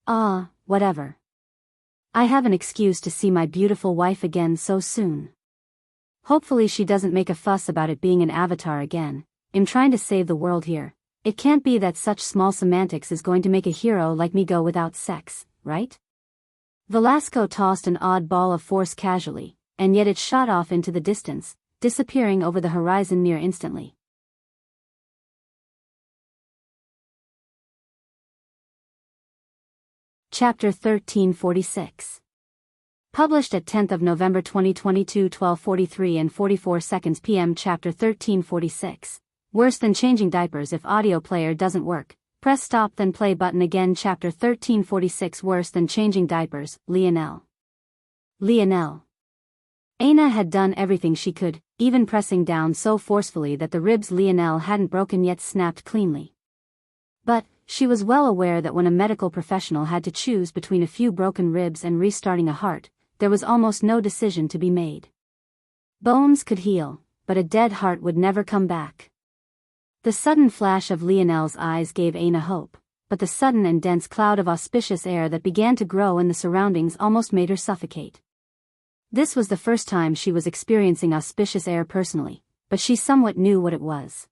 Ah, whatever. I have an excuse to see my beautiful wife again so soon. Hopefully she doesn't make a fuss about it being an avatar again. I'm trying to save the world here. It can't be that such small semantics is going to make a hero like me go without sex, right? Velasco tossed an odd ball of force casually, and yet it shot off into the distance, disappearing over the horizon near instantly. Chapter 1346. Published at 10th of November 2022 12:43 and 44 seconds p.m. Chapter 1346. Worse than changing diapers if audio player doesn't work. Press stop then play button again. Chapter 1346. Worse than changing diapers, Lionel. Aina had done everything she could, even pressing down so forcefully that the ribs Lionel hadn't broken yet snapped cleanly. But she was well aware that when a medical professional had to choose between a few broken ribs and restarting a heart, there was almost no decision to be made. Bones could heal, but a dead heart would never come back. The sudden flash of Lionel's eyes gave Aina hope, but the sudden and dense cloud of auspicious air that began to grow in the surroundings almost made her suffocate. This was the first time she was experiencing auspicious air personally, but she somewhat knew what it was.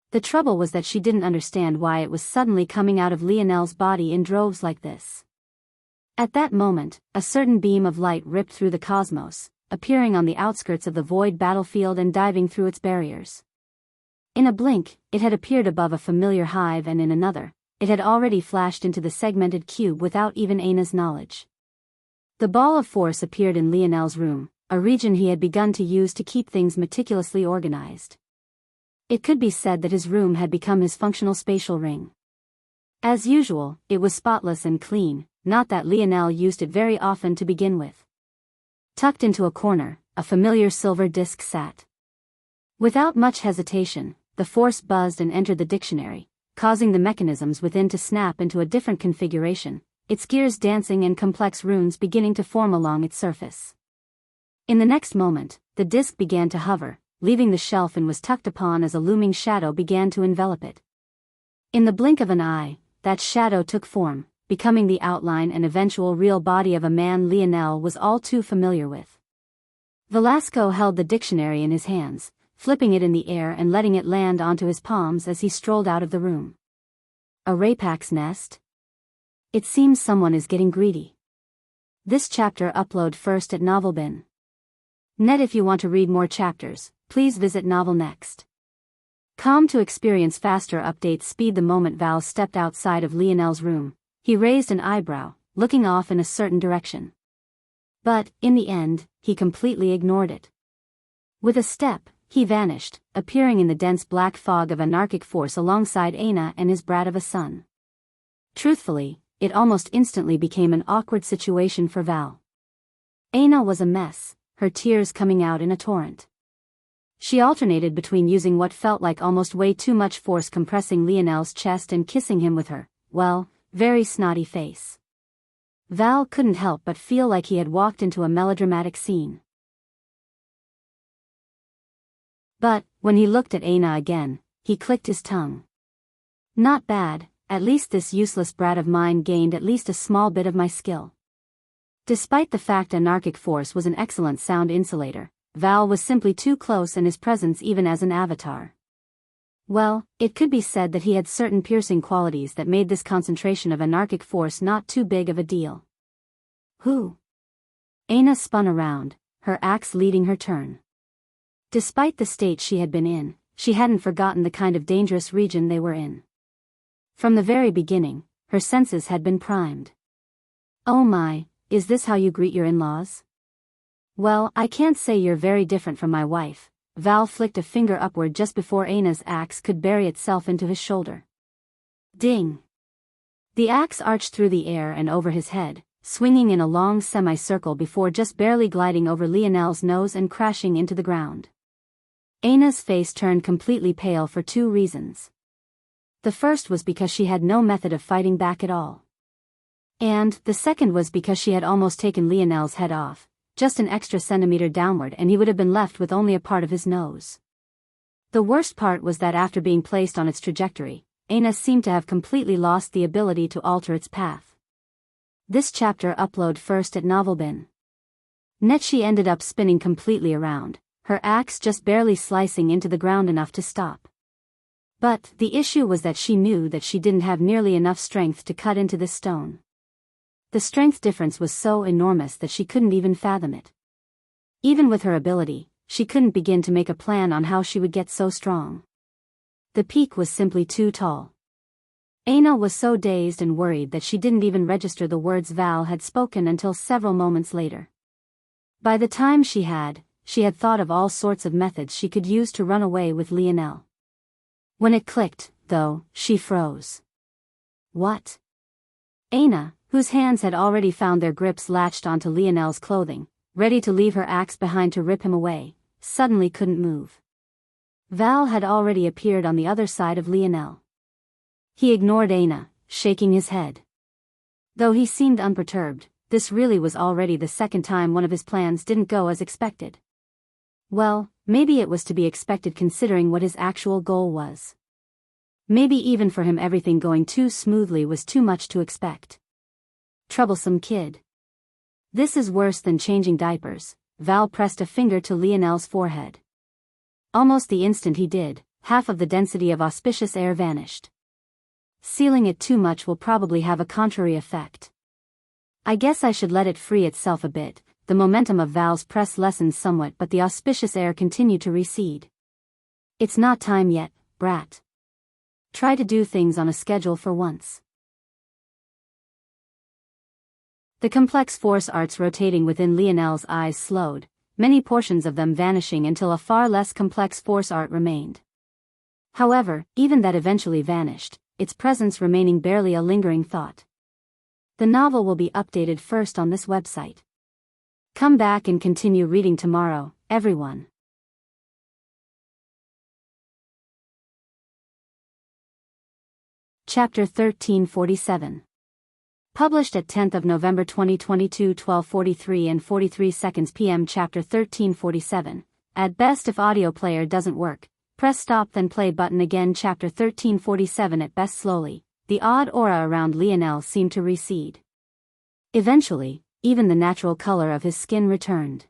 The trouble was that she didn't understand why it was suddenly coming out of Lionel's body in droves like this. At that moment, a certain beam of light ripped through the cosmos, appearing on the outskirts of the void battlefield and diving through its barriers. In a blink, it had appeared above a familiar hive, and in another, it had already flashed into the segmented cube without even Aina's knowledge. The ball of force appeared in Lionel's room, a region he had begun to use to keep things meticulously organized. It could be said that his room had become his functional spatial ring. As usual, it was spotless and clean, not that Lionel used it very often to begin with. Tucked into a corner, a familiar silver disc sat. Without much hesitation, the force buzzed and entered the dictionary, causing the mechanisms within to snap into a different configuration, its gears dancing and complex runes beginning to form along its surface. In the next moment, the disc began to hover, leaving the shelf and was tucked upon as a looming shadow began to envelop it. In the blink of an eye, that shadow took form, becoming the outline and eventual real body of a man Lionel was all too familiar with. Velasco held the dictionary in his hands, flipping it in the air and letting it land onto his palms as he strolled out of the room. A rapak's nest? It seems someone is getting greedy. This chapter upload first at Novelbin. Net. If you want to read more chapters, please visit Novel Next. Com to experience faster update speed. The moment Val stepped outside of Lionel's room, he raised an eyebrow, looking off in a certain direction. But, in the end, he completely ignored it. With a step, he vanished, appearing in the dense black fog of anarchic force alongside Aina and his brat of a son. Truthfully, it almost instantly became an awkward situation for Val. Aina was a mess, her tears coming out in a torrent. She alternated between using what felt like almost way too much force compressing Lionel's chest and kissing him with her, well, very snotty face. Val couldn't help but feel like he had walked into a melodramatic scene. But, when he looked at Aina again, he clicked his tongue. Not bad, at least this useless brat of mine gained at least a small bit of my skill. Despite the fact anarchic force was an excellent sound insulator, Val was simply too close in his presence even as an avatar. Well, it could be said that he had certain piercing qualities that made this concentration of anarchic force not too big of a deal. Who? Aina spun around, her axe leading her turn. Despite the state she had been in, she hadn't forgotten the kind of dangerous region they were in. From the very beginning, her senses had been primed. Oh my, is this how you greet your in-laws? Well, I can't say you're very different from my wife, Val flicked a finger upward just before Aina's axe could bury itself into his shoulder. Ding! The axe arched through the air and over his head, swinging in a long semicircle before just barely gliding over Lionel's nose and crashing into the ground. Aina's face turned completely pale for two reasons. The first was because she had no method of fighting back at all. And the second was because she had almost taken Lionel's head off, just an extra centimeter downward, and he would have been left with only a part of his nose. The worst part was that after being placed on its trajectory, Aina seemed to have completely lost the ability to alter its path. This chapter upload first at Novelbin. Net she ended up spinning completely around, her axe just barely slicing into the ground enough to stop. But the issue was that she knew that she didn't have nearly enough strength to cut into this stone. The strength difference was so enormous that she couldn't even fathom it. Even with her ability, she couldn't begin to make a plan on how she would get so strong. The peak was simply too tall. Aina was so dazed and worried that she didn't even register the words Val had spoken until several moments later. By the time she had thought of all sorts of methods she could use to run away with Lionel. When it clicked, though, she froze. What? Aina, whose hands had already found their grips latched onto Lionel's clothing, ready to leave her axe behind to rip him away, suddenly couldn't move. Val had already appeared on the other side of Lionel. He ignored Aina, shaking his head. Though he seemed unperturbed, this really was already the second time one of his plans didn't go as expected. Well, maybe it was to be expected considering what his actual goal was. Maybe even for him everything going too smoothly was too much to expect. Troublesome kid. This is worse than changing diapers. Val pressed a finger to Lionel's forehead. Almost the instant he did, half of the density of auspicious air vanished. Sealing it too much will probably have a contrary effect. I guess I should let it free itself a bit. The momentum of Val's press lessened somewhat, but the auspicious air continued to recede. It's not time yet, brat. Try to do things on a schedule for once. The complex force arts rotating within Lionel's eyes slowed, many portions of them vanishing until a far less complex force art remained. However, even that eventually vanished, its presence remaining barely a lingering thought. The novel will be updated first on this website. Come back and continue reading tomorrow, everyone. Chapter 1347. Published at 10th of November 2022 12:43 and 43 seconds p.m. Chapter 1347. At best, if audio player doesn't work, press stop then play button again. Chapter 1347. At best, slowly, the odd aura around Lionel seemed to recede. Eventually, even the natural color of his skin returned.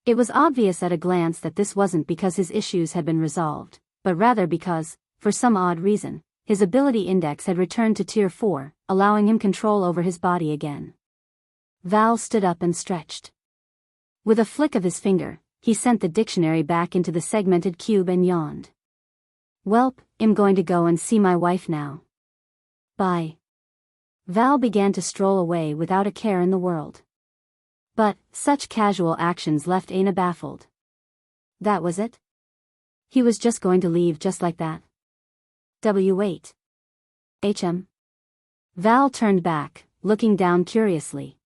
It was obvious at a glance that this wasn't because his issues had been resolved, but rather because, for some odd reason, his ability index had returned to Tier 4, allowing him control over his body again. Val stood up and stretched. With a flick of his finger, he sent the dictionary back into the segmented cube and yawned. Welp, I'm going to go and see my wife now. Bye. Val began to stroll away without a care in the world. But such casual actions left Aina baffled. That was it? He was just going to leave just like that? W8. HM. Val turned back, looking down curiously.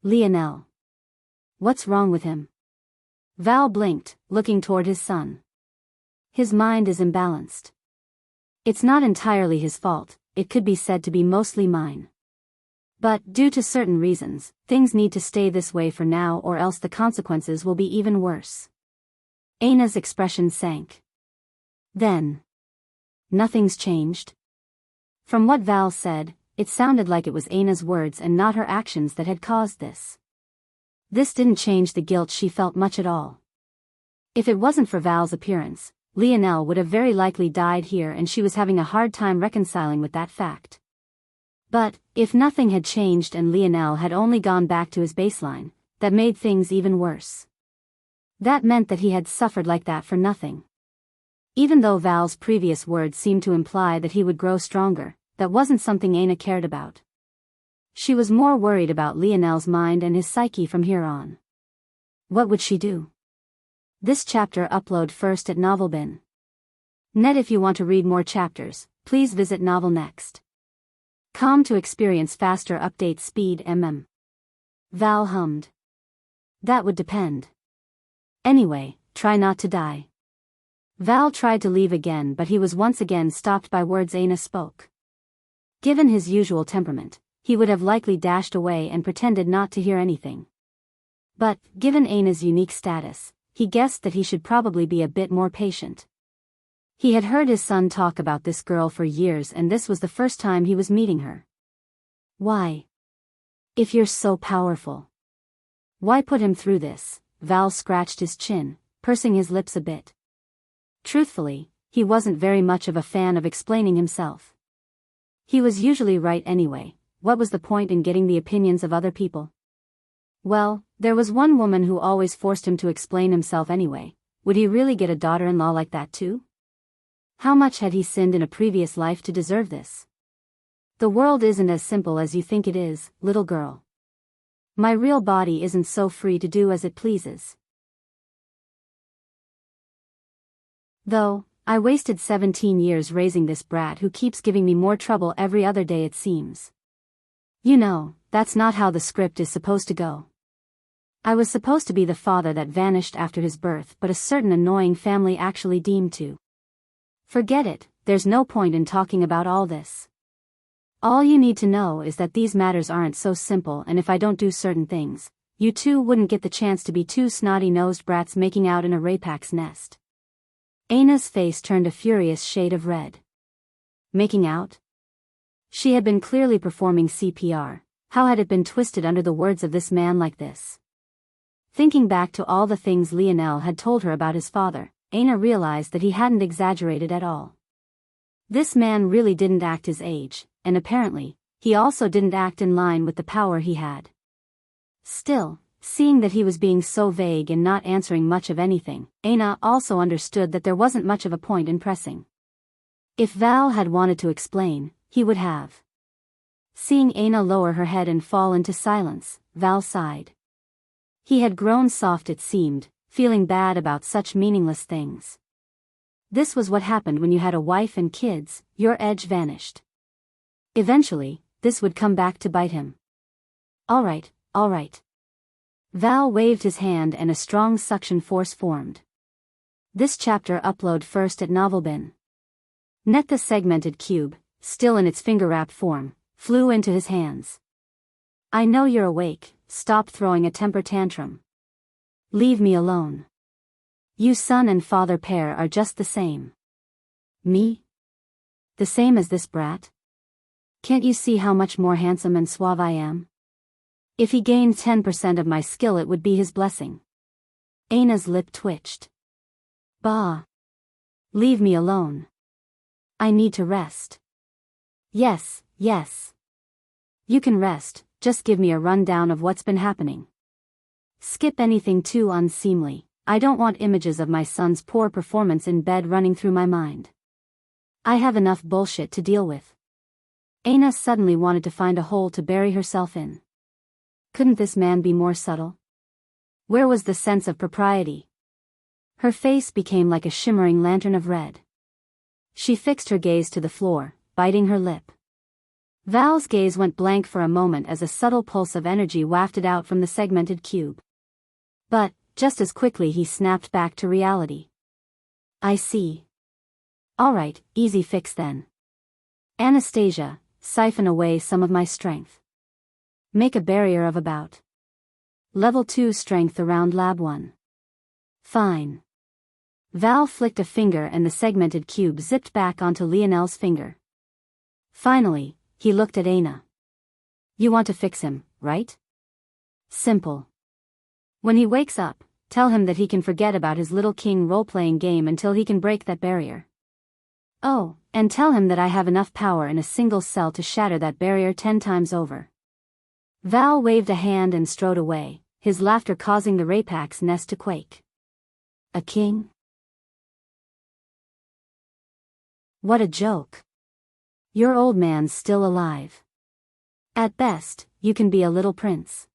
Lionel. What's wrong with him? Val blinked, looking toward his son. His mind is imbalanced. It's not entirely his fault. It could be said to be mostly mine. But, due to certain reasons, things need to stay this way for now or else the consequences will be even worse. Aina's expression sank. Then. Nothing's changed. From what Val said, it sounded like it was Aina's words and not her actions that had caused this. This didn't change the guilt she felt much at all. If it wasn't for Val's appearance, Lionel would have very likely died here, and she was having a hard time reconciling with that fact. But, if nothing had changed and Lionel had only gone back to his baseline, that made things even worse. That meant that he had suffered like that for nothing. Even though Val's previous words seemed to imply that he would grow stronger, that wasn't something Aina cared about. She was more worried about Lionel's mind and his psyche from here on. What would she do? This chapter upload first at Novelbin. Net. If you want to read more chapters, please visit Novel Next. Com to experience faster update speed. Val hummed. That would depend. Anyway, try not to die. Val tried to leave again, but he was once again stopped by words Aina spoke. Given his usual temperament, he would have likely dashed away and pretended not to hear anything. But, given Aina's unique status, he guessed that he should probably be a bit more patient. He had heard his son talk about this girl for years, and this was the first time he was meeting her. Why? If you're so powerful, why put him through this? Val scratched his chin, pursing his lips a bit. Truthfully, he wasn't very much of a fan of explaining himself. He was usually right anyway. What was the point in getting the opinions of other people? Well, there was one woman who always forced him to explain himself anyway. Would he really get a daughter-in-law like that too? How much had he sinned in a previous life to deserve this? The world isn't as simple as you think it is, little girl. My real body isn't so free to do as it pleases. Though, I wasted 17 years raising this brat who keeps giving me more trouble every other day it seems. You know, that's not how the script is supposed to go. I was supposed to be the father that vanished after his birth, but a certain annoying family actually deemed to. Forget it, there's no point in talking about all this. All you need to know is that these matters aren't so simple, and if I don't do certain things, you two wouldn't get the chance to be two snotty-nosed brats making out in a rapak's nest. Aina's face turned a furious shade of red. Making out? She had been clearly performing CPR. How had it been twisted under the words of this man like this? Thinking back to all the things Lionel had told her about his father, Aina realized that he hadn't exaggerated at all. This man really didn't act his age, and apparently, he also didn't act in line with the power he had. Still, seeing that he was being so vague and not answering much of anything, Aina also understood that there wasn't much of a point in pressing. If Val had wanted to explain, he would have. Seeing Aina lower her head and fall into silence, Val sighed. He had grown soft, it seemed, feeling bad about such meaningless things. This was what happened when you had a wife and kids, your edge vanished. Eventually, this would come back to bite him. All right. Val waved his hand and a strong suction force formed. This chapter upload first at Novelbin. Net. The segmented cube, still in its finger-wrapped form, flew into his hands. I know you're awake, stop throwing a temper tantrum. Leave me alone. You son and father pair are just the same. Me? The same as this brat? Can't you see how much more handsome and suave I am? If he gained 10% of my skill it would be his blessing. Aina's lip twitched. Bah. Leave me alone. I need to rest. Yes. You can rest, just give me a rundown of what's been happening. Skip anything too unseemly. I don't want images of my son's poor performance in bed running through my mind. I have enough bullshit to deal with. Aina suddenly wanted to find a hole to bury herself in. Couldn't this man be more subtle? Where was the sense of propriety? Her face became like a shimmering lantern of red. She fixed her gaze to the floor, biting her lip. Val's gaze went blank for a moment as a subtle pulse of energy wafted out from the segmented cube. But, just as quickly he snapped back to reality. I see. Alright, easy fix then. Anastasia, siphon away some of my strength. Make a barrier of about level 2 strength around lab 1. Fine. Val flicked a finger and the segmented cube zipped back onto Lionel's finger. Finally, he looked at Aina. You want to fix him, right? Simple. When he wakes up, tell him that he can forget about his little king role-playing game until he can break that barrier. Oh, and tell him that I have enough power in a single cell to shatter that barrier 10 times over. Val waved a hand and strode away, his laughter causing the Rapak's nest to quake. A king? What a joke. Your old man's still alive. At best, you can be a little prince.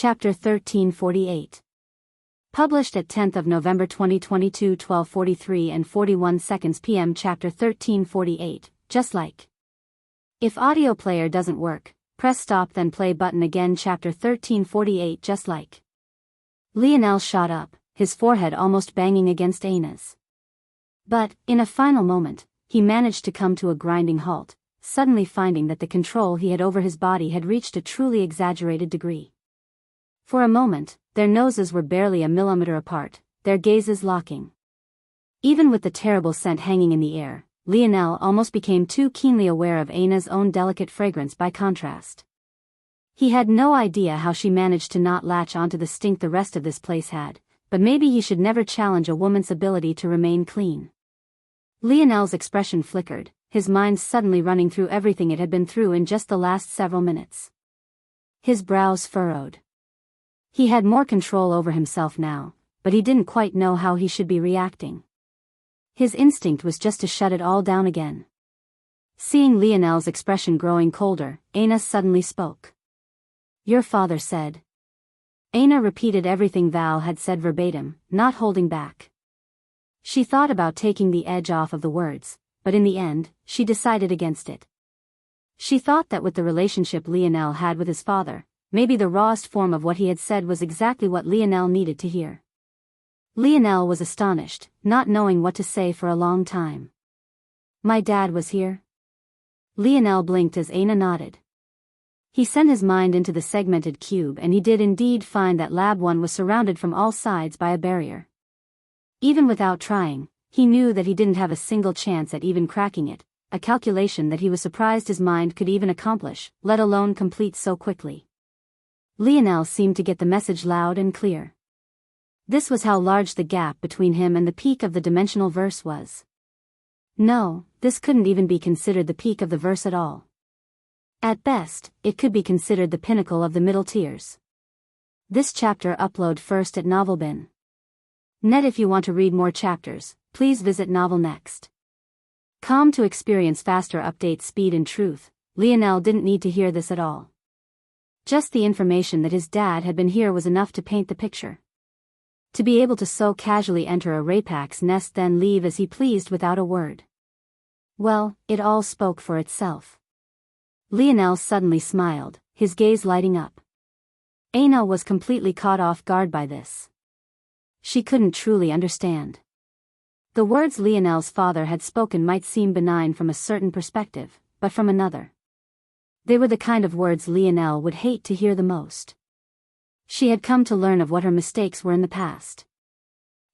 Chapter 1348. Published at 10th of November 2022 12:43 and 41 seconds p.m. Chapter 1348, just like. If audio player doesn't work, press stop then play button again. Chapter 1348, just like. Lionel shot up, his forehead almost banging against Anna's. But, in a final moment, he managed to come to a grinding halt, suddenly finding that the control he had over his body had reached a truly exaggerated degree. For a moment, their noses were barely a millimeter apart, their gazes locking. Even with the terrible scent hanging in the air, Lionel almost became too keenly aware of Anna's own delicate fragrance by contrast. He had no idea how she managed to not latch onto the stink the rest of this place had, but maybe he should never challenge a woman's ability to remain clean. Lionel's expression flickered, his mind suddenly running through everything it had been through in just the last several minutes. His brows furrowed. He had more control over himself now, but he didn't quite know how he should be reacting. His instinct was just to shut it all down again. Seeing Lionel's expression growing colder, Anna suddenly spoke. "Your father said." Anna repeated everything Val had said verbatim, not holding back. She thought about taking the edge off of the words, but in the end, she decided against it. She thought that with the relationship Lionel had with his father, maybe the rawest form of what he had said was exactly what Lionel needed to hear. Lionel was astonished, not knowing what to say for a long time. "My dad was here?" Lionel blinked as Anna nodded. He sent his mind into the segmented cube and he did indeed find that Lab 1 was surrounded from all sides by a barrier. Even without trying, he knew that he didn't have a single chance at even cracking it, a calculation that he was surprised his mind could even accomplish, let alone complete so quickly. Lionel seemed to get the message loud and clear. This was how large the gap between him and the peak of the dimensional verse was. No, this couldn't even be considered the peak of the verse at all. At best, it could be considered the pinnacle of the middle tiers. This chapter upload first at Novelbin. Net. If you want to read more chapters, please visit Novel Next. To experience faster update speed. In truth, Lionel didn't need to hear this at all. Just the information that his dad had been here was enough to paint the picture. To be able to so casually enter a Rapak's nest then leave as he pleased without a word. Well, it all spoke for itself. Lionel suddenly smiled, his gaze lighting up. Anna was completely caught off guard by this. She couldn't truly understand. The words Lionel's father had spoken might seem benign from a certain perspective, but from another, they were the kind of words Lionel would hate to hear the most. She had come to learn of what her mistakes were in the past.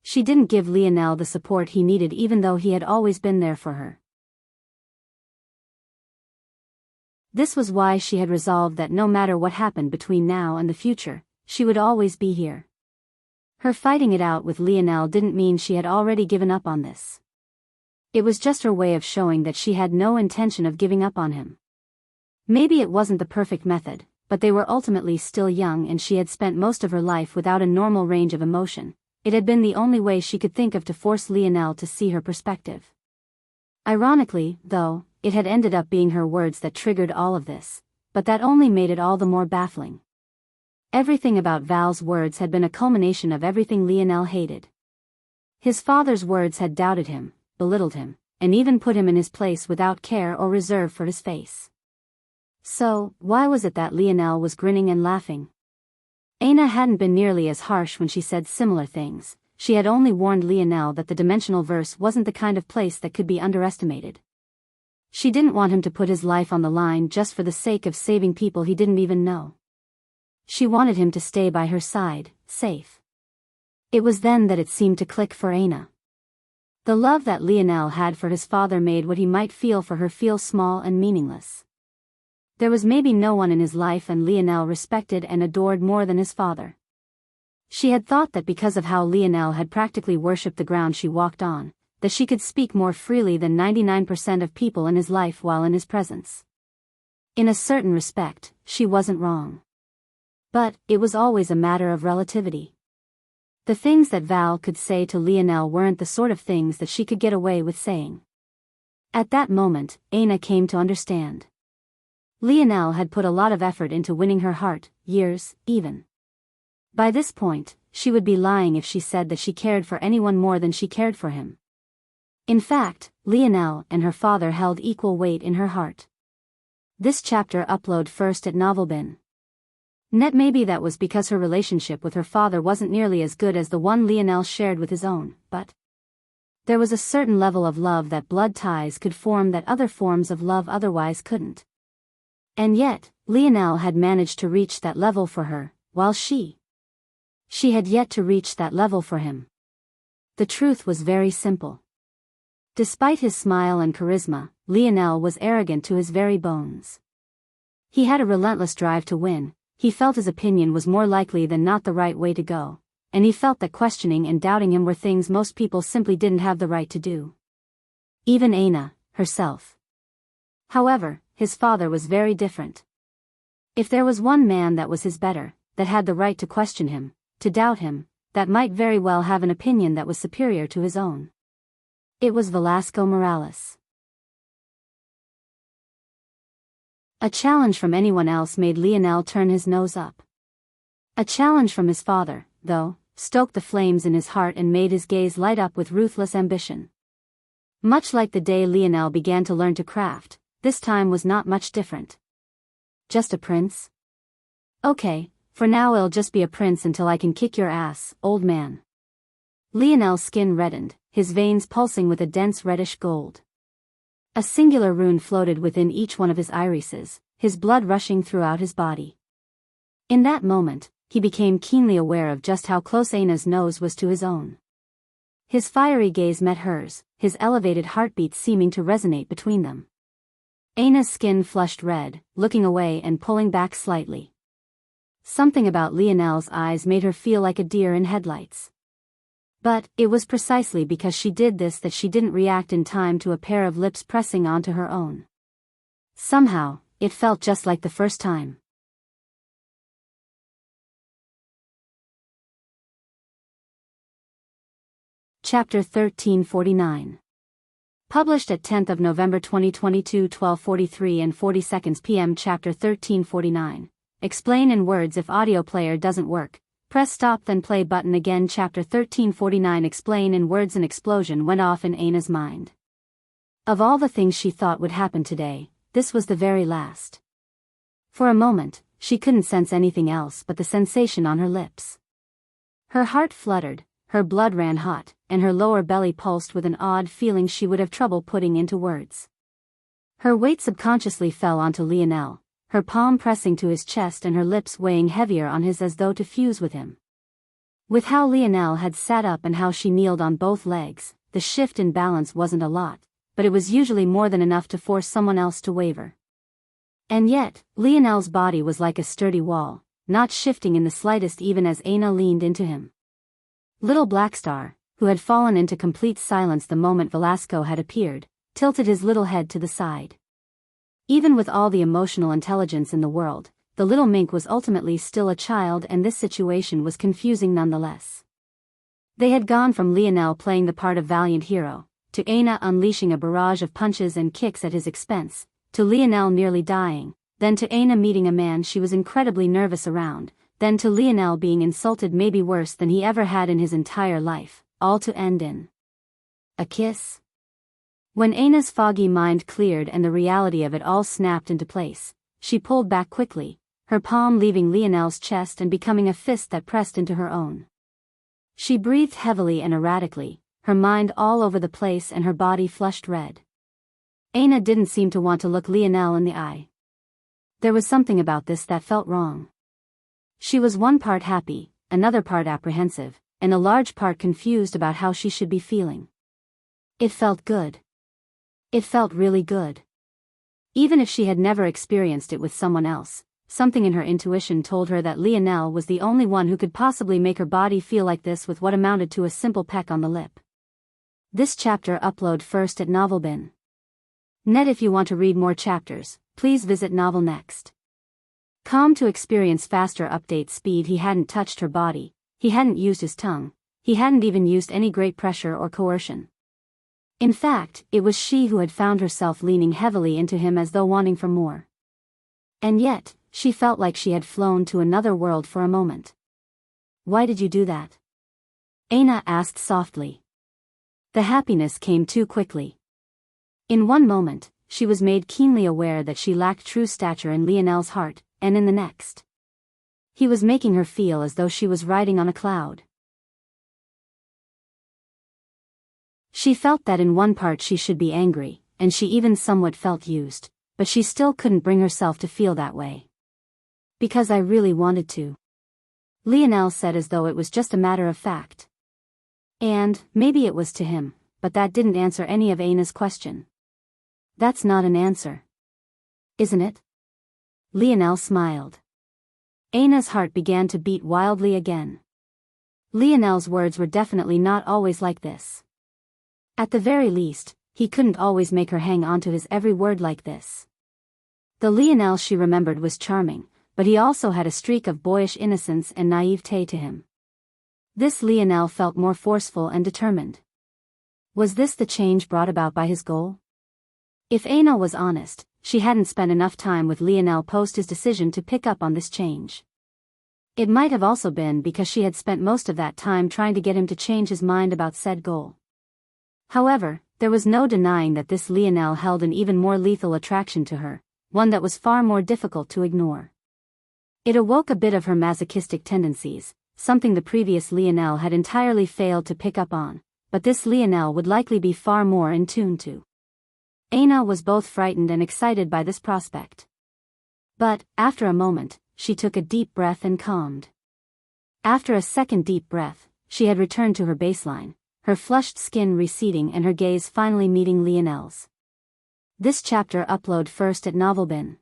She didn't give Lionel the support he needed even though he had always been there for her. This was why she had resolved that no matter what happened between now and the future, she would always be here. Her fighting it out with Lionel didn't mean she had already given up on this. It was just her way of showing that she had no intention of giving up on him. Maybe it wasn't the perfect method, but they were ultimately still young and she had spent most of her life without a normal range of emotion. It had been the only way she could think of to force Lionel to see her perspective. Ironically, though, it had ended up being her words that triggered all of this, but that only made it all the more baffling. Everything about Val's words had been a culmination of everything Lionel hated. His father's words had doubted him, belittled him, and even put him in his place without care or reserve for his face. So, why was it that Lionel was grinning and laughing? Anna hadn't been nearly as harsh when she said similar things. She had only warned Lionel that the dimensional verse wasn't the kind of place that could be underestimated. She didn't want him to put his life on the line just for the sake of saving people he didn't even know. She wanted him to stay by her side, safe. It was then that it seemed to click for Anna. The love that Lionel had for his father made what he might feel for her feel small and meaningless. There was maybe no one in his life and Lionel respected and adored more than his father. She had thought that because of how Lionel had practically worshipped the ground she walked on, that she could speak more freely than 99% of people in his life while in his presence. In a certain respect, she wasn't wrong. But, it was always a matter of relativity. The things that Val could say to Lionel weren't the sort of things that she could get away with saying. At that moment, Anna came to understand. Lionel had put a lot of effort into winning her heart, years, even. By this point, she would be lying if she said that she cared for anyone more than she cared for him. In fact, Lionel and her father held equal weight in her heart. This chapter upload first at Novelbin. Net maybe that was because her relationship with her father wasn't nearly as good as the one Lionel shared with his own, but there was a certain level of love that blood ties could form that other forms of love otherwise couldn't. And yet, Lionel had managed to reach that level for her, while she had yet to reach that level for him. The truth was very simple. Despite his smile and charisma, Lionel was arrogant to his very bones. He had a relentless drive to win. He felt his opinion was more likely than not the right way to go, and he felt that questioning and doubting him were things most people simply didn't have the right to do. Even Aina, herself. However, his father was very different. If there was one man that was his better, that had the right to question him, to doubt him, that might very well have an opinion that was superior to his own, it was Velasco Morales. A challenge from anyone else made Lionel turn his nose up. A challenge from his father, though, stoked the flames in his heart and made his gaze light up with ruthless ambition. Much like the day Lionel began to learn to craft, this time was not much different. Just a prince? Okay, for now I'll just be a prince until I can kick your ass, old man. Lionel's skin reddened, his veins pulsing with a dense reddish gold. A singular rune floated within each one of his irises, his blood rushing throughout his body. In that moment, he became keenly aware of just how close Aina's nose was to his own. His fiery gaze met hers, his elevated heartbeat seeming to resonate between them. Aina's skin flushed red, looking away and pulling back slightly. Something about Lionel's eyes made her feel like a deer in headlights. But it was precisely because she did this that she didn't react in time to a pair of lips pressing onto her own. Somehow, it felt just like the first time. Chapter 1349. Published at 10th of November 2022 12:43 and 40 seconds p.m. Chapter 1349. Explain in words if audio player doesn't work. Press stop then play button again. Chapter 1349. Explain in words. An explosion went off in Aina's mind. Of all the things she thought would happen today, this was the very last. For a moment, she couldn't sense anything else but the sensation on her lips. Her heart fluttered, her blood ran hot, and her lower belly pulsed with an odd feeling she would have trouble putting into words. Her weight subconsciously fell onto Lionel, her palm pressing to his chest and her lips weighing heavier on his as though to fuse with him. With how Lionel had sat up and how she kneeled on both legs, the shift in balance wasn't a lot, but it was usually more than enough to force someone else to waver. And yet, Lionel's body was like a sturdy wall, not shifting in the slightest even as Aina leaned into him. Little Blackstar, who had fallen into complete silence the moment Velasco had appeared, tilted his little head to the side. Even with all the emotional intelligence in the world, the little mink was ultimately still a child, and this situation was confusing nonetheless. They had gone from Lionel playing the part of valiant hero, to Aina unleashing a barrage of punches and kicks at his expense, to Lionel nearly dying, then to Aina meeting a man she was incredibly nervous around, then to Lionel being insulted maybe worse than he ever had in his entire life, all to end in a kiss. When Aina's foggy mind cleared and the reality of it all snapped into place, she pulled back quickly, her palm leaving Lionel's chest and becoming a fist that pressed into her own. She breathed heavily and erratically, her mind all over the place and her body flushed red. Aina didn't seem to want to look Lionel in the eye. There was something about this that felt wrong. She was one part happy, another part apprehensive, and a large part confused about how she should be feeling. It felt good. It felt really good. Even if she had never experienced it with someone else, something in her intuition told her that Lionel was the only one who could possibly make her body feel like this with what amounted to a simple peck on the lip. This chapter upload first at Novelbin. Net. If you want to read more chapters, please visit Novel Next. Com to experience faster update speed. He hadn't touched her body, he hadn't used his tongue, he hadn't even used any great pressure or coercion. In fact, it was she who had found herself leaning heavily into him as though wanting for more. And yet, she felt like she had flown to another world for a moment. Why did you do that? Aina asked softly. The happiness came too quickly. In one moment, she was made keenly aware that she lacked true stature in Lionel's heart, and in the next, he was making her feel as though she was riding on a cloud. She felt that in one part she should be angry, and she even somewhat felt used, but she still couldn't bring herself to feel that way. Because I really wanted to, Lionel said as though it was just a matter of fact. And, maybe it was to him, but that didn't answer any of Aina's question. That's not an answer. Isn't it? Lionel smiled. Aina's heart began to beat wildly again. Lionel's words were definitely not always like this. At the very least, he couldn't always make her hang on to his every word like this. The Lionel she remembered was charming, but he also had a streak of boyish innocence and naivete to him. This Lionel felt more forceful and determined. Was this the change brought about by his goal? If Aina was honest, she hadn't spent enough time with Lionel post his decision to pick up on this change. It might have also been because she had spent most of that time trying to get him to change his mind about said goal. However, there was no denying that this Lionel held an even more lethal attraction to her, one that was far more difficult to ignore. It awoke a bit of her masochistic tendencies, something the previous Lionel had entirely failed to pick up on, but this Lionel would likely be far more in tune to. Aina was both frightened and excited by this prospect. But, after a moment, she took a deep breath and calmed. After a second deep breath, she had returned to her baseline, her flushed skin receding and her gaze finally meeting Lionel's. This chapter upload first at Novelbin.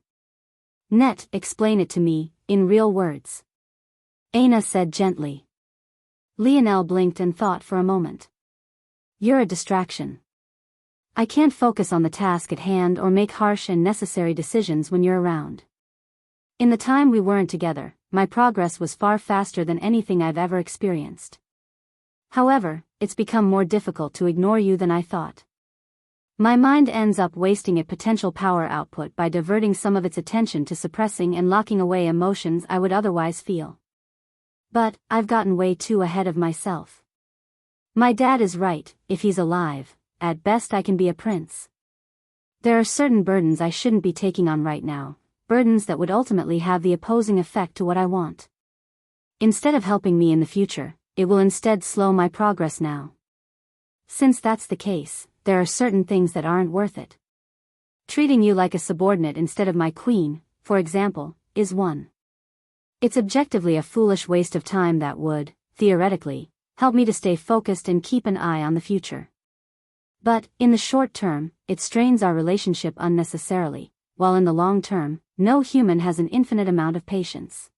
Net, explain it to me, in real words. Aina said gently. Lionel blinked and thought for a moment. You're a distraction. I can't focus on the task at hand or make harsh and necessary decisions when you're around. In the time we weren't together, my progress was far faster than anything I've ever experienced. However, it's become more difficult to ignore you than I thought. My mind ends up wasting its potential power output by diverting some of its attention to suppressing and locking away emotions I would otherwise feel. But, I've gotten way too ahead of myself. My dad is right, if he's alive, at best I can be a prince. There are certain burdens I shouldn't be taking on right now, burdens that would ultimately have the opposing effect to what I want. Instead of helping me in the future, it will instead slow my progress now. Since that's the case, there are certain things that aren't worth it. Treating you like a subordinate instead of my queen, for example, is one. It's objectively a foolish waste of time that would, theoretically, help me to stay focused and keep an eye on the future. But, in the short term, it strains our relationship unnecessarily, while in the long term, no human has an infinite amount of patience.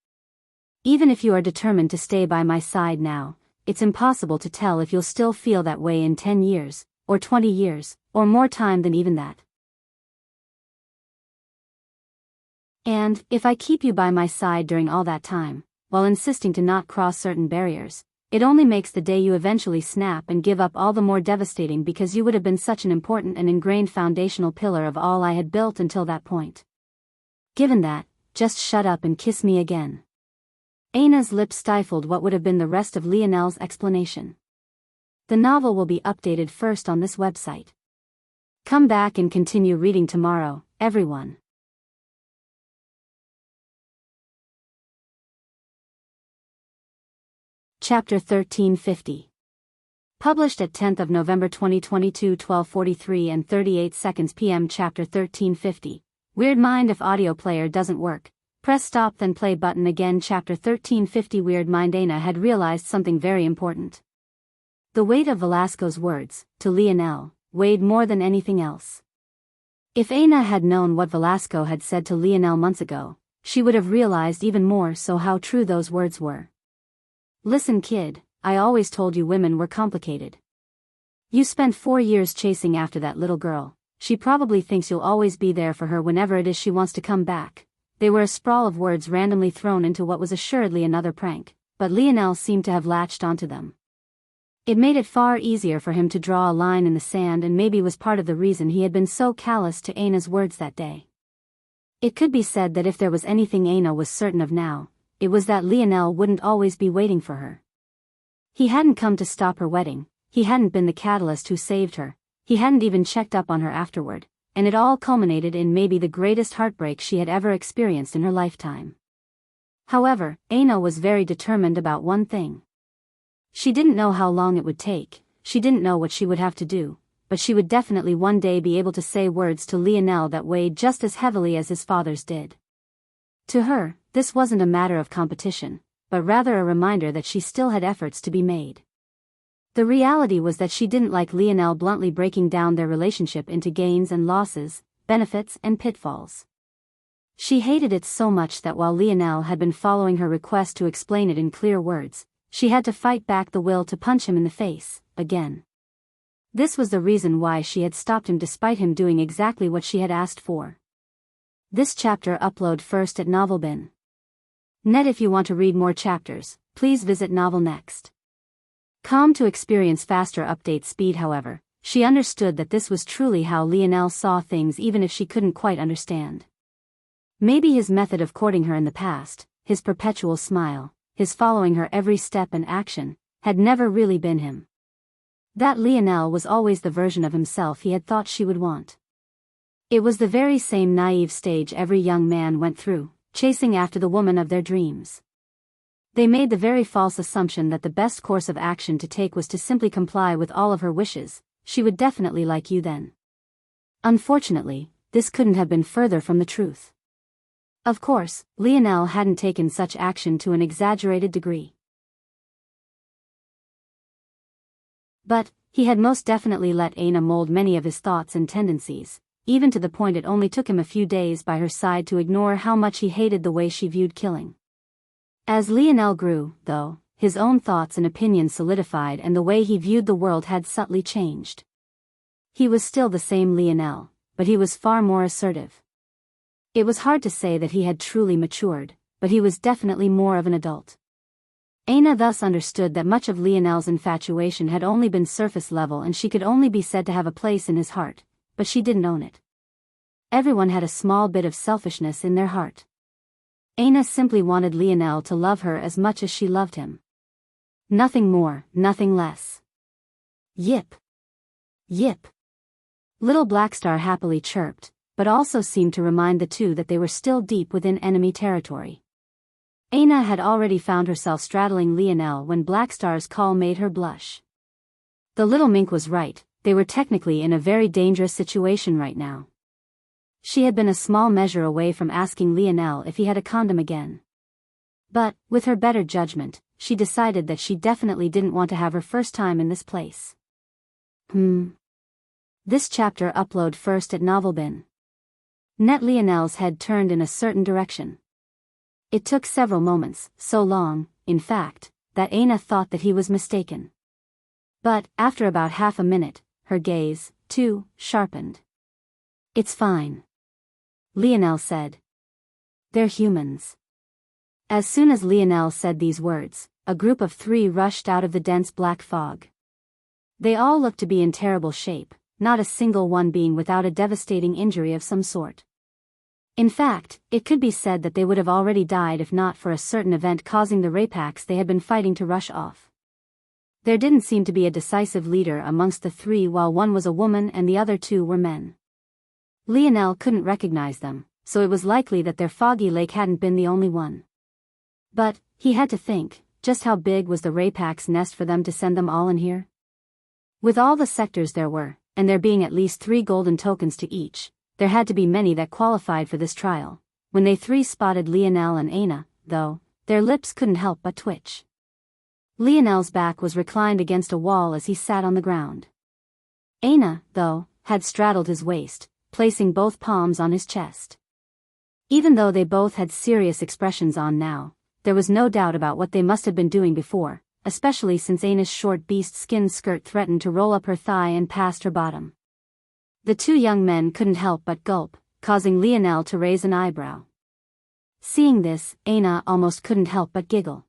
Even if you are determined to stay by my side now, it's impossible to tell if you'll still feel that way in 10 years, or 20 years, or more time than even that. And, if I keep you by my side during all that time, while insisting to not cross certain barriers, it only makes the day you eventually snap and give up all the more devastating because you would have been such an important and ingrained foundational pillar of all I had built until that point. Given that, just shut up and kiss me again. Aina's lips stifled what would have been the rest of Lionel's explanation. The novel will be updated first on this website. Come back and continue reading tomorrow, everyone. Chapter 1350. Published at 10th of November 2022 12:43 and 38 seconds p.m. Chapter 1350. Weird Mind. If audio player doesn't work, press stop then play button again. Chapter 1350. Weird Mind. Aina had realized something very important. The weight of Velasco's words, to Lionel, weighed more than anything else. If Aina had known what Velasco had said to Lionel months ago, she would have realized even more so how true those words were. Listen kid, I always told you women were complicated. You spent 4 years chasing after that little girl, she probably thinks you'll always be there for her whenever it is she wants to come back. They were a sprawl of words randomly thrown into what was assuredly another prank, but Lionel seemed to have latched onto them. It made it far easier for him to draw a line in the sand and maybe was part of the reason he had been so callous to Aina's words that day. It could be said that if there was anything Aina was certain of now, it was that Lionel wouldn't always be waiting for her. He hadn't come to stop her wedding, he hadn't been the catalyst who saved her, he hadn't even checked up on her afterward, and it all culminated in maybe the greatest heartbreak she had ever experienced in her lifetime. However, Aina was very determined about one thing. She didn't know how long it would take, she didn't know what she would have to do, but she would definitely one day be able to say words to Lionel that weighed just as heavily as his father's did. To her, this wasn't a matter of competition, but rather a reminder that she still had efforts to be made. The reality was that she didn't like Lionel bluntly breaking down their relationship into gains and losses, benefits and pitfalls. She hated it so much that while Lionel had been following her request to explain it in clear words, she had to fight back the will to punch him in the face, again. This was the reason why she had stopped him despite him doing exactly what she had asked for. This chapter upload first at NovelBin. Net. If you want to read more chapters, please visit Novel Next. To experience faster update speed. However, she understood that this was truly how Lionel saw things, even if she couldn't quite understand. Maybe his method of courting her in the past, his perpetual smile, his following her every step and action, had never really been him. That Lionel was always the version of himself he had thought she would want. It was the very same naive stage every young man went through, chasing after the woman of their dreams. They made the very false assumption that the best course of action to take was to simply comply with all of her wishes. She would definitely like you then. Unfortunately, this couldn't have been further from the truth. Of course, Lionel hadn't taken such action to an exaggerated degree. But he had most definitely let Aina mold many of his thoughts and tendencies, even to the point it only took him a few days by her side to ignore how much he hated the way she viewed killing. As Lionel grew, though, his own thoughts and opinions solidified and the way he viewed the world had subtly changed. He was still the same Lionel, but he was far more assertive. It was hard to say that he had truly matured, but he was definitely more of an adult. Aina thus understood that much of Lionel's infatuation had only been surface level and she could only be said to have a place in his heart, but she didn't own it. Everyone had a small bit of selfishness in their heart. Aina simply wanted Lionel to love her as much as she loved him. Nothing more, nothing less. Yip. Yip. Little Blackstar happily chirped, but also seemed to remind the two that they were still deep within enemy territory. Aina had already found herself straddling Lionel when Blackstar's call made her blush. The little mink was right, they were technically in a very dangerous situation right now. She had been a small measure away from asking Lionel if he had a condom again. But, with her better judgment, she decided that she definitely didn't want to have her first time in this place. This chapter upload first at NovelBin. Net. Lionel's head turned in a certain direction. It took several moments, so long, in fact, that Aina thought that he was mistaken. But, after about half a minute, her gaze, too, sharpened. "It's fine," Lionel said. "They're humans." As soon as Lionel said these words, a group of 3 rushed out of the dense black fog. They all looked to be in terrible shape, not a single one being without a devastating injury of some sort. In fact, it could be said that they would have already died if not for a certain event causing the Rapax they had been fighting to rush off. There didn't seem to be a decisive leader amongst the 3, while one was a woman and the other 2 were men. Lionel couldn't recognize them, so it was likely that their foggy lake hadn't been the only one. But, he had to think, just how big was the Rapax nest for them to send them all in here? With all the sectors there were, and there being at least 3 golden tokens to each, there had to be many that qualified for this trial. When they 3 spotted Lionel and Aina, though, their lips couldn't help but twitch. Lionel's back was reclined against a wall as he sat on the ground. Aina, though, had straddled his waist, placing both palms on his chest. Even though they both had serious expressions on now, there was no doubt about what they must have been doing before, especially since Aina's short beast skin skirt threatened to roll up her thigh and past her bottom. The 2 young men couldn't help but gulp, causing Lionel to raise an eyebrow. Seeing this, Aina almost couldn't help but giggle.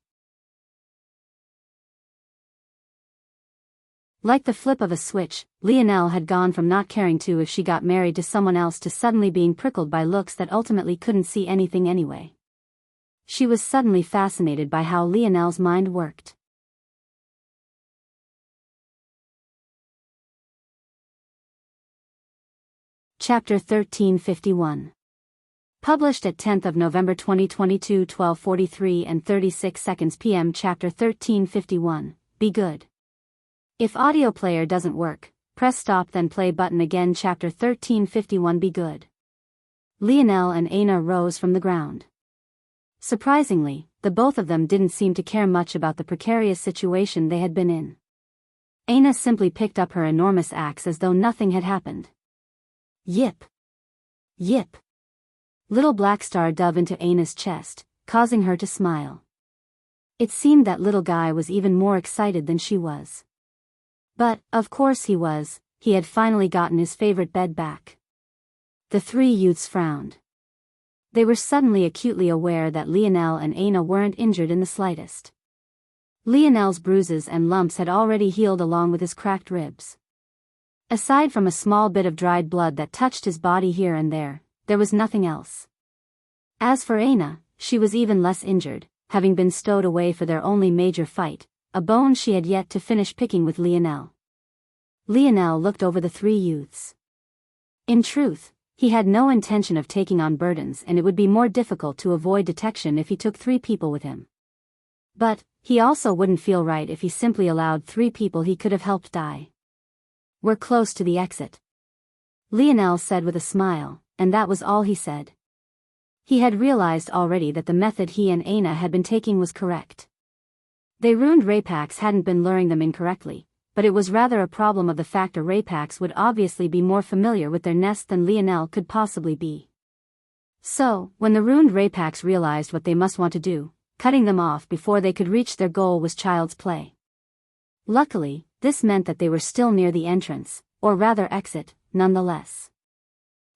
Like the flip of a switch, Lionel had gone from not caring to if she got married to someone else to suddenly being prickled by looks that ultimately couldn't see anything anyway. She was suddenly fascinated by how Lionel's mind worked. Chapter 1351. Published at 10th of November 2022, 12:43 and 36 seconds p.m. Chapter 1351. Be good. If audio player doesn't work, press stop then play button again. Chapter 1351. Be good. Lionel and Aina rose from the ground. Surprisingly, the both of them didn't seem to care much about the precarious situation they had been in. Aina simply picked up her enormous axe as though nothing had happened. Yip! Yip! Little black star dove into Aina's chest, causing her to smile. It seemed that little guy was even more excited than she was. But, of course he was, he had finally gotten his favorite bed back. The three youths frowned. They were suddenly acutely aware that Lionel and Aina weren't injured in the slightest. Lionel's bruises and lumps had already healed along with his cracked ribs. Aside from a small bit of dried blood that touched his body here and there was nothing else. As for Aina, she was even less injured, having been stowed away for their only major fight, a bone she had yet to finish picking with Lionel. Lionel looked over the three youths. In truth, he had no intention of taking on burdens, and it would be more difficult to avoid detection if he took 3 people with him. But, he also wouldn't feel right if he simply allowed 3 people he could have helped die. We're close to the exit, Lionel said with a smile, and that was all he said. He had realized already that the method he and Aina had been taking was correct. They ruined Raypax hadn't been luring them incorrectly, but it was rather a problem of the fact a Raypax would obviously be more familiar with their nest than Lionel could possibly be. So, when the ruined Raypax realized what they must want to do, cutting them off before they could reach their goal was child's play. Luckily, this meant that they were still near the entrance, or rather exit, nonetheless.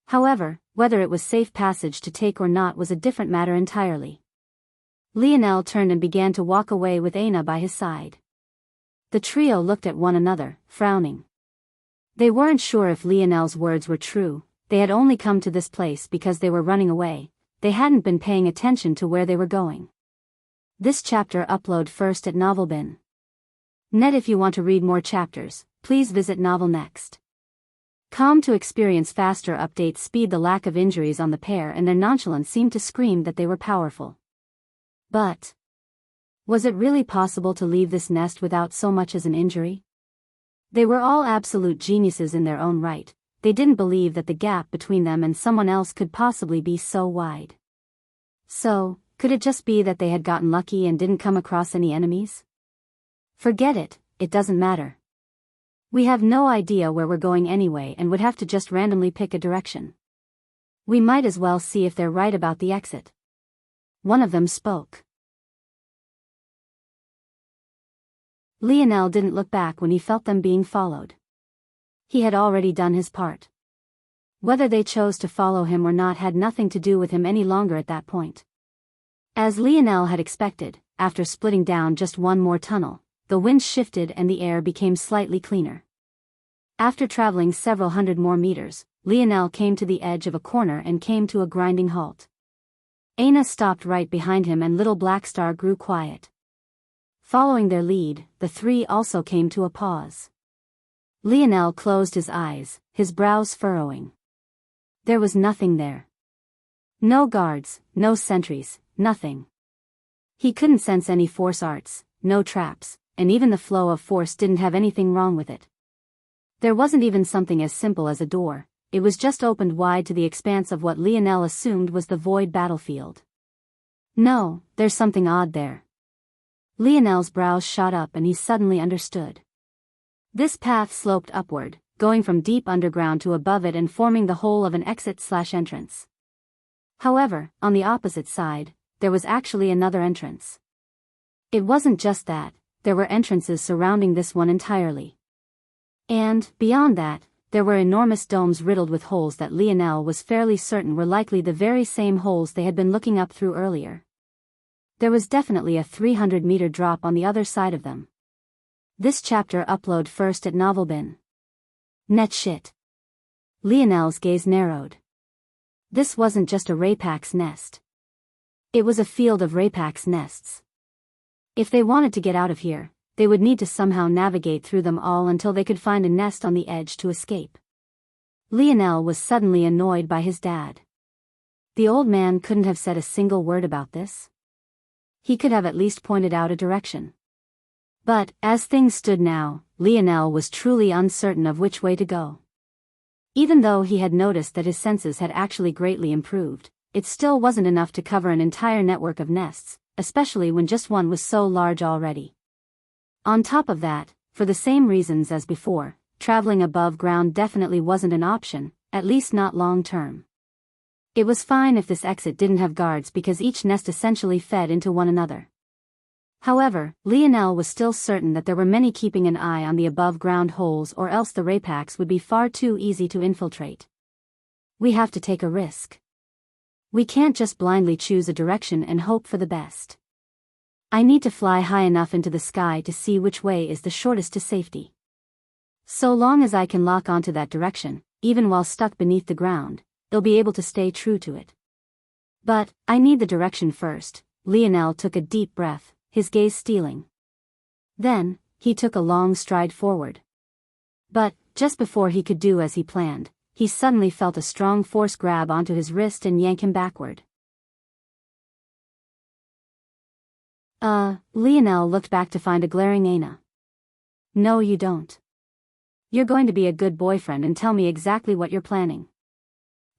However, whether it was safe passage to take or not was a different matter entirely. Lionel turned and began to walk away with Aina by his side. The trio looked at one another, frowning. They weren't sure if Lionel's words were true. They had only come to this place because they were running away. They hadn't been paying attention to where they were going. This chapter upload first at Novelbin. Net. If you want to read more chapters, please visit Novel Next. To experience faster update speed. The lack of injuries on the pair and their nonchalance seemed to scream that they were powerful. But was it really possible to leave this nest without so much as an injury? They were all absolute geniuses in their own right. They didn't believe that the gap between them and someone else could possibly be so wide. So, could it just be that they had gotten lucky and didn't come across any enemies? Forget it, it doesn't matter. We have no idea where we're going anyway and would have to just randomly pick a direction. We might as well see if they're right about the exit. One of them spoke. Lionel didn't look back when he felt them being followed. He had already done his part. Whether they chose to follow him or not had nothing to do with him any longer at that point. As Lionel had expected, after splitting down just one more tunnel, the wind shifted and the air became slightly cleaner. After traveling several hundred more meters, Lionel came to the edge of a corner and came to a grinding halt. Aina stopped right behind him and Little Black Star grew quiet. Following their lead, the three also came to a pause. Lionel closed his eyes, his brows furrowing. There was nothing there. No guards, no sentries, nothing. He couldn't sense any force arts, no traps, and even the flow of force didn't have anything wrong with it. There wasn't even something as simple as a door, it was just opened wide to the expanse of what Lionel assumed was the void battlefield. No, there's something odd there. Lionel's brows shot up and he suddenly understood. This path sloped upward, going from deep underground to above it and forming the whole of an exit/entrance. However, on the opposite side, there was actually another entrance. It wasn't just that, there were entrances surrounding this one entirely. And, beyond that, there were enormous domes riddled with holes that Lionel was fairly certain were likely the very same holes they had been looking up through earlier. There was definitely a 300-meter drop on the other side of them. This chapter upload first at Novelbin. Net shit. Lionel's gaze narrowed. This wasn't just a Raypax nest. It was a field of Rapax nests. If they wanted to get out of here, they would need to somehow navigate through them all until they could find a nest on the edge to escape. Lionel was suddenly annoyed by his dad. The old man couldn't have said a single word about this. He could have at least pointed out a direction. But, as things stood now, Lionel was truly uncertain of which way to go. Even though he had noticed that his senses had actually greatly improved, it still wasn't enough to cover an entire network of nests, especially when just one was so large already. On top of that, for the same reasons as before, traveling above ground definitely wasn't an option, at least not long term. It was fine if this exit didn't have guards because each nest essentially fed into one another. However, Lionel was still certain that there were many keeping an eye on the above-ground holes, or else the Rapax would be far too easy to infiltrate. We have to take a risk. We can't just blindly choose a direction and hope for the best. I need to fly high enough into the sky to see which way is the shortest to safety. So long as I can lock onto that direction, even while stuck beneath the ground, they'll be able to stay true to it. But, I need the direction first. Lionel took a deep breath, his gaze stealing. Then, he took a long stride forward. But, just before he could do as he planned, he suddenly felt a strong force grab onto his wrist and yank him backward. Lionel looked back to find a glaring Aina. No, you don't. You're going to be a good boyfriend and tell me exactly what you're planning.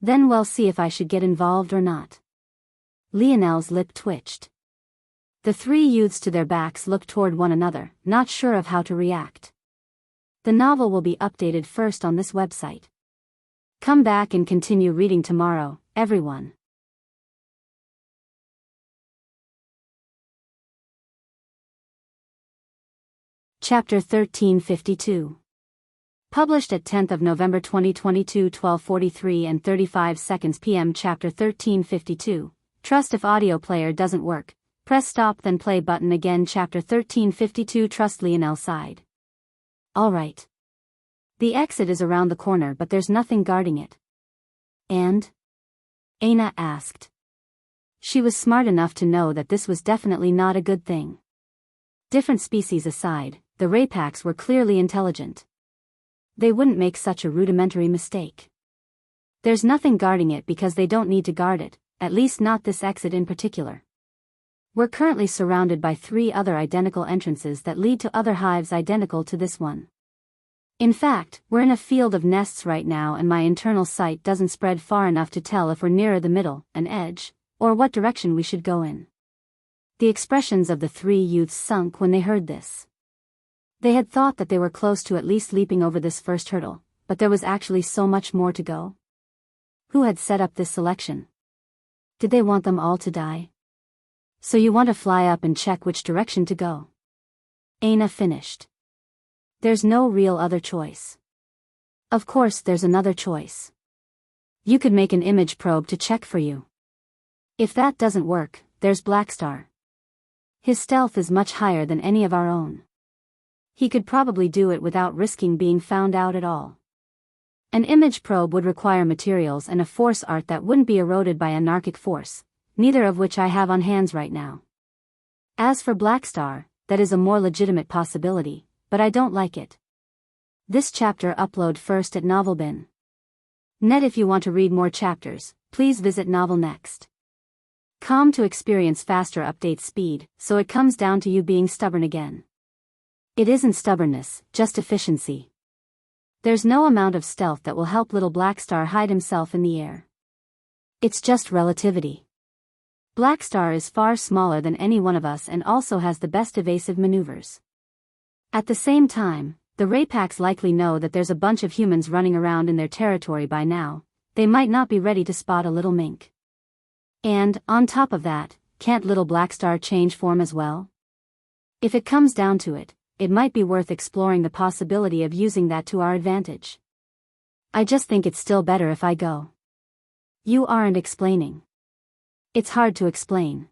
Then we'll see if I should get involved or not. Lionel's lip twitched. The three youths to their backs looked toward one another, not sure of how to react. The novel will be updated first on this website. Come back and continue reading tomorrow, everyone. Chapter 1352. Published at 10th of November 2022, 12:43 and 35 seconds p.m. Chapter 1352. Trust if audio player doesn't work. Press stop then play button again. Chapter 1352. Trust. Lionel sighed. Alright. The exit is around the corner but there's nothing guarding it. And? Aina asked. She was smart enough to know that this was definitely not a good thing. Different species aside, the Rapax were clearly intelligent. They wouldn't make such a rudimentary mistake. There's nothing guarding it because they don't need to guard it, at least not this exit in particular. We're currently surrounded by 3 other identical entrances that lead to other hives identical to this one. In fact, we're in a field of nests right now and my internal sight doesn't spread far enough to tell if we're nearer the middle, an edge, or what direction we should go in. The expressions of the 3 youths sunk when they heard this. They had thought that they were close to at least leaping over this first hurdle, but there was actually so much more to go. Who had set up this selection? Did they want them all to die? So you want to fly up and check which direction to go. Aina finished. There's no real other choice. Of course there's another choice. You could make an image probe to check for you. If that doesn't work, there's Blackstar. His stealth is much higher than any of our own. He could probably do it without risking being found out at all. An image probe would require materials and a force art that wouldn't be eroded by anarchic force, neither of which I have on hands right now. As for Blackstar, that is a more legitimate possibility, but I don't like it. This chapter upload first at Novelbin. Net. If you want to read more chapters, please visit novelnext.com to experience faster update speed, so it comes down to you being stubborn again. It isn't stubbornness, just efficiency. There's no amount of stealth that will help little Blackstar hide himself in the air. It's just relativity. Blackstar is far smaller than any one of us and also has the best evasive maneuvers. At the same time, the Rapax likely know that there's a bunch of humans running around in their territory by now. They might not be ready to spot a little mink. And, on top of that, can't little Blackstar change form as well? If it comes down to it, it might be worth exploring the possibility of using that to our advantage. I just think it's still better if I go. You aren't explaining. It's hard to explain.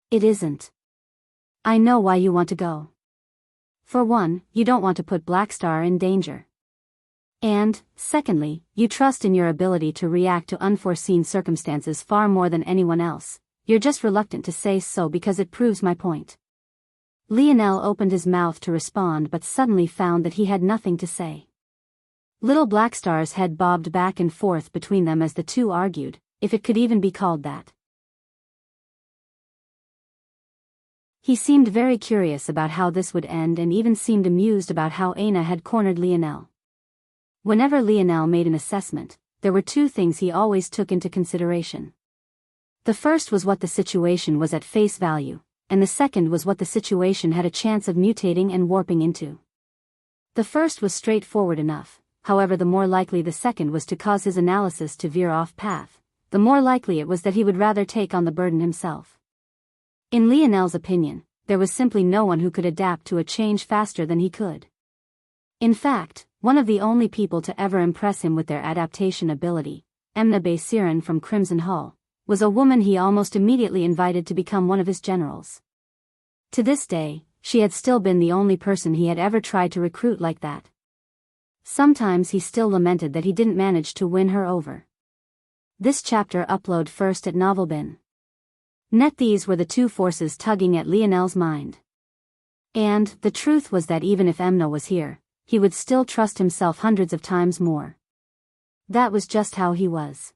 It isn't. I know why you want to go. For one, you don't want to put Blackstar in danger. And, secondly, you trust in your ability to react to unforeseen circumstances far more than anyone else, You're just reluctant to say so because it proves my point. Lionel opened his mouth to respond but suddenly found that he had nothing to say. Little Blackstar's head bobbed back and forth between them as the two argued, if it could even be called that. He seemed very curious about how this would end and even seemed amused about how Aina had cornered Lionel. Whenever Lionel made an assessment, there were two things he always took into consideration. The first was what the situation was at face value, and the second was what the situation had a chance of mutating and warping into. The first was straightforward enough, however the more likely the second was to cause his analysis to veer off path, the more likely it was that he would rather take on the burden himself. In Lionel's opinion, there was simply no one who could adapt to a change faster than he could. In fact, one of the only people to ever impress him with their adaptation ability, Emna Baysiran from Crimson Hall, was a woman he almost immediately invited to become one of his generals. To this day, she had still been the only person he had ever tried to recruit like that. Sometimes he still lamented that he didn't manage to win her over. This chapter upload first at Novelbin. Net these were the two forces tugging at Lionel's mind. And the truth was that even if Emna was here, he would still trust himself hundreds of times more. That was just how he was.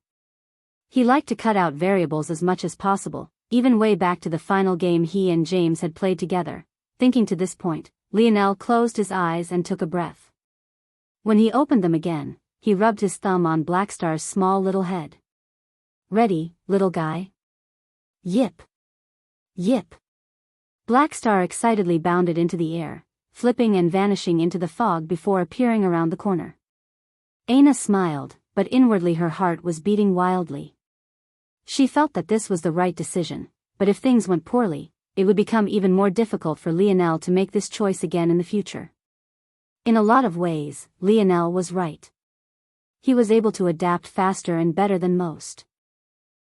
He liked to cut out variables as much as possible, even way back to the final game he and James had played together. Thinking to this point, Lionel closed his eyes and took a breath. When he opened them again, he rubbed his thumb on Blackstar's small little head. Ready, little guy? Yip! Yip! Blackstar excitedly bounded into the air, flipping and vanishing into the fog before appearing around the corner. Aina smiled, but inwardly her heart was beating wildly. She felt that this was the right decision, but if things went poorly, it would become even more difficult for Lionel to make this choice again in the future. In a lot of ways, Lionel was right. He was able to adapt faster and better than most.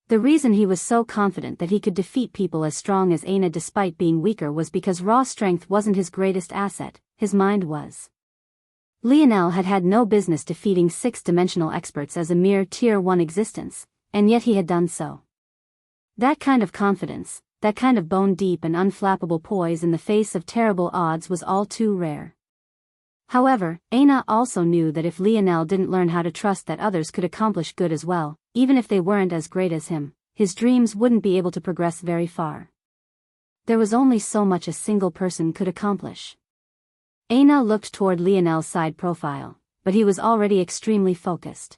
The reason he was so confident that he could defeat people as strong as Aina despite being weaker was because raw strength wasn't his greatest asset, his mind was. Lionel had had no business defeating six-dimensional experts as a mere Tier 1 existence, and yet he had done so. That kind of confidence, that kind of bone-deep and unflappable poise in the face of terrible odds was all too rare. However, Aina also knew that if Lionel didn't learn how to trust that others could accomplish good as well, even if they weren't as great as him, his dreams wouldn't be able to progress very far. There was only so much a single person could accomplish. Aina looked toward Lionel's side profile, but he was already extremely focused.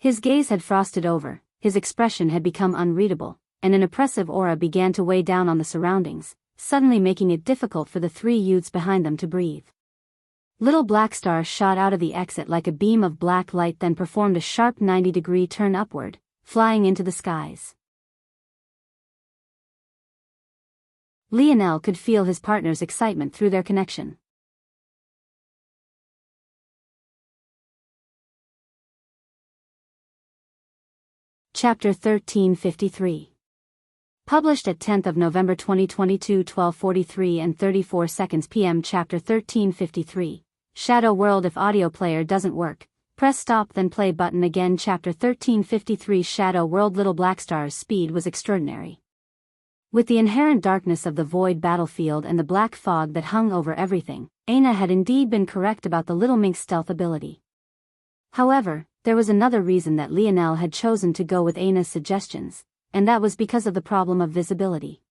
His gaze had frosted over, his expression had become unreadable, and an oppressive aura began to weigh down on the surroundings, suddenly making it difficult for the three youths behind them to breathe. Little Blackstar shot out of the exit like a beam of black light, then performed a sharp 90-degree turn upward, flying into the skies. Lionel could feel his partner's excitement through their connection. Chapter 1353. Published at 10th of November 2022, 12:43 and 34 seconds p.m. Chapter 1353. Shadow World. If audio player doesn't work, press stop then play button again. Chapter 1353. Shadow World. Little Blackstar's speed was extraordinary. With the inherent darkness of the void battlefield and the black fog that hung over everything, Aina had indeed been correct about the little mink's stealth ability. However, there was another reason that Lionel had chosen to go with Aina's suggestions, and that was because of the problem of visibility.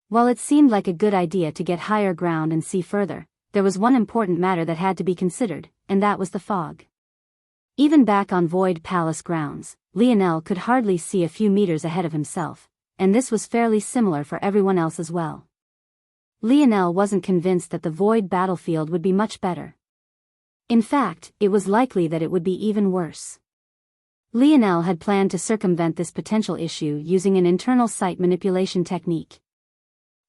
While it seemed like a good idea to get higher ground and see further, there was one important matter that had to be considered, and that was the fog. Even back on Void Palace grounds, Lionel could hardly see a few meters ahead of himself, and this was fairly similar for everyone else as well. Lionel wasn't convinced that the void battlefield would be much better. In fact, it was likely that it would be even worse. Lionel had planned to circumvent this potential issue using an internal sight manipulation technique.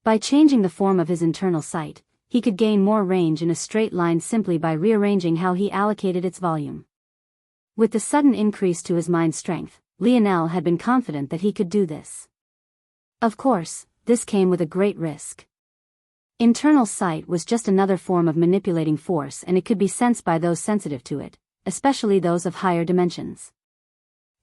By changing the form of his internal sight, he could gain more range in a straight line simply by rearranging how he allocated its volume. With the sudden increase to his mind strength, Lionel had been confident that he could do this. Of course, this came with a great risk. Internal sight was just another form of manipulating force, and it could be sensed by those sensitive to it, especially those of higher dimensions.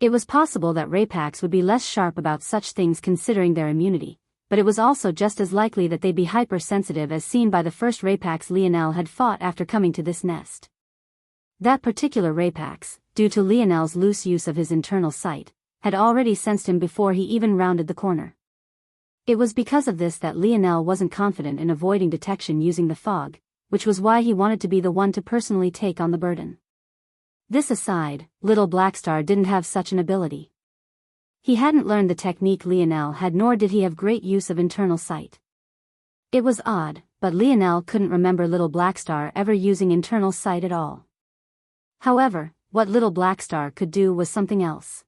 It was possible that Rapax would be less sharp about such things considering their immunity, but it was also just as likely that they'd be hypersensitive as seen by the first Rapax Lionel had fought after coming to this nest. That particular Rapax, due to Lionel's loose use of his internal sight, had already sensed him before he even rounded the corner. It was because of this that Lionel wasn't confident in avoiding detection using the fog, which was why he wanted to be the one to personally take on the burden. This aside, little Blackstar didn't have such an ability. He hadn't learned the technique Lionel had, nor did he have great use of internal sight. It was odd, but Lionel couldn't remember little Blackstar ever using internal sight at all. However, what little Blackstar could do was something else.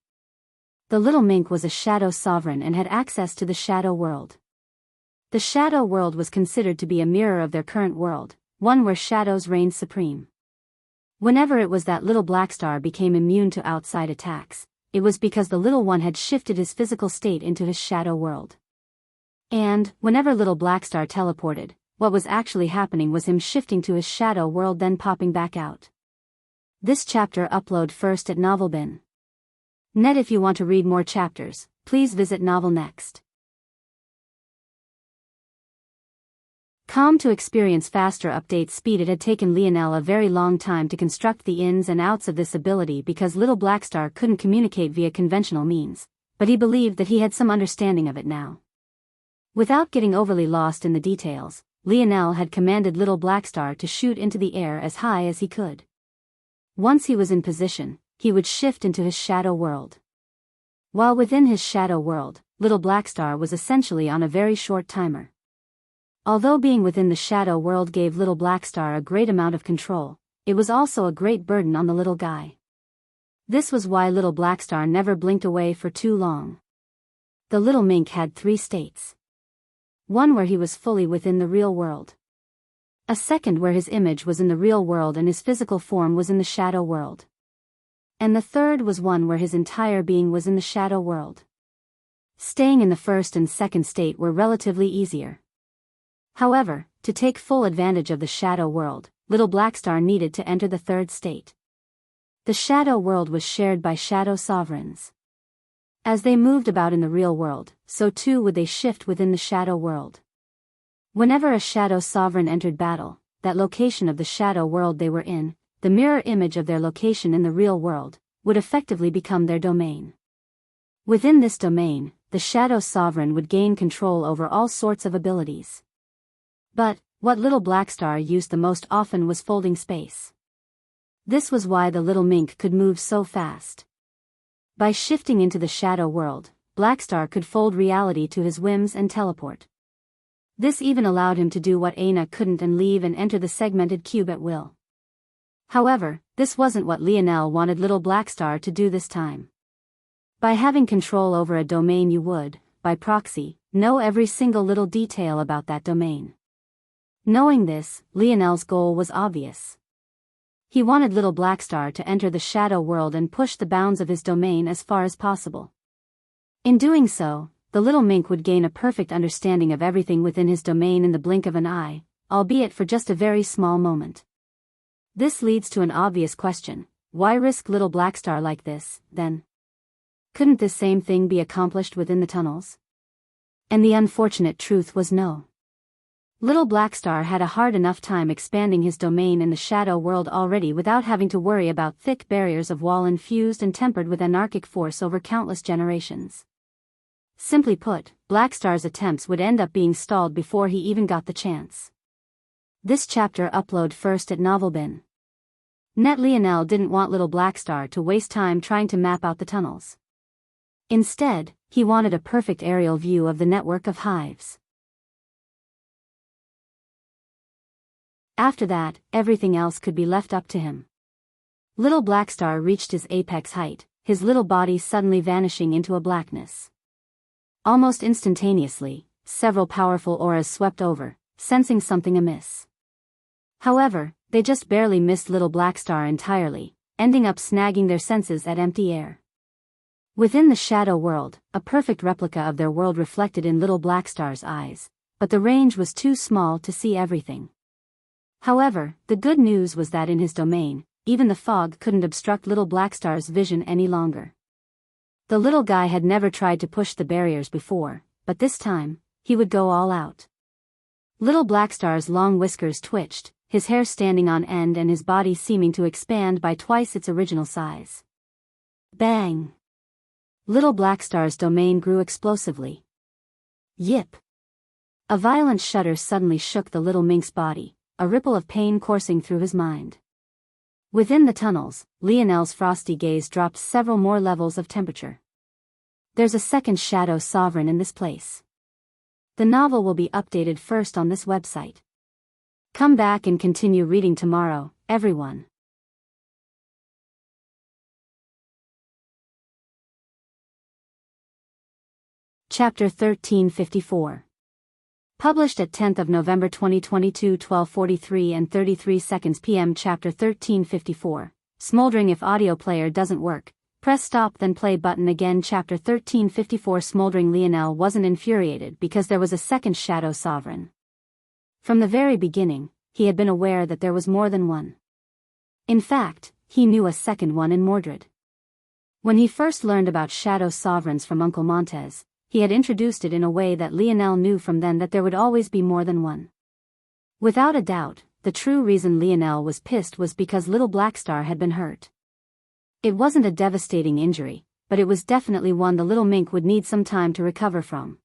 The little mink was a shadow sovereign and had access to the shadow world. The shadow world was considered to be a mirror of their current world, one where shadows reigned supreme. Whenever it was that little Blackstar became immune to outside attacks, it was because the little one had shifted his physical state into his shadow world. And, whenever little Blackstar teleported, what was actually happening was him shifting to his shadow world then popping back out. This chapter upload first at NovelBin. Net. If you want to read more chapters, please visit Novel Next. To experience faster update speed. It had taken Lionel a very long time to construct the ins and outs of this ability because little Blackstar couldn't communicate via conventional means, but he believed that he had some understanding of it now. Without getting overly lost in the details, Lionel had commanded little Blackstar to shoot into the air as high as he could. Once he was in position, he would shift into his shadow world. While within his shadow world, little Blackstar was essentially on a very short timer. Although being within the shadow world gave little Blackstar a great amount of control, it was also a great burden on the little guy. This was why little Blackstar never blinked away for too long. The little mink had 3 states. One where he was fully within the real world. A second where his image was in the real world and his physical form was in the shadow world. And the third was one where his entire being was in the shadow world. Staying in the first and second state were relatively easier. However, to take full advantage of the shadow world, little Blackstar needed to enter the third state. The shadow world was shared by shadow sovereigns. As they moved about in the real world, so too would they shift within the shadow world. Whenever a shadow sovereign entered battle, that location of the shadow world they were in, the mirror image of their location in the real world, would effectively become their domain. Within this domain, the shadow sovereign would gain control over all sorts of abilities. But, what little Blackstar used the most often was folding space. This was why the little mink could move so fast. By shifting into the shadow world, Blackstar could fold reality to his whims and teleport. This even allowed him to do what Aina couldn't and leave and enter the segmented cube at will. However, this wasn't what Lionel wanted little Blackstar to do this time. By having control over a domain you would, by proxy, know every single little detail about that domain. Knowing this, Lionel's goal was obvious. He wanted little Blackstar to enter the shadow world and push the bounds of his domain as far as possible. In doing so, the little mink would gain a perfect understanding of everything within his domain in the blink of an eye, albeit for just a very small moment. This leads to an obvious question: why risk little Blackstar like this, then? Couldn't this same thing be accomplished within the tunnels? And the unfortunate truth was no. Little Blackstar had a hard enough time expanding his domain in the shadow world already without having to worry about thick barriers of wall infused and tempered with anarchic force over countless generations. Simply put, Blackstar's attempts would end up being stalled before he even got the chance. This chapter upload first at NovelBin. Net. Lionel didn't want little Blackstar to waste time trying to map out the tunnels. Instead, he wanted a perfect aerial view of the network of hives. After that, everything else could be left up to him. Little Blackstar reached his apex height, his little body suddenly vanishing into a blackness. Almost instantaneously, several powerful auras swept over, sensing something amiss. However, they just barely missed little Blackstar entirely, ending up snagging their senses at empty air. Within the shadow world, a perfect replica of their world reflected in little Blackstar's eyes, but the range was too small to see everything. However, the good news was that in his domain, even the fog couldn't obstruct little Blackstar's vision any longer. The little guy had never tried to push the barriers before, but this time, he would go all out. Little Blackstar's long whiskers twitched, his hair standing on end and his body seeming to expand by twice its original size. Bang! Little Blackstar's domain grew explosively. Yip! A violent shudder suddenly shook the little mink's body, a ripple of pain coursing through his mind. Within the tunnels, Lionel's frosty gaze dropped several more levels of temperature. There's a second Shadow Sovereign in this place. The novel will be updated first on this website. Come back and continue reading tomorrow, everyone. Chapter 1354. Published at 10th of November 2022, 12:43 and 33 seconds p.m. Chapter 1354. Smoldering. If audio player doesn't work, press stop then play button again. Chapter 1354. Smoldering. Lionel wasn't infuriated because there was a second Shadow Sovereign. From the very beginning, he had been aware that there was more than one. In fact, he knew a second one in Mordred. When he first learned about Shadow Sovereigns from Uncle Montez, he had introduced it in a way that Lionel knew from then that there would always be more than one. Without a doubt, the true reason Lionel was pissed was because little Blackstar had been hurt. It wasn't a devastating injury, but it was definitely one the little mink would need some time to recover from.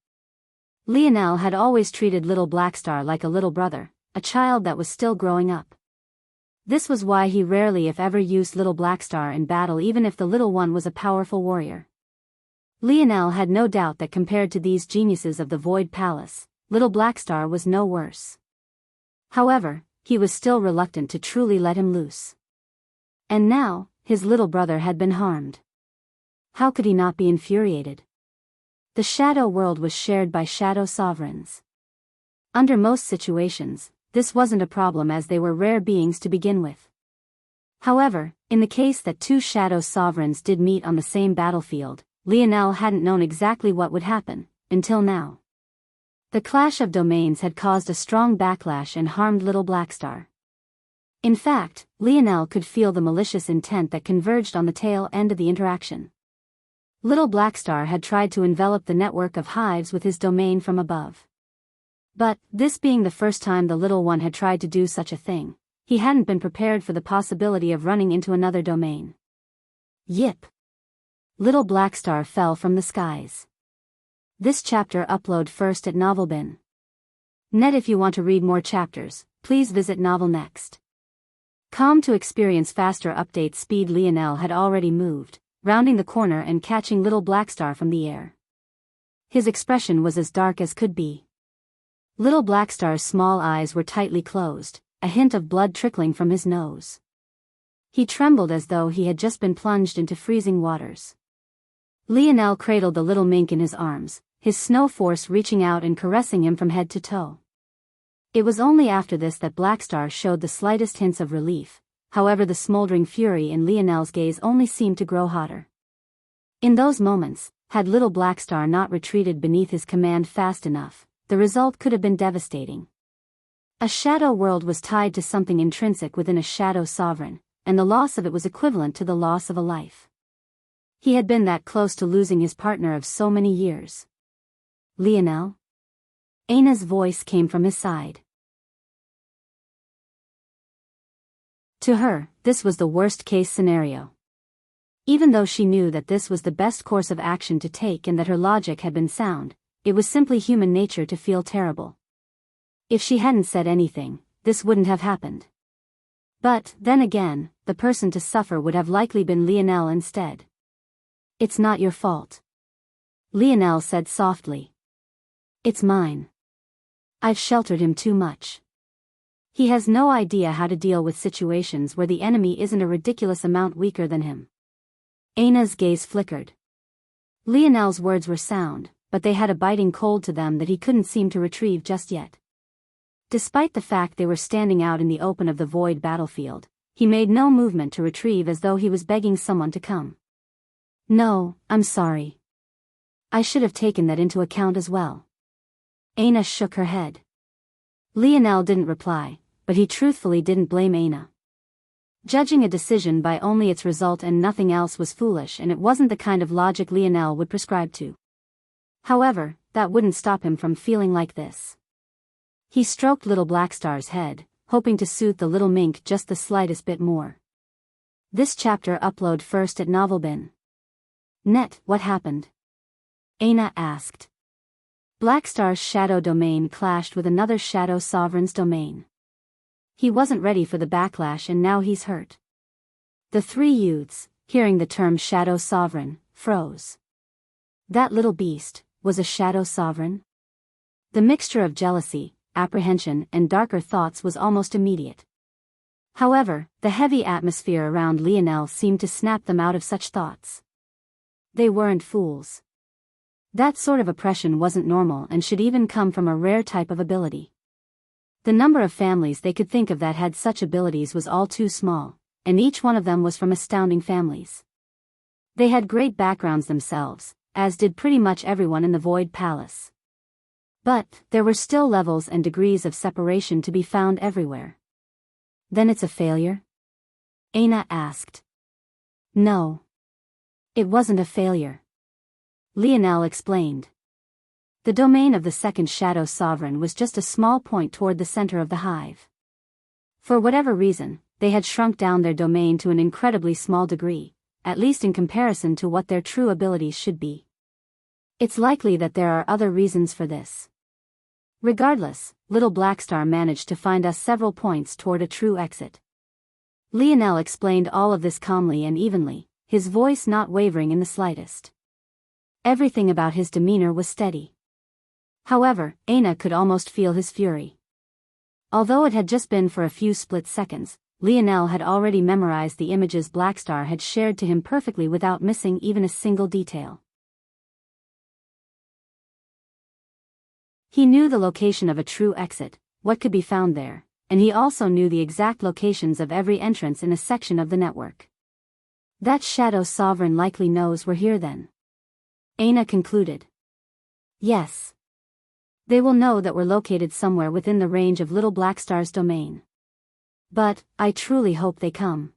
Lionel had always treated little Blackstar like a little brother, a child that was still growing up. This was why he rarely if ever used little Blackstar in battle, even if the little one was a powerful warrior. Lionel had no doubt that compared to these geniuses of the Void Palace, little Blackstar was no worse. However, he was still reluctant to truly let him loose. And now, his little brother had been harmed. How could he not be infuriated? The Shadow World was shared by Shadow Sovereigns. Under most situations, this wasn't a problem as they were rare beings to begin with. However, in the case that two Shadow Sovereigns did meet on the same battlefield, Lionel hadn't known exactly what would happen, until now. The clash of domains had caused a strong backlash and harmed little Blackstar. In fact, Lionel could feel the malicious intent that converged on the tail end of the interaction. Little Blackstar had tried to envelop the network of hives with his domain from above. But, this being the first time the little one had tried to do such a thing, he hadn't been prepared for the possibility of running into another domain. Yip! Little Blackstar fell from the skies. This chapter upload first at Novelbin. Net. If you want to read more chapters, please visit Novel Next. To experience faster update speed. Lionel had already moved, rounding the corner and catching little Blackstar from the air. His expression was as dark as could be. Little Blackstar's small eyes were tightly closed, a hint of blood trickling from his nose. He trembled as though he had just been plunged into freezing waters. Lionel cradled the little mink in his arms, his snow force reaching out and caressing him from head to toe. It was only after this that Blackstar showed the slightest hints of relief, however the smoldering fury in Lionel's gaze only seemed to grow hotter. In those moments, had little Blackstar not retreated beneath his command fast enough, the result could have been devastating. A shadow world was tied to something intrinsic within a Shadow Sovereign, and the loss of it was equivalent to the loss of a life. He had been that close to losing his partner of so many years. Lionel? Ana's voice came from his side. To her, this was the worst-case scenario. Even though she knew that this was the best course of action to take and that her logic had been sound, it was simply human nature to feel terrible. If she hadn't said anything, this wouldn't have happened. But, then again, the person to suffer would have likely been Lionel instead. It's not your fault. Lionel said softly. It's mine. I've sheltered him too much. He has no idea how to deal with situations where the enemy isn't a ridiculous amount weaker than him. Ana's gaze flickered. Lionel's words were sound, but they had a biting cold to them that he couldn't seem to retrieve just yet. Despite the fact they were standing out in the open of the void battlefield, he made no movement to retrieve as though he was begging someone to come. No, I'm sorry. I should have taken that into account as well. Ana shook her head. Lionel didn't reply, but he truthfully didn't blame Ana. Judging a decision by only its result and nothing else was foolish, and it wasn't the kind of logic Lionel would prescribe to. However, that wouldn't stop him from feeling like this. He stroked little Blackstar's head, hoping to soothe the little mink just the slightest bit more. This chapter upload first at Novelbin. Net, what happened? Aina asked. Blackstar's shadow domain clashed with another shadow sovereign's domain. He wasn't ready for the backlash and now he's hurt. The three youths, hearing the term shadow sovereign, froze. That little beast was a shadow sovereign? The mixture of jealousy, apprehension, and darker thoughts was almost immediate. However, the heavy atmosphere around Lionel seemed to snap them out of such thoughts. They weren't fools. That sort of oppression wasn't normal and should even come from a rare type of ability. The number of families they could think of that had such abilities was all too small, and each one of them was from astounding families. They had great backgrounds themselves, as did pretty much everyone in the Void Palace. But there were still levels and degrees of separation to be found everywhere. Then it's a failure? Aina asked. No. It wasn't a failure. Lionel explained. The domain of the second Shadow Sovereign was just a small point toward the center of the hive. For whatever reason, they had shrunk down their domain to an incredibly small degree, at least in comparison to what their true abilities should be. It's likely that there are other reasons for this. Regardless, little Blackstar managed to find us several points toward a true exit. Lionel explained all of this calmly and evenly, his voice not wavering in the slightest. Everything about his demeanor was steady. However, Aina could almost feel his fury. Although it had just been for a few split seconds, Lionel had already memorized the images Blackstar had shared to him perfectly without missing even a single detail. He knew the location of a true exit, what could be found there, and he also knew the exact locations of every entrance in a section of the network. That Shadow Sovereign likely knows we're here then. Aina concluded. Yes. They will know that we're located somewhere within the range of little Blackstar's domain. But, I truly hope they come.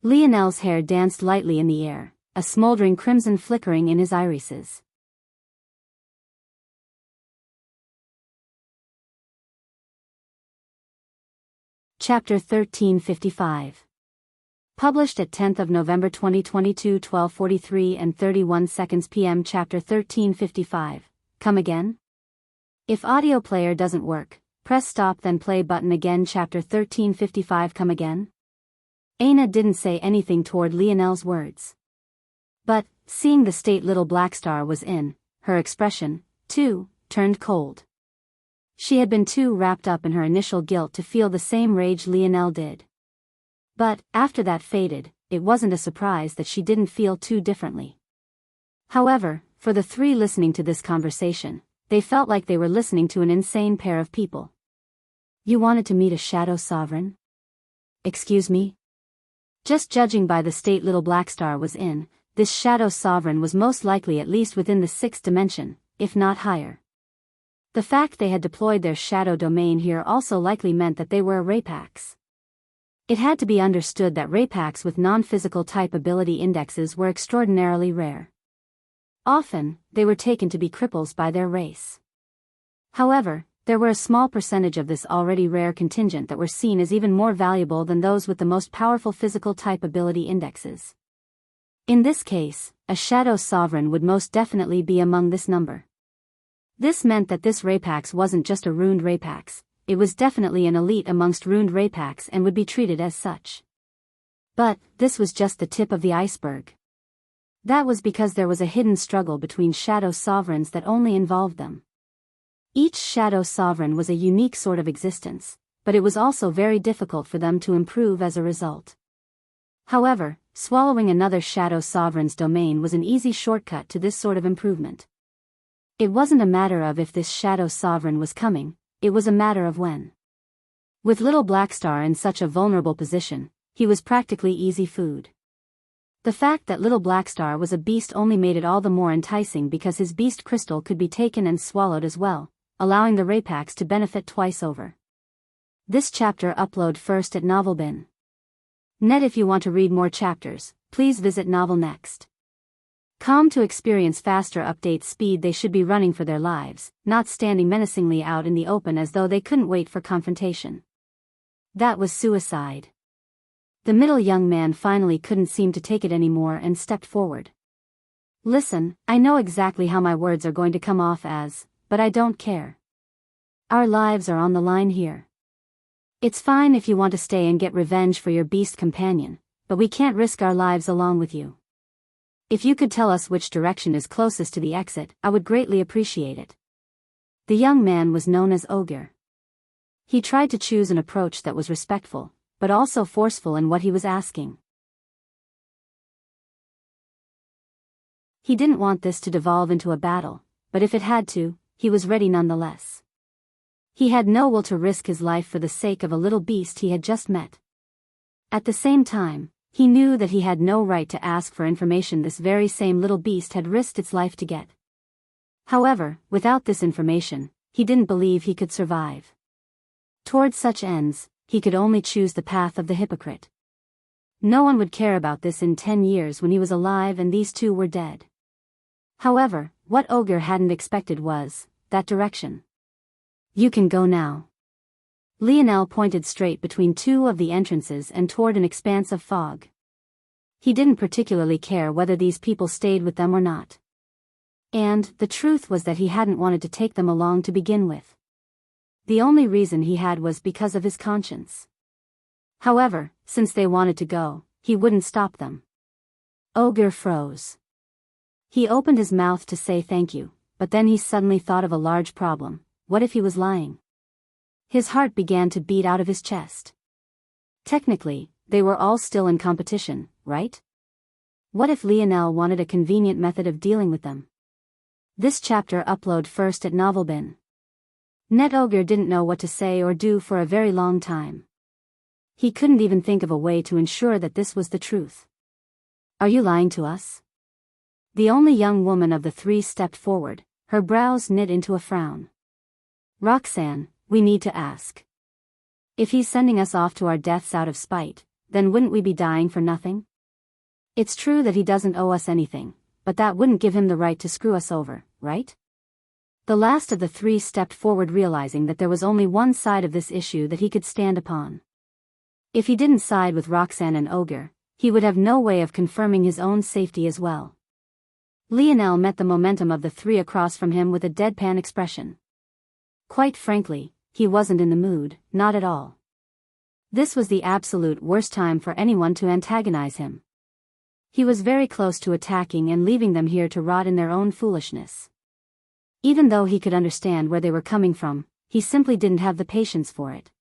Lionel's hair danced lightly in the air, a smoldering crimson flickering in his irises. Chapter 1355. Published at 10th of November 2022, 12:43 and 31 seconds p.m. Chapter 1355. Come again? If audio player doesn't work, press stop then play button again. Chapter 1355. Come again? Aina didn't say anything toward Lionel's words. But, seeing the state little Blackstar was in, her expression, too, turned cold. She had been too wrapped up in her initial guilt to feel the same rage Lionel did. But, after that faded, it wasn't a surprise that she didn't feel too differently. However, for the three listening to this conversation, they felt like they were listening to an insane pair of people. You wanted to meet a Shadow Sovereign? Excuse me? Just judging by the state little Blackstar was in, this Shadow Sovereign was most likely at least within the 6th dimension, if not higher. The fact they had deployed their shadow domain here also likely meant that they were a Rapax. It had to be understood that Rapax with non-physical type ability indexes were extraordinarily rare. Often, they were taken to be cripples by their race. However, there were a small percentage of this already rare contingent that were seen as even more valuable than those with the most powerful physical type ability indexes. In this case, a Shadow Sovereign would most definitely be among this number. This meant that this Rapax wasn't just a ruined Rapax, it was definitely an elite amongst ruined Rapax and would be treated as such. But, this was just the tip of the iceberg. That was because there was a hidden struggle between Shadow Sovereigns that only involved them. Each Shadow Sovereign was a unique sort of existence, but it was also very difficult for them to improve as a result. However, swallowing another Shadow Sovereign's domain was an easy shortcut to this sort of improvement. It wasn't a matter of if this Shadow Sovereign was coming, it was a matter of when. With little Blackstar in such a vulnerable position, he was practically easy food. The fact that little Blackstar was a beast only made it all the more enticing because his beast crystal could be taken and swallowed as well, allowing the Rapax to benefit twice over. This chapter upload first at Novelbin. Net, if you want to read more chapters, please visit Novel Next. Com to experience faster update speed. They should be running for their lives, not standing menacingly out in the open as though they couldn't wait for confrontation. That was suicide. The middle young man finally couldn't seem to take it anymore and stepped forward. Listen, I know exactly how my words are going to come off as, but I don't care. Our lives are on the line here. It's fine if you want to stay and get revenge for your beast companion, but we can't risk our lives along with you. If you could tell us which direction is closest to the exit, I would greatly appreciate it. The young man was known as Ogre. He tried to choose an approach that was respectful, but also forceful in what he was asking. He didn't want this to devolve into a battle, but if it had to, he was ready nonetheless. He had no will to risk his life for the sake of a little beast he had just met. At the same time, he knew that he had no right to ask for information this very same little beast had risked its life to get. However, without this information, he didn't believe he could survive. Towards such ends, he could only choose the path of the hypocrite. No one would care about this in 10 years when he was alive and these two were dead. However, what Ogre hadn't expected was that direction. You can go now. Lionel pointed straight between two of the entrances and toward an expanse of fog. He didn't particularly care whether these people stayed with them or not. And the truth was that he hadn't wanted to take them along to begin with. The only reason he had was because of his conscience. However, since they wanted to go, he wouldn't stop them. Ogre froze. He opened his mouth to say thank you, but then he suddenly thought of a large problem. What if he was lying? His heart began to beat out of his chest. Technically, they were all still in competition, right? What if Lionel wanted a convenient method of dealing with them? This chapter upload first at Novelbin. Net Ogre didn't know what to say or do for a very long time. He couldn't even think of a way to ensure that this was the truth. Are you lying to us? The only young woman of the three stepped forward, her brows knit into a frown. Roxanne, we need to ask. If he's sending us off to our deaths out of spite, then wouldn't we be dying for nothing? It's true that he doesn't owe us anything, but that wouldn't give him the right to screw us over, right? The last of the three stepped forward, realizing that there was only one side of this issue that he could stand upon. If he didn't side with Roxanne and Ogre, he would have no way of confirming his own safety as well. Lionel met the momentum of the three across from him with a deadpan expression. Quite frankly, he wasn't in the mood, not at all. This was the absolute worst time for anyone to antagonize him. He was very close to attacking and leaving them here to rot in their own foolishness. Even though he could understand where they were coming from, he simply didn't have the patience for it.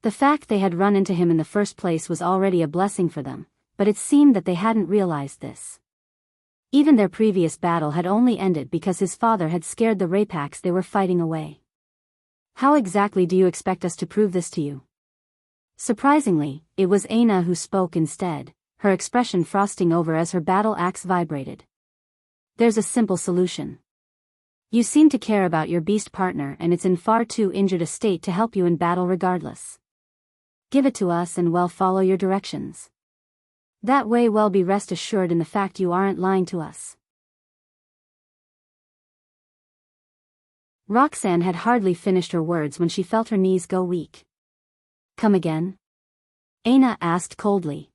The fact they had run into him in the first place was already a blessing for them, but it seemed that they hadn't realized this. Even their previous battle had only ended because his father had scared the Rapax they were fighting away. How exactly do you expect us to prove this to you? Surprisingly, it was Aina who spoke instead, her expression frosting over as her battle axe vibrated. There's a simple solution. You seem to care about your beast partner and it's in far too injured a state to help you in battle regardless. Give it to us and we'll follow your directions. That way we'll be rest assured in the fact you aren't lying to us. Roxanne had hardly finished her words when she felt her knees go weak. Come again? Aina asked coldly.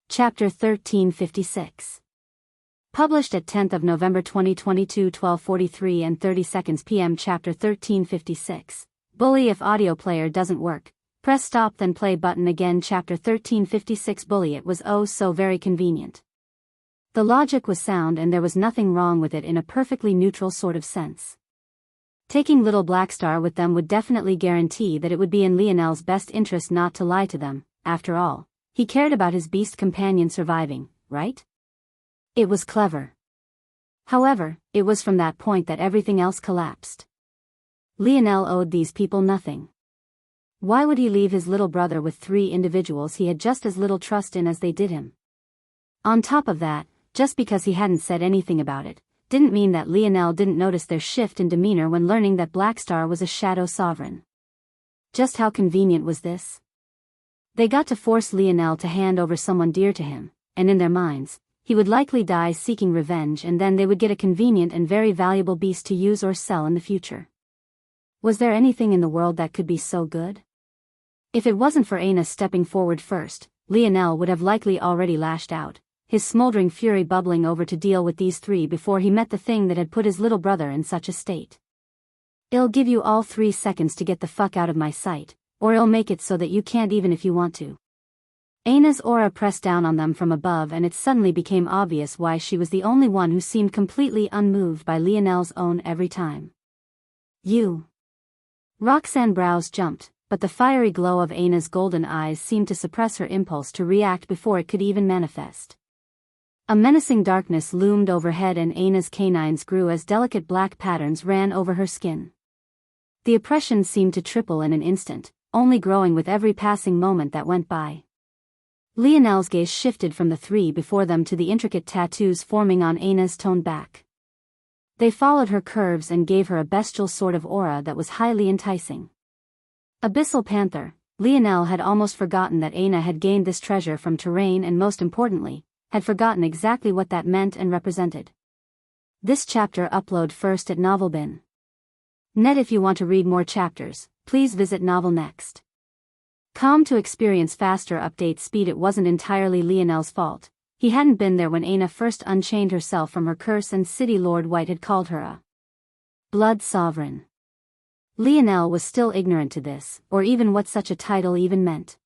Chapter 1356. Published at 10th of November 2022, 12:43 and 30 seconds p.m. Chapter 1356. Bully, if audio player doesn't work, press stop then play button again. Chapter 1356. Bully, it was oh so very convenient. The logic was sound and there was nothing wrong with it in a perfectly neutral sort of sense. Taking little Blackstar with them would definitely guarantee that it would be in Lionel's best interest not to lie to them. After all, he cared about his beast companion surviving, right? It was clever. However, it was from that point that everything else collapsed. Lionel owed these people nothing. Why would he leave his little brother with three individuals he had just as little trust in as they did him? On top of that, just because he hadn't said anything about it, didn't mean that Lionel didn't notice their shift in demeanor when learning that Blackstar was a shadow sovereign. Just how convenient was this? They got to force Lionel to hand over someone dear to him, and in their minds, he would likely die seeking revenge, and then they would get a convenient and very valuable beast to use or sell in the future. Was there anything in the world that could be so good? If it wasn't for Aina stepping forward first, Lionel would have likely already lashed out, his smoldering fury bubbling over to deal with these three before he met the thing that had put his little brother in such a state. "I'll give you all 3 seconds to get the fuck out of my sight, or I'll make it so that you can't even if you want to." Aina's aura pressed down on them from above, and it suddenly became obvious why she was the only one who seemed completely unmoved by Lionel's own every time. "You." Roxanne's brows jumped, but the fiery glow of Aina's golden eyes seemed to suppress her impulse to react before it could even manifest. A menacing darkness loomed overhead, and Aina's canines grew as delicate black patterns ran over her skin. The oppression seemed to triple in an instant, only growing with every passing moment that went by. Lionel's gaze shifted from the three before them to the intricate tattoos forming on Aina's toned back. They followed her curves and gave her a bestial sort of aura that was highly enticing. Abyssal Panther, Lionel had almost forgotten that Aina had gained this treasure from terrain, and most importantly, had forgotten exactly what that meant and represented. This chapter upload first at NovelBin. Net. If you want to read more chapters, please visit Novel Next. Com to experience faster update speed. It wasn't entirely Lionel's fault. He hadn't been there when Aina first unchained herself from her curse, and City Lord White had called her a blood sovereign. Lionel was still ignorant to this, or even what such a title even meant.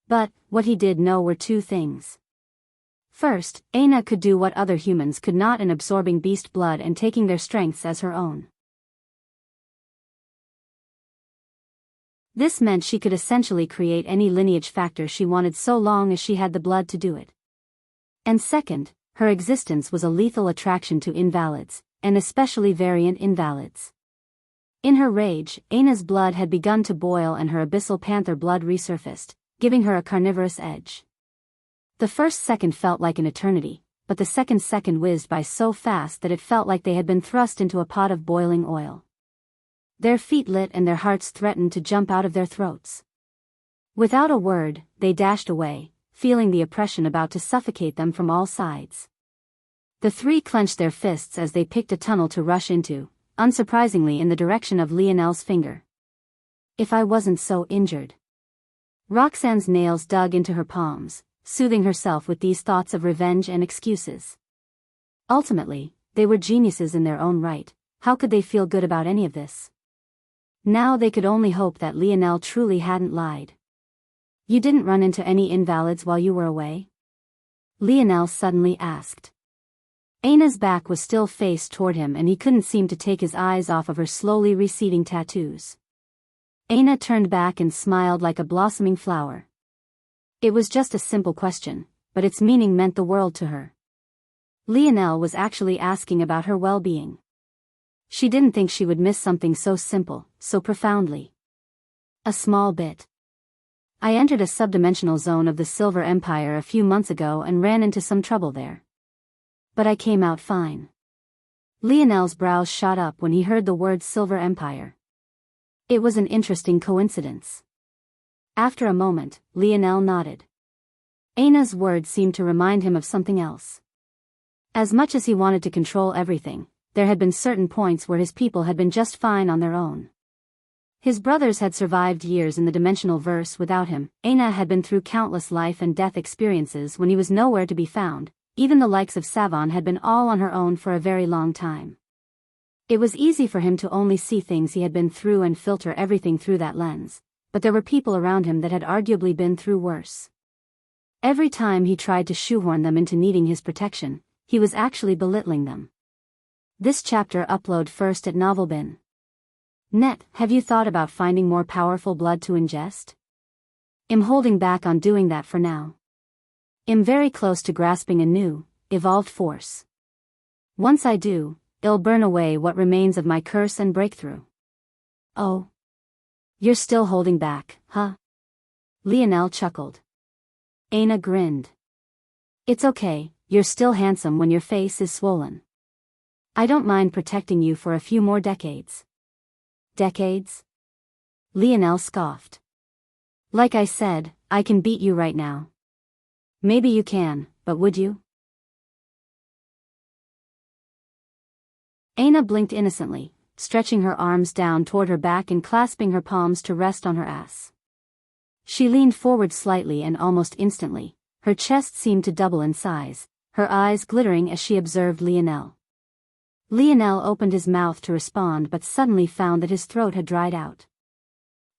But what he did know were 2 things. First, Aina could do what other humans could not in absorbing beast blood and taking their strengths as her own. This meant she could essentially create any lineage factor she wanted so long as she had the blood to do it. And second, her existence was a lethal attraction to invalids, and especially variant invalids. In her rage, Aina's blood had begun to boil and her abyssal panther blood resurfaced, giving her a carnivorous edge. The first second felt like an eternity, but the second whizzed by so fast that it felt like they had been thrust into a pot of boiling oil. Their feet lit and their hearts threatened to jump out of their throats. Without a word, they dashed away, feeling the oppression about to suffocate them from all sides. The three clenched their fists as they picked a tunnel to rush into, unsurprisingly in the direction of Lionel's finger. "If I wasn't so injured." Roxanne's nails dug into her palms, soothing herself with these thoughts of revenge and excuses. Ultimately, they were geniuses in their own right. How could they feel good about any of this? Now they could only hope that Lionel truly hadn't lied. "You didn't run into any invalids while you were away?" Lionel suddenly asked. Aina's back was still faced toward him, and he couldn't seem to take his eyes off of her slowly receding tattoos. Aina turned back and smiled like a blossoming flower. It was just a simple question, but its meaning meant the world to her. Lionel was actually asking about her well-being. She didn't think she would miss something so simple, so profoundly. "A small bit. I entered a subdimensional zone of the Silver Empire a few months ago and ran into some trouble there. But I came out fine." Lionel's brows shot up when he heard the word Silver Empire. It was an interesting coincidence. After a moment, Lionel nodded. Aina's words seemed to remind him of something else. As much as he wanted to control everything, there had been certain points where his people had been just fine on their own. His brothers had survived years in the dimensional verse without him. Aina had been through countless life and death experiences when he was nowhere to be found. Even the likes of Savon had been all on her own for a very long time. It was easy for him to only see things he had been through and filter everything through that lens, but there were people around him that had arguably been through worse. Every time he tried to shoehorn them into needing his protection, he was actually belittling them. This chapter upload first at NovelBin. Net. Have you thought about finding more powerful blood to ingest? I'm holding back on doing that for now. I'm very close to grasping a new, evolved force. Once I do, it'll burn away what remains of my curse and breakthrough. "Oh. You're still holding back, huh?" Lionel chuckled. Aina grinned. "It's okay, you're still handsome when your face is swollen." I don't mind protecting you for a few more decades. Decades? Lionel scoffed. Like I said, I can beat you right now. Maybe you can, but would you? Aina blinked innocently, stretching her arms down toward her back and clasping her palms to rest on her ass. She leaned forward slightly and almost instantly, her chest seemed to double in size, her eyes glittering as she observed Lionel. Lionel opened his mouth to respond but suddenly found that his throat had dried out.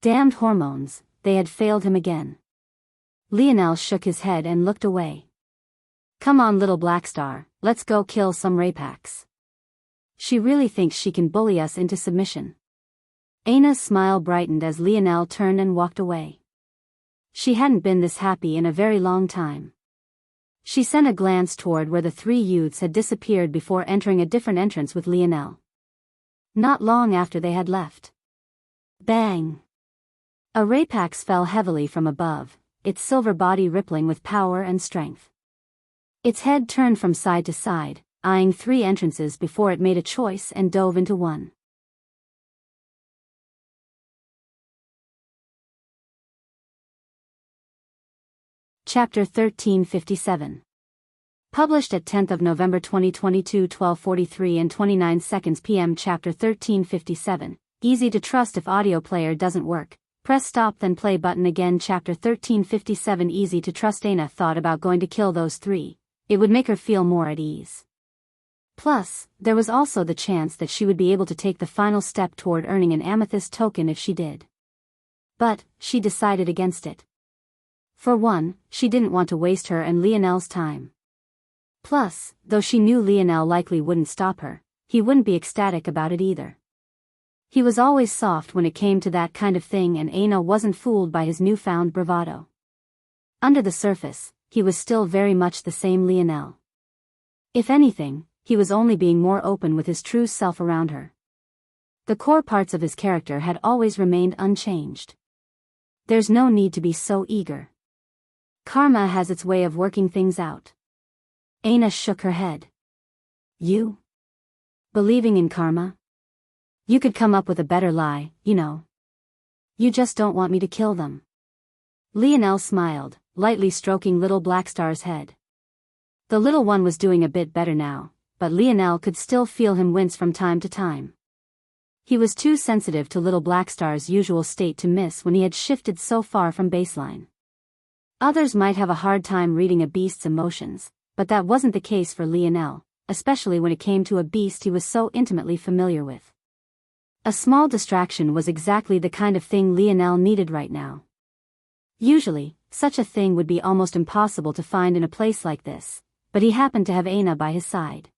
Damned hormones, they had failed him again. Lionel shook his head and looked away. Come on, little black star, let's go kill some Raypaks. She really thinks she can bully us into submission. Aina's smile brightened as Lionel turned and walked away. She hadn't been this happy in a very long time. She sent a glance toward where the three youths had disappeared before entering a different entrance with Lionel. Not long after they had left. Bang! A Raypax fell heavily from above, its silver body rippling with power and strength. Its head turned from side to side, eyeing three entrances before it made a choice and dove into one. Chapter 1357. Published at 10th of November 2022, 12:43 and 29 seconds p.m. Chapter 1357. Easy to trust if audio player doesn't work. Press stop then play button again. Chapter 1357. Easy to trust. Aina thought about going to kill those three. It would make her feel more at ease. Plus, there was also the chance that she would be able to take the final step toward earning an amethyst token if she did. But, she decided against it. For one, she didn't want to waste her and Lionel's time. Plus, though she knew Lionel likely wouldn't stop her, he wouldn't be ecstatic about it either. He was always soft when it came to that kind of thing and Aina wasn't fooled by his newfound bravado. Under the surface, he was still very much the same Lionel. If anything, he was only being more open with his true self around her. The core parts of his character had always remained unchanged. There's no need to be so eager. Karma has its way of working things out. Aina shook her head. You? Believing in karma? You could come up with a better lie, you know. You just don't want me to kill them. Lionel smiled, lightly stroking little Blackstar's head. The little one was doing a bit better now, but Lionel could still feel him wince from time to time. He was too sensitive to little Blackstar's usual state to miss when he had shifted so far from baseline. Others might have a hard time reading a beast's emotions, but that wasn't the case for Lionel, especially when it came to a beast he was so intimately familiar with. A small distraction was exactly the kind of thing Lionel needed right now. Usually, such a thing would be almost impossible to find in a place like this, but he happened to have Aina by his side.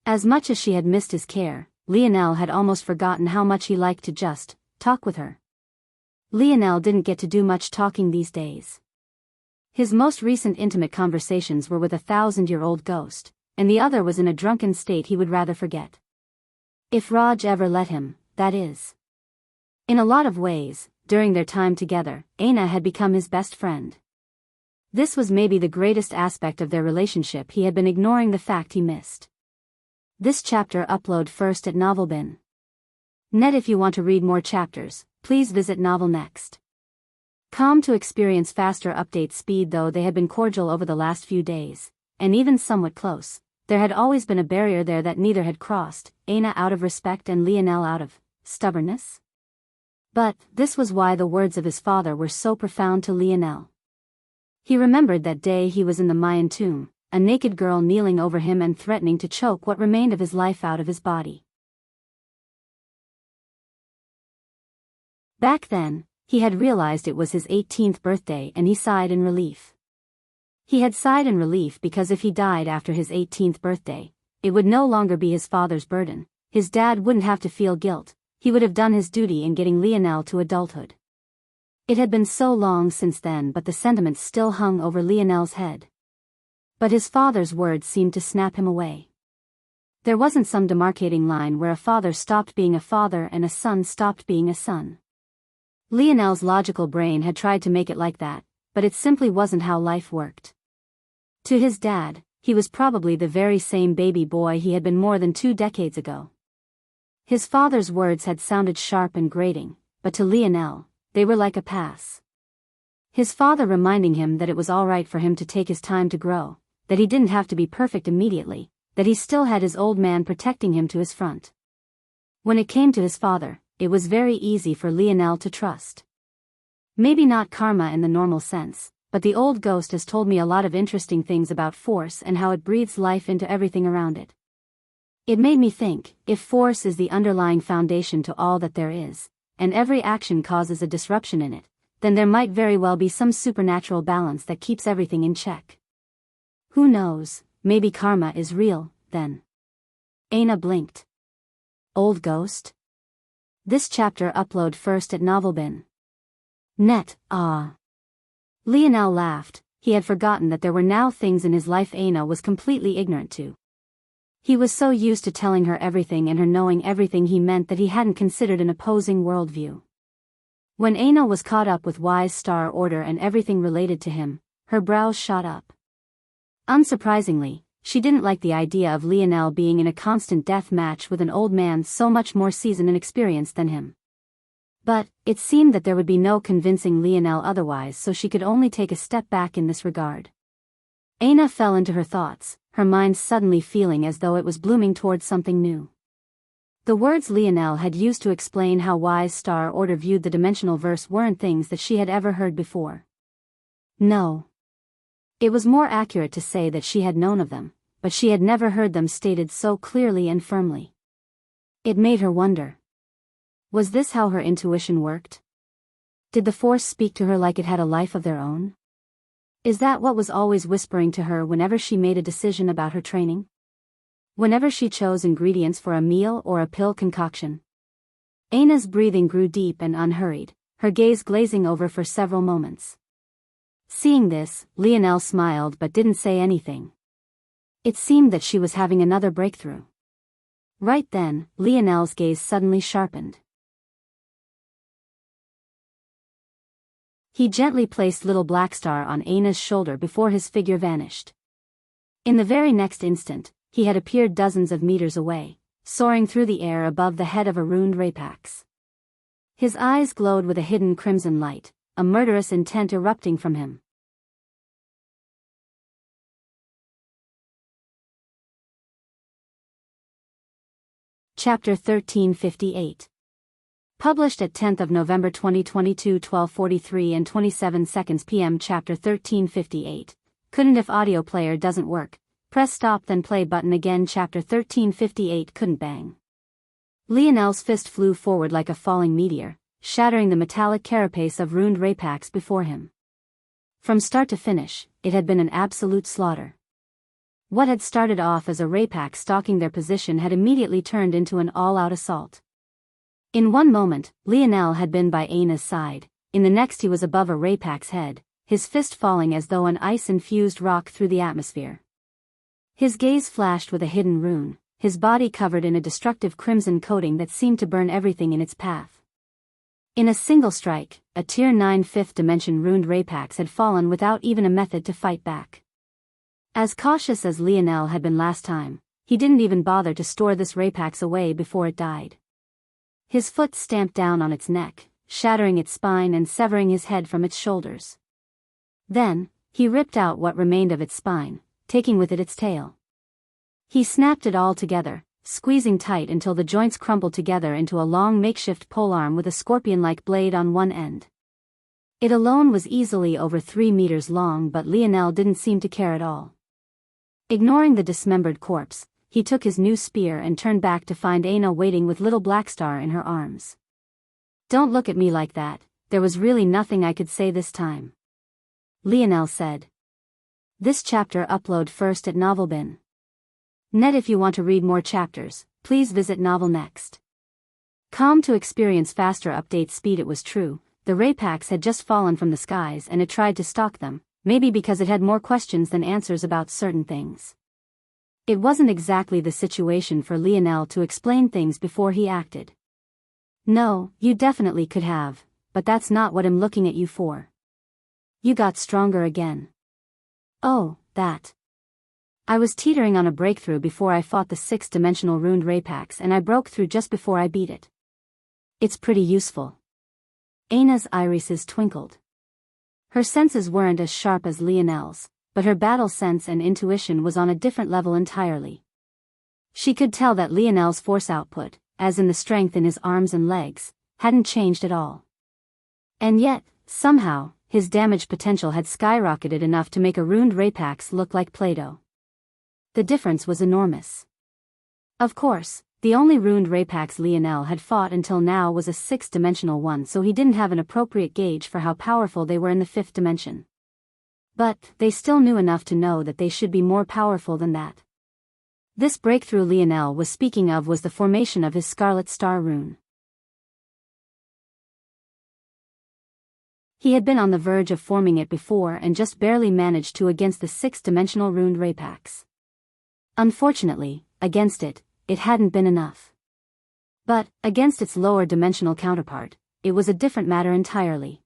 As much as she had missed his care, Lionel had almost forgotten how much he liked to just talk with her. Lionel didn't get to do much talking these days. His most recent intimate conversations were with a 1,000-year-old ghost, and the other was in a drunken state he would rather forget. If Raj ever let him, that is. In a lot of ways, during their time together, Aina had become his best friend. This was maybe the greatest aspect of their relationship. He had been ignoring the fact he missed. This chapter upload first at Novelbin. Net. If you want to read more chapters, please visit Novel Next. Com to experience faster update speed. Though they had been cordial over the last few days, and even somewhat close, there had always been a barrier there that neither had crossed, Aina out of respect and Lionel out of stubbornness. But this was why the words of his father were so profound to Lionel. He remembered that day he was in the Mayan tomb, a naked girl kneeling over him and threatening to choke what remained of his life out of his body. Back then, he had realized it was his 18th birthday and he sighed in relief. He had sighed in relief because if he died after his 18th birthday, it would no longer be his father's burden, his dad wouldn't have to feel guilt, he would have done his duty in getting Lionel to adulthood. It had been so long since then, but the sentiments still hung over Lionel's head. But his father's words seemed to snap him away. There wasn't some demarcating line where a father stopped being a father and a son stopped being a son. Lionel's logical brain had tried to make it like that, but it simply wasn't how life worked. To his dad, he was probably the very same baby boy he had been more than 2 decades ago. His father's words had sounded sharp and grating, but to Lionel, they were like a pass. His father reminding him that it was all right for him to take his time to grow, that he didn't have to be perfect immediately, that he still had his old man protecting him to his front. When it came to his father, it was very easy for Lionel to trust. Maybe not karma in the normal sense, but the old ghost has told me a lot of interesting things about force and how it breathes life into everything around it. It made me think, if force is the underlying foundation to all that there is, and every action causes a disruption in it, then there might very well be some supernatural balance that keeps everything in check. Who knows, maybe karma is real, then. Aina blinked. Old ghost? This chapter upload first at Novelbin. Net, ah. Lionel laughed. He had forgotten that there were now things in his life Aina was completely ignorant to. He was so used to telling her everything and her knowing everything he meant that he hadn't considered an opposing worldview. When Aina was caught up with Y's star order and everything related to him, her brows shot up. Unsurprisingly, she didn't like the idea of Lionel being in a constant death match with an old man so much more seasoned and experienced than him. But, it seemed that there would be no convincing Lionel otherwise, so she could only take a step back in this regard. Aina fell into her thoughts, her mind suddenly feeling as though it was blooming towards something new. The words Lionel had used to explain how Y's star order viewed the dimensional verse weren't things that she had ever heard before. No. It was more accurate to say that she had known of them, but she had never heard them stated so clearly and firmly. It made her wonder. Was this how her intuition worked? Did the Force speak to her like it had a life of their own? Is that what was always whispering to her whenever she made a decision about her training? Whenever she chose ingredients for a meal or a pill concoction? Aina's breathing grew deep and unhurried, her gaze glazing over for several moments. Seeing this, Lionel smiled but didn't say anything. It seemed that she was having another breakthrough. Right then, Lionel's gaze suddenly sharpened. He gently placed little Blackstar on Aina's shoulder before his figure vanished. In the very next instant, he had appeared dozens of meters away, soaring through the air above the head of a ruined Rapax. His eyes glowed with a hidden crimson light, a murderous intent erupting from him. Chapter 1358. Published at 10th of November 2022 12:43 and 27 seconds p.m. Chapter 1358. Couldn't if audio player doesn't work. Press stop then play button again. Chapter 1358 couldn't bang. Lionel's fist flew forward like a falling meteor, shattering the metallic carapace of ruined Rapax before him. From start to finish, it had been an absolute slaughter. What had started off as a Rapax stalking their position had immediately turned into an all-out assault. In one moment, Lionel had been by Aina's side, in the next he was above a Rapax's head, his fist falling as though an ice-infused rock through the atmosphere. His gaze flashed with a hidden rune, his body covered in a destructive crimson coating that seemed to burn everything in its path. In a single strike, a Tier 9 5th dimension ruined Rapax had fallen without even a method to fight back. As cautious as Lionel had been last time, he didn't even bother to store this Rapax away before it died. His foot stamped down on its neck, shattering its spine and severing his head from its shoulders. Then, he ripped out what remained of its spine, taking with it its tail. He snapped it all together, squeezing tight until the joints crumbled together into a long makeshift polearm with a scorpion-like blade on one end. It alone was easily over 3 meters long, but Lionel didn't seem to care at all. Ignoring the dismembered corpse, he took his new spear and turned back to find Aina waiting with little Blackstar in her arms. "Don't look at me like that, there was really nothing I could say this time," Lionel said. This chapter upload first at Novelbin. Net. If you want to read more chapters, please visit Novel Next. To experience faster update speed. It was true, the Rapax had just fallen from the skies and it tried to stalk them, maybe because it had more questions than answers about certain things. It wasn't exactly the situation for Lionel to explain things before he acted. "No, you definitely could have, but that's not what I'm looking at you for. You got stronger again." "Oh, that." I was teetering on a breakthrough before I fought the 6-dimensional ruined Rapax, and I broke through just before I beat it. It's pretty useful. Ana's irises twinkled. Her senses weren't as sharp as Lionel's, but her battle sense and intuition was on a different level entirely. She could tell that Lionel's force output, as in the strength in his arms and legs, hadn't changed at all. And yet, somehow, his damage potential had skyrocketed enough to make a ruined Rapax look like Play-Doh. The difference was enormous. Of course, the only ruined Rapax Lionel had fought until now was a 6-dimensional one, so he didn't have an appropriate gauge for how powerful they were in the 5th dimension. But they still knew enough to know that they should be more powerful than that. This breakthrough Lionel was speaking of was the formation of his Scarlet Star rune. He had been on the verge of forming it before and just barely managed to against the 6-dimensional ruined Rapax. Unfortunately, against it hadn't been enough. But, against its lower dimensional counterpart, it was a different matter entirely.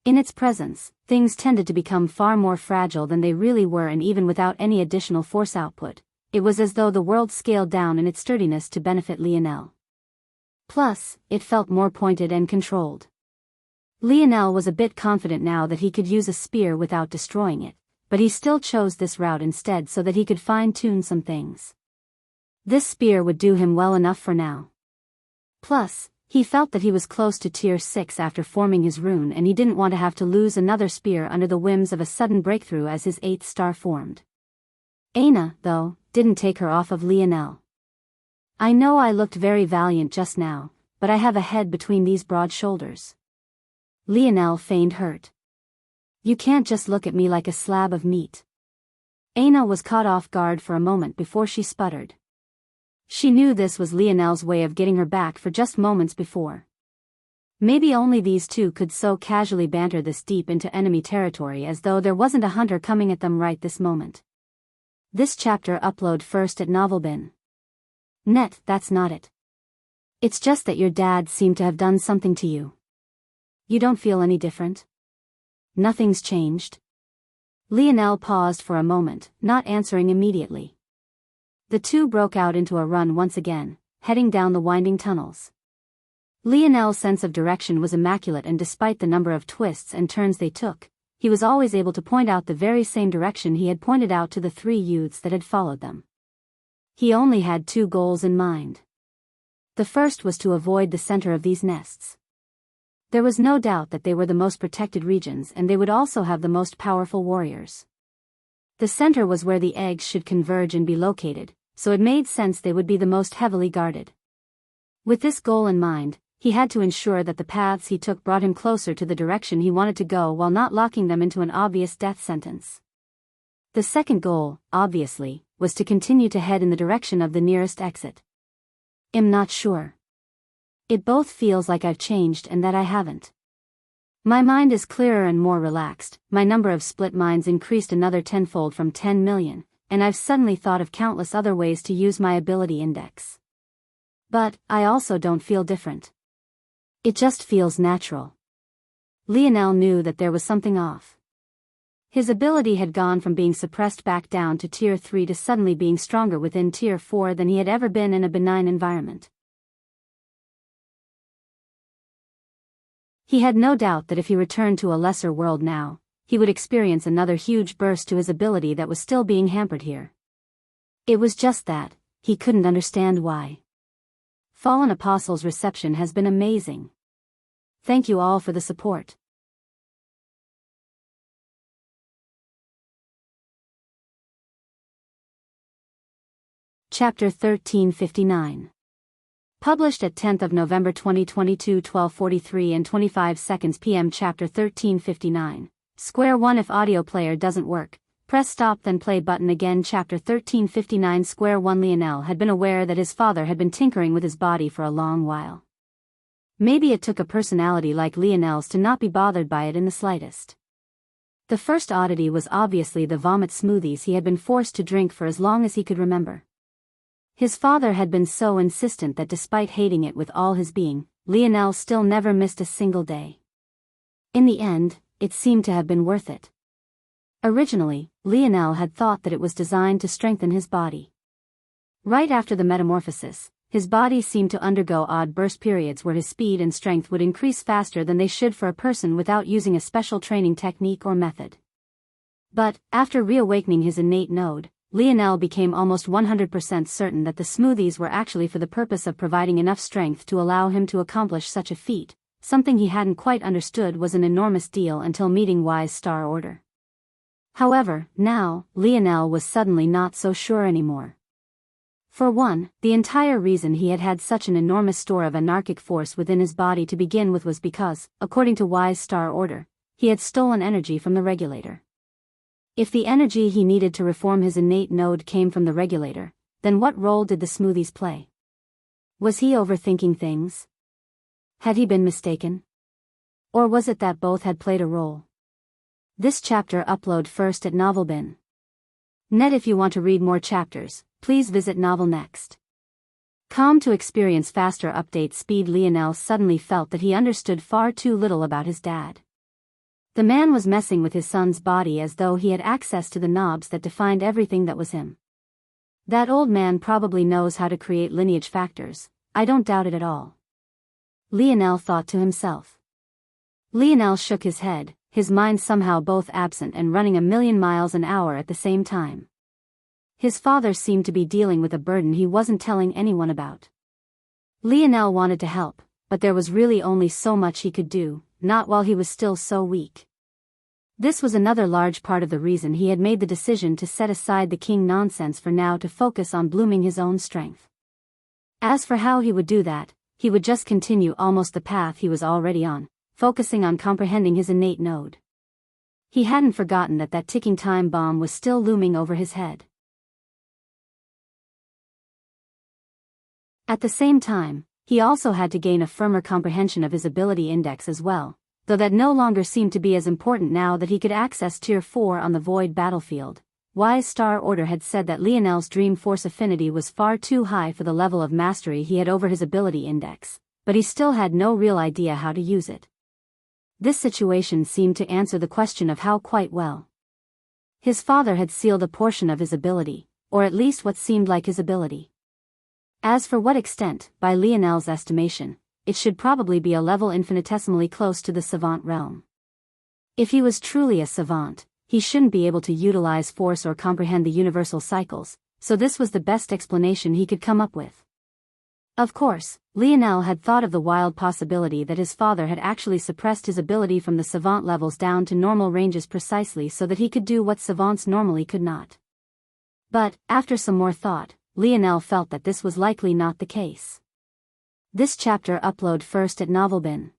In its presence, things tended to become far more fragile than they really were, and even without any additional force output, it was as though the world scaled down in its sturdiness to benefit Lionel. Plus, it felt more pointed and controlled. Lionel was a bit confident now that he could use a spear without destroying it, but he still chose this route instead so that he could fine-tune some things. This spear would do him well enough for now. Plus, he felt that he was close to Tier 6 after forming his rune, and he didn't want to have to lose another spear under the whims of a sudden breakthrough as his 8th star formed. Ana, though, didn't take her off of Lionel. I know I looked very valiant just now, but I have a head between these broad shoulders. Lionel feigned hurt. You can't just look at me like a slab of meat. Ana was caught off guard for a moment before she sputtered. She knew this was Lionel's way of getting her back for just moments before. Maybe only these two could so casually banter this deep into enemy territory as though there wasn't a hunter coming at them right this moment. This chapter upload first at Novelbin. Net, that's not it. It's just that your dad seemed to have done something to you. You don't feel any different? Nothing's changed? Lionel paused for a moment, not answering immediately. The two broke out into a run once again, heading down the winding tunnels. Lionel's sense of direction was immaculate, and despite the number of twists and turns they took, he was always able to point out the very same direction he had pointed out to the 3 youths that had followed them. He only had 2 goals in mind. The first was to avoid the center of these nests. There was no doubt that they were the most protected regions, and they would also have the most powerful warriors. The center was where the eggs should converge and be located, so it made sense they would be the most heavily guarded. With this goal in mind, he had to ensure that the paths he took brought him closer to the direction he wanted to go while not locking them into an obvious death sentence. The second goal, obviously, was to continue to head in the direction of the nearest exit. I'm not sure. It both feels like I've changed and that I haven't. My mind is clearer and more relaxed, my number of split minds increased another tenfold from 10 million, and I've suddenly thought of countless other ways to use my ability index. But, I also don't feel different. It just feels natural. Lionel knew that there was something off. His ability had gone from being suppressed back down to Tier 3 to suddenly being stronger within Tier 4 than he had ever been in a benign environment. He had no doubt that if he returned to a lesser world now, he would experience another huge burst to his ability that was still being hampered here. It was just that, he couldn't understand why. Fallen Apostle's reception has been amazing. Thank you all for the support. Chapter 1359. Published at 10th of November 2022 12:43 and 25 seconds p.m. Chapter 1359. Square 1. If audio player doesn't work, press stop then play button again. Chapter 1359. Square 1. Lionel had been aware that his father had been tinkering with his body for a long while. Maybe it took a personality like Lionel's to not be bothered by it in the slightest. The first oddity was obviously the vomit smoothies he had been forced to drink for as long as he could remember. His father had been so insistent that despite hating it with all his being, Lionel still never missed a single day. In the end, it seemed to have been worth it. Originally, Lionel had thought that it was designed to strengthen his body. Right after the metamorphosis, his body seemed to undergo odd burst periods where his speed and strength would increase faster than they should for a person without using a special training technique or method. But, after reawakening his innate node, Lionel became almost 100% certain that the smoothies were actually for the purpose of providing enough strength to allow him to accomplish such a feat. Something he hadn't quite understood was an enormous deal until meeting Wise Star Order. However, now, Lionel was suddenly not so sure anymore. For one, the entire reason he had had such an enormous store of anarchic force within his body to begin with was because, according to Wise Star Order, he had stolen energy from the regulator. If the energy he needed to reform his innate node came from the regulator, then what role did the smoothies play? Was he overthinking things? Had he been mistaken? Or was it that both had played a role? This chapter upload first at NovelBin. Net. If you want to read more chapters, please visit Novel Next. Calm to experience faster update speed. Lionel suddenly felt that he understood far too little about his dad. The man was messing with his son's body as though he had access to the knobs that defined everything that was him. That old man probably knows how to create lineage factors, I don't doubt it at all. Lionel thought to himself. Lionel shook his head, his mind somehow both absent and running 1,000,000 miles an hour at the same time. His father seemed to be dealing with a burden he wasn't telling anyone about. Lionel wanted to help, but there was really only so much he could do, not while he was still so weak. This was another large part of the reason he had made the decision to set aside the king nonsense for now to focus on blooming his own strength. As for how he would do that, he would just continue almost the path he was already on, focusing on comprehending his innate node. He hadn't forgotten that that ticking time bomb was still looming over his head. At the same time, he also had to gain a firmer comprehension of his ability index as well, though that no longer seemed to be as important now that he could access Tier 4 on the Void battlefield. Wise Star Order had said that Lionel's Dream Force affinity was far too high for the level of mastery he had over his ability index, but he still had no real idea how to use it. This situation seemed to answer the question of how quite well. His father had sealed a portion of his ability, or at least what seemed like his ability. As for what extent, by Lionel's estimation, it should probably be a level infinitesimally close to the savant realm. If he was truly a savant, he shouldn't be able to utilize force or comprehend the universal cycles, so this was the best explanation he could come up with. Of course, Lionel had thought of the wild possibility that his father had actually suppressed his ability from the savant levels down to normal ranges precisely so that he could do what savants normally could not. But, after some more thought, Lionel felt that this was likely not the case. This chapter upload first at NovelBin.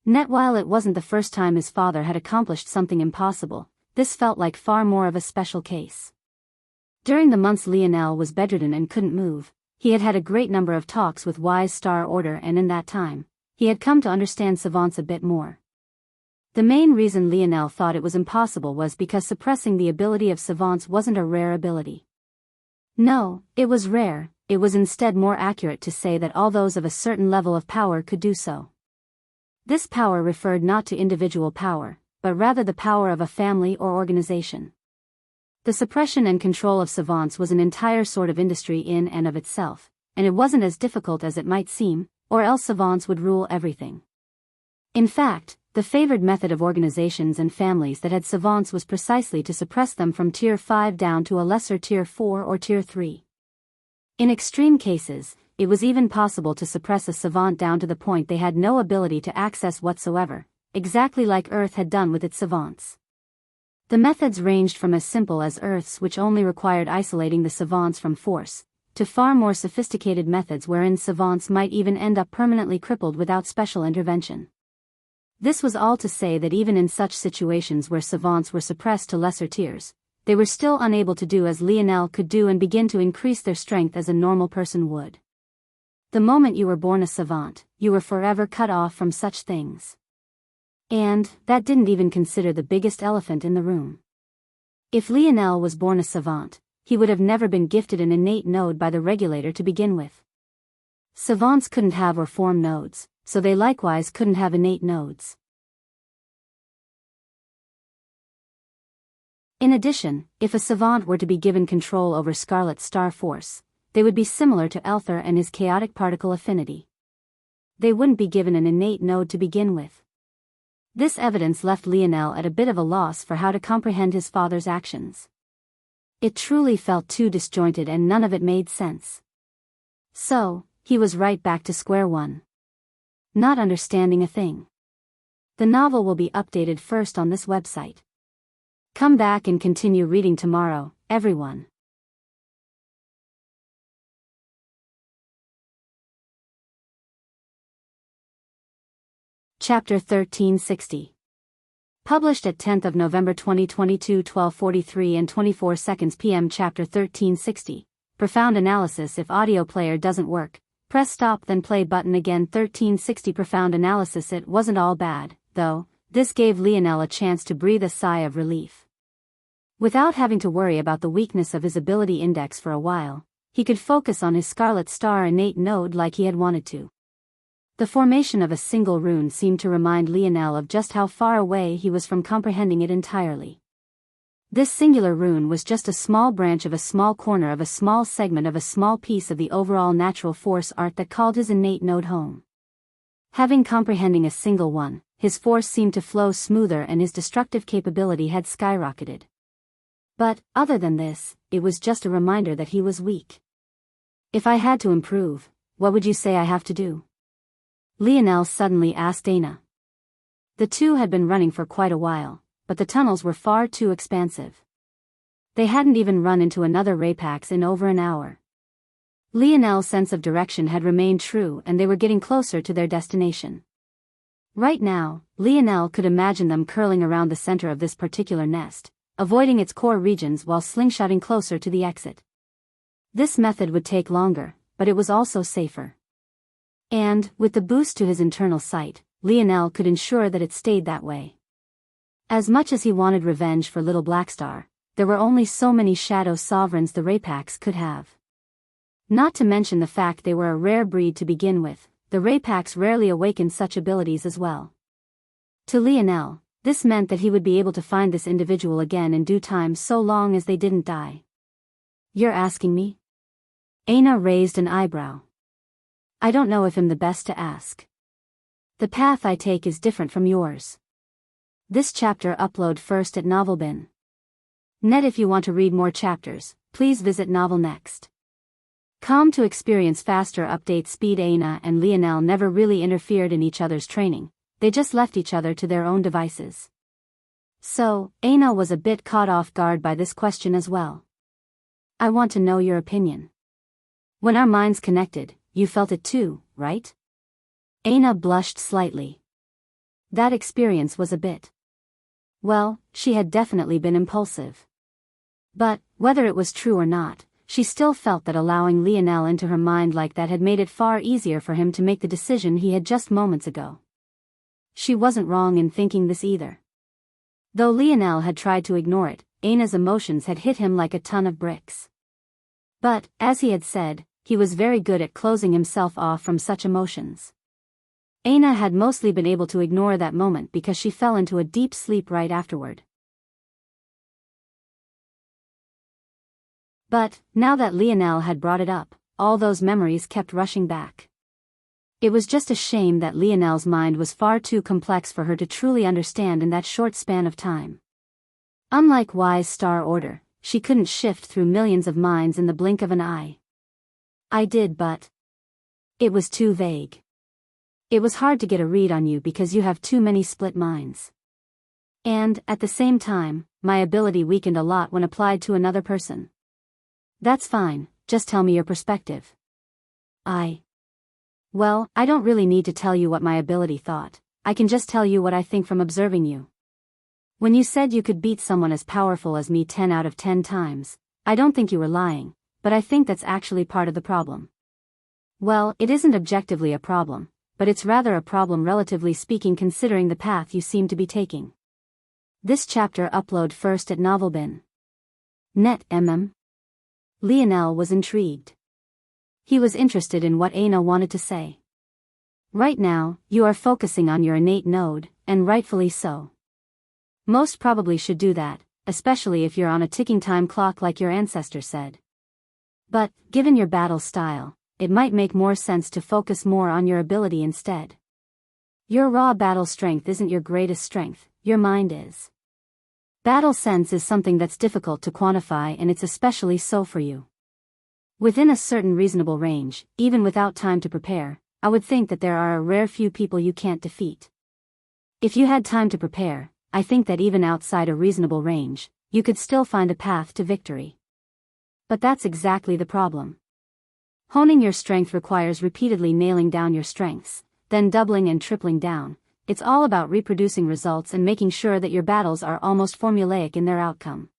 Net. While it wasn't the first time his father had accomplished something impossible, this felt like far more of a special case. During the months Lionel was bedridden and couldn't move, he had had a great number of talks with Wise Star Order, and in that time, he had come to understand savants a bit more. The main reason Lionel thought it was impossible was because suppressing the ability of savants wasn't a rare ability. No, it was rare. It was instead more accurate to say that all those of a certain level of power could do so. This power referred not to individual power, but rather the power of a family or organization. The suppression and control of savants was an entire sort of industry in and of itself, and it wasn't as difficult as it might seem, or else savants would rule everything. In fact, the favored method of organizations and families that had savants was precisely to suppress them from Tier 5 down to a lesser Tier 4 or Tier 3. In extreme cases, it was even possible to suppress a savant down to the point they had no ability to access whatsoever, exactly like Earth had done with its savants. The methods ranged from as simple as Earth's, which only required isolating the savants from force, to far more sophisticated methods wherein savants might even end up permanently crippled without special intervention. This was all to say that even in such situations where savants were suppressed to lesser tiers, they were still unable to do as Lionel could do and begin to increase their strength as a normal person would. The moment you were born a savant, you were forever cut off from such things. And that didn't even consider the biggest elephant in the room. If Lionel was born a savant, he would have never been gifted an innate node by the regulator to begin with. Savants couldn't have or form nodes, so they likewise couldn't have innate nodes. In addition, if a savant were to be given control over Scarlet Star Force, they would be similar to Elther and his chaotic particle affinity. They wouldn't be given an innate node to begin with. This evidence left Lionel at a bit of a loss for how to comprehend his father's actions. It truly felt too disjointed and none of it made sense. So, he was right back to square one. Not understanding a thing. The novel will be updated first on this website. Come back and continue reading tomorrow, everyone. Chapter 1360. Published at 10th of November 2022, 12:43 and 24 seconds p.m. Chapter 1360. Profound analysis. If audio player doesn't work, press stop then play button again. 1360. Profound analysis. It wasn't all bad, though. This gave Lionel a chance to breathe a sigh of relief. Without having to worry about the weakness of his ability index for a while, he could focus on his Scarlet Star innate node like he had wanted to. The formation of a single rune seemed to remind Lionel of just how far away he was from comprehending it entirely. This singular rune was just a small branch of a small corner of a small segment of a small piece of the overall natural force art that called his innate node home. Having comprehending a single one, his force seemed to flow smoother and his destructive capability had skyrocketed. But, other than this, it was just a reminder that he was weak. If I had to improve, what would you say I have to do? Lionel suddenly asked Aina. The two had been running for quite a while, but the tunnels were far too expansive. They hadn't even run into another Rapax in over an hour. Lionel's sense of direction had remained true and they were getting closer to their destination. Right now, Lionel could imagine them curling around the center of this particular nest, avoiding its core regions while slingshotting closer to the exit. This method would take longer, but it was also safer. And, with the boost to his internal sight, Lionel could ensure that it stayed that way. As much as he wanted revenge for Little Blackstar, there were only so many Shadow Sovereigns the Rapax could have. Not to mention the fact they were a rare breed to begin with, the Rapax rarely awakened such abilities as well. To Lionel, this meant that he would be able to find this individual again in due time so long as they didn't die. You're asking me? Aina raised an eyebrow. I don't know if I'm the best to ask. The path I take is different from yours. This chapter upload first at Novelbin. Net. If you want to read more chapters, please visit Novel Next. Com to experience faster update speed. Aina and Lionel never really interfered in each other's training. They just left each other to their own devices. So, Aina was a bit caught off guard by this question as well. I want to know your opinion. When our minds connected, you felt it too, right? Aina blushed slightly. That experience was a bit. Well, she had definitely been impulsive. But, whether it was true or not, she still felt that allowing Lionel into her mind like that had made it far easier for him to make the decision he had just moments ago. She wasn't wrong in thinking this either. Though Lionel had tried to ignore it, Aina's emotions had hit him like a ton of bricks. But, as he had said, he was very good at closing himself off from such emotions. Aina had mostly been able to ignore that moment because she fell into a deep sleep right afterward. But, now that Lionel had brought it up, all those memories kept rushing back. It was just a shame that Lionel's mind was far too complex for her to truly understand in that short span of time. Unlike Wise Star Order, she couldn't shift through millions of minds in the blink of an eye. I did, but it was too vague. It was hard to get a read on you because you have too many split minds. And, at the same time, my ability weakened a lot when applied to another person. That's fine, just tell me your perspective. Well, I don't really need to tell you what my ability thought, I can just tell you what I think from observing you. When you said you could beat someone as powerful as me 10 out of 10 times, I don't think you were lying, but I think that's actually part of the problem. Well, it isn't objectively a problem, but it's rather a problem relatively speaking considering the path you seem to be taking. This chapter upload first at Novelbin. Net. Lionel was intrigued. He was interested in what Aina wanted to say. Right now, you are focusing on your innate node, and rightfully so. Most probably should do that, especially if you're on a ticking time clock like your ancestors said. But, given your battle style, it might make more sense to focus more on your ability instead. Your raw battle strength isn't your greatest strength, your mind is. Battle sense is something that's difficult to quantify, and it's especially so for you. Within a certain reasonable range, even without time to prepare, I would think that there are a rare few people you can't defeat. If you had time to prepare, I think that even outside a reasonable range, you could still find a path to victory. But that's exactly the problem. Honing your strength requires repeatedly nailing down your strengths, then doubling and tripling down. It's all about reproducing results and making sure that your battles are almost formulaic in their outcome.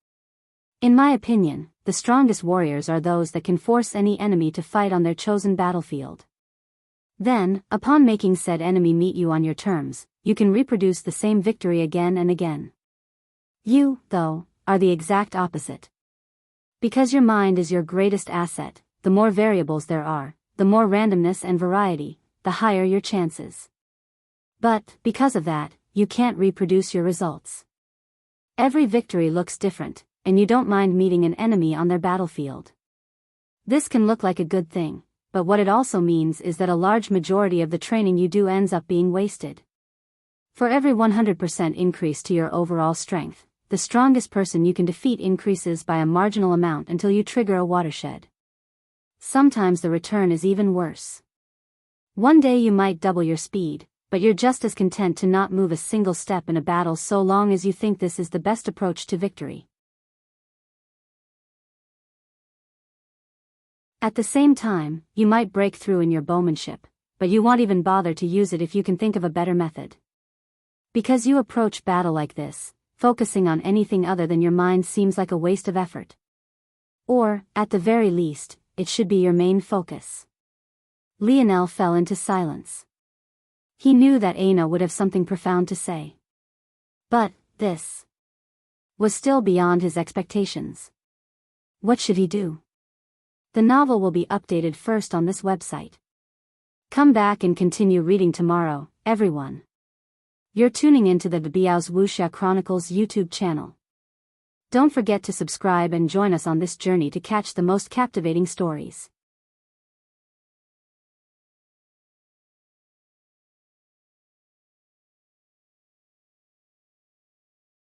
In my opinion, the strongest warriors are those that can force any enemy to fight on their chosen battlefield. Then, upon making said enemy meet you on your terms, you can reproduce the same victory again and again. You, though, are the exact opposite. Because your mind is your greatest asset, the more variables there are, the more randomness and variety, the higher your chances. But, because of that, you can't reproduce your results. Every victory looks different, and you don't mind meeting an enemy on their battlefield. This can look like a good thing, but what it also means is that a large majority of the training you do ends up being wasted. For every 100% increase to your overall strength, the strongest person you can defeat increases by a marginal amount until you trigger a watershed. Sometimes the return is even worse. One day you might double your speed, but you're just as content to not move a single step in a battle so long as you think this is the best approach to victory. At the same time, you might break through in your bowmanship, but you won't even bother to use it if you can think of a better method. Because you approach battle like this, focusing on anything other than your mind seems like a waste of effort. Or, at the very least, it should be your main focus. Lionel fell into silence. He knew that Aina would have something profound to say. But, this was still beyond his expectations. What should he do? The novel will be updated first on this website. Come back and continue reading tomorrow, everyone. You're tuning into the Biyao's Wuxia Chronicles YouTube channel. Don't forget to subscribe and join us on this journey to catch the most captivating stories.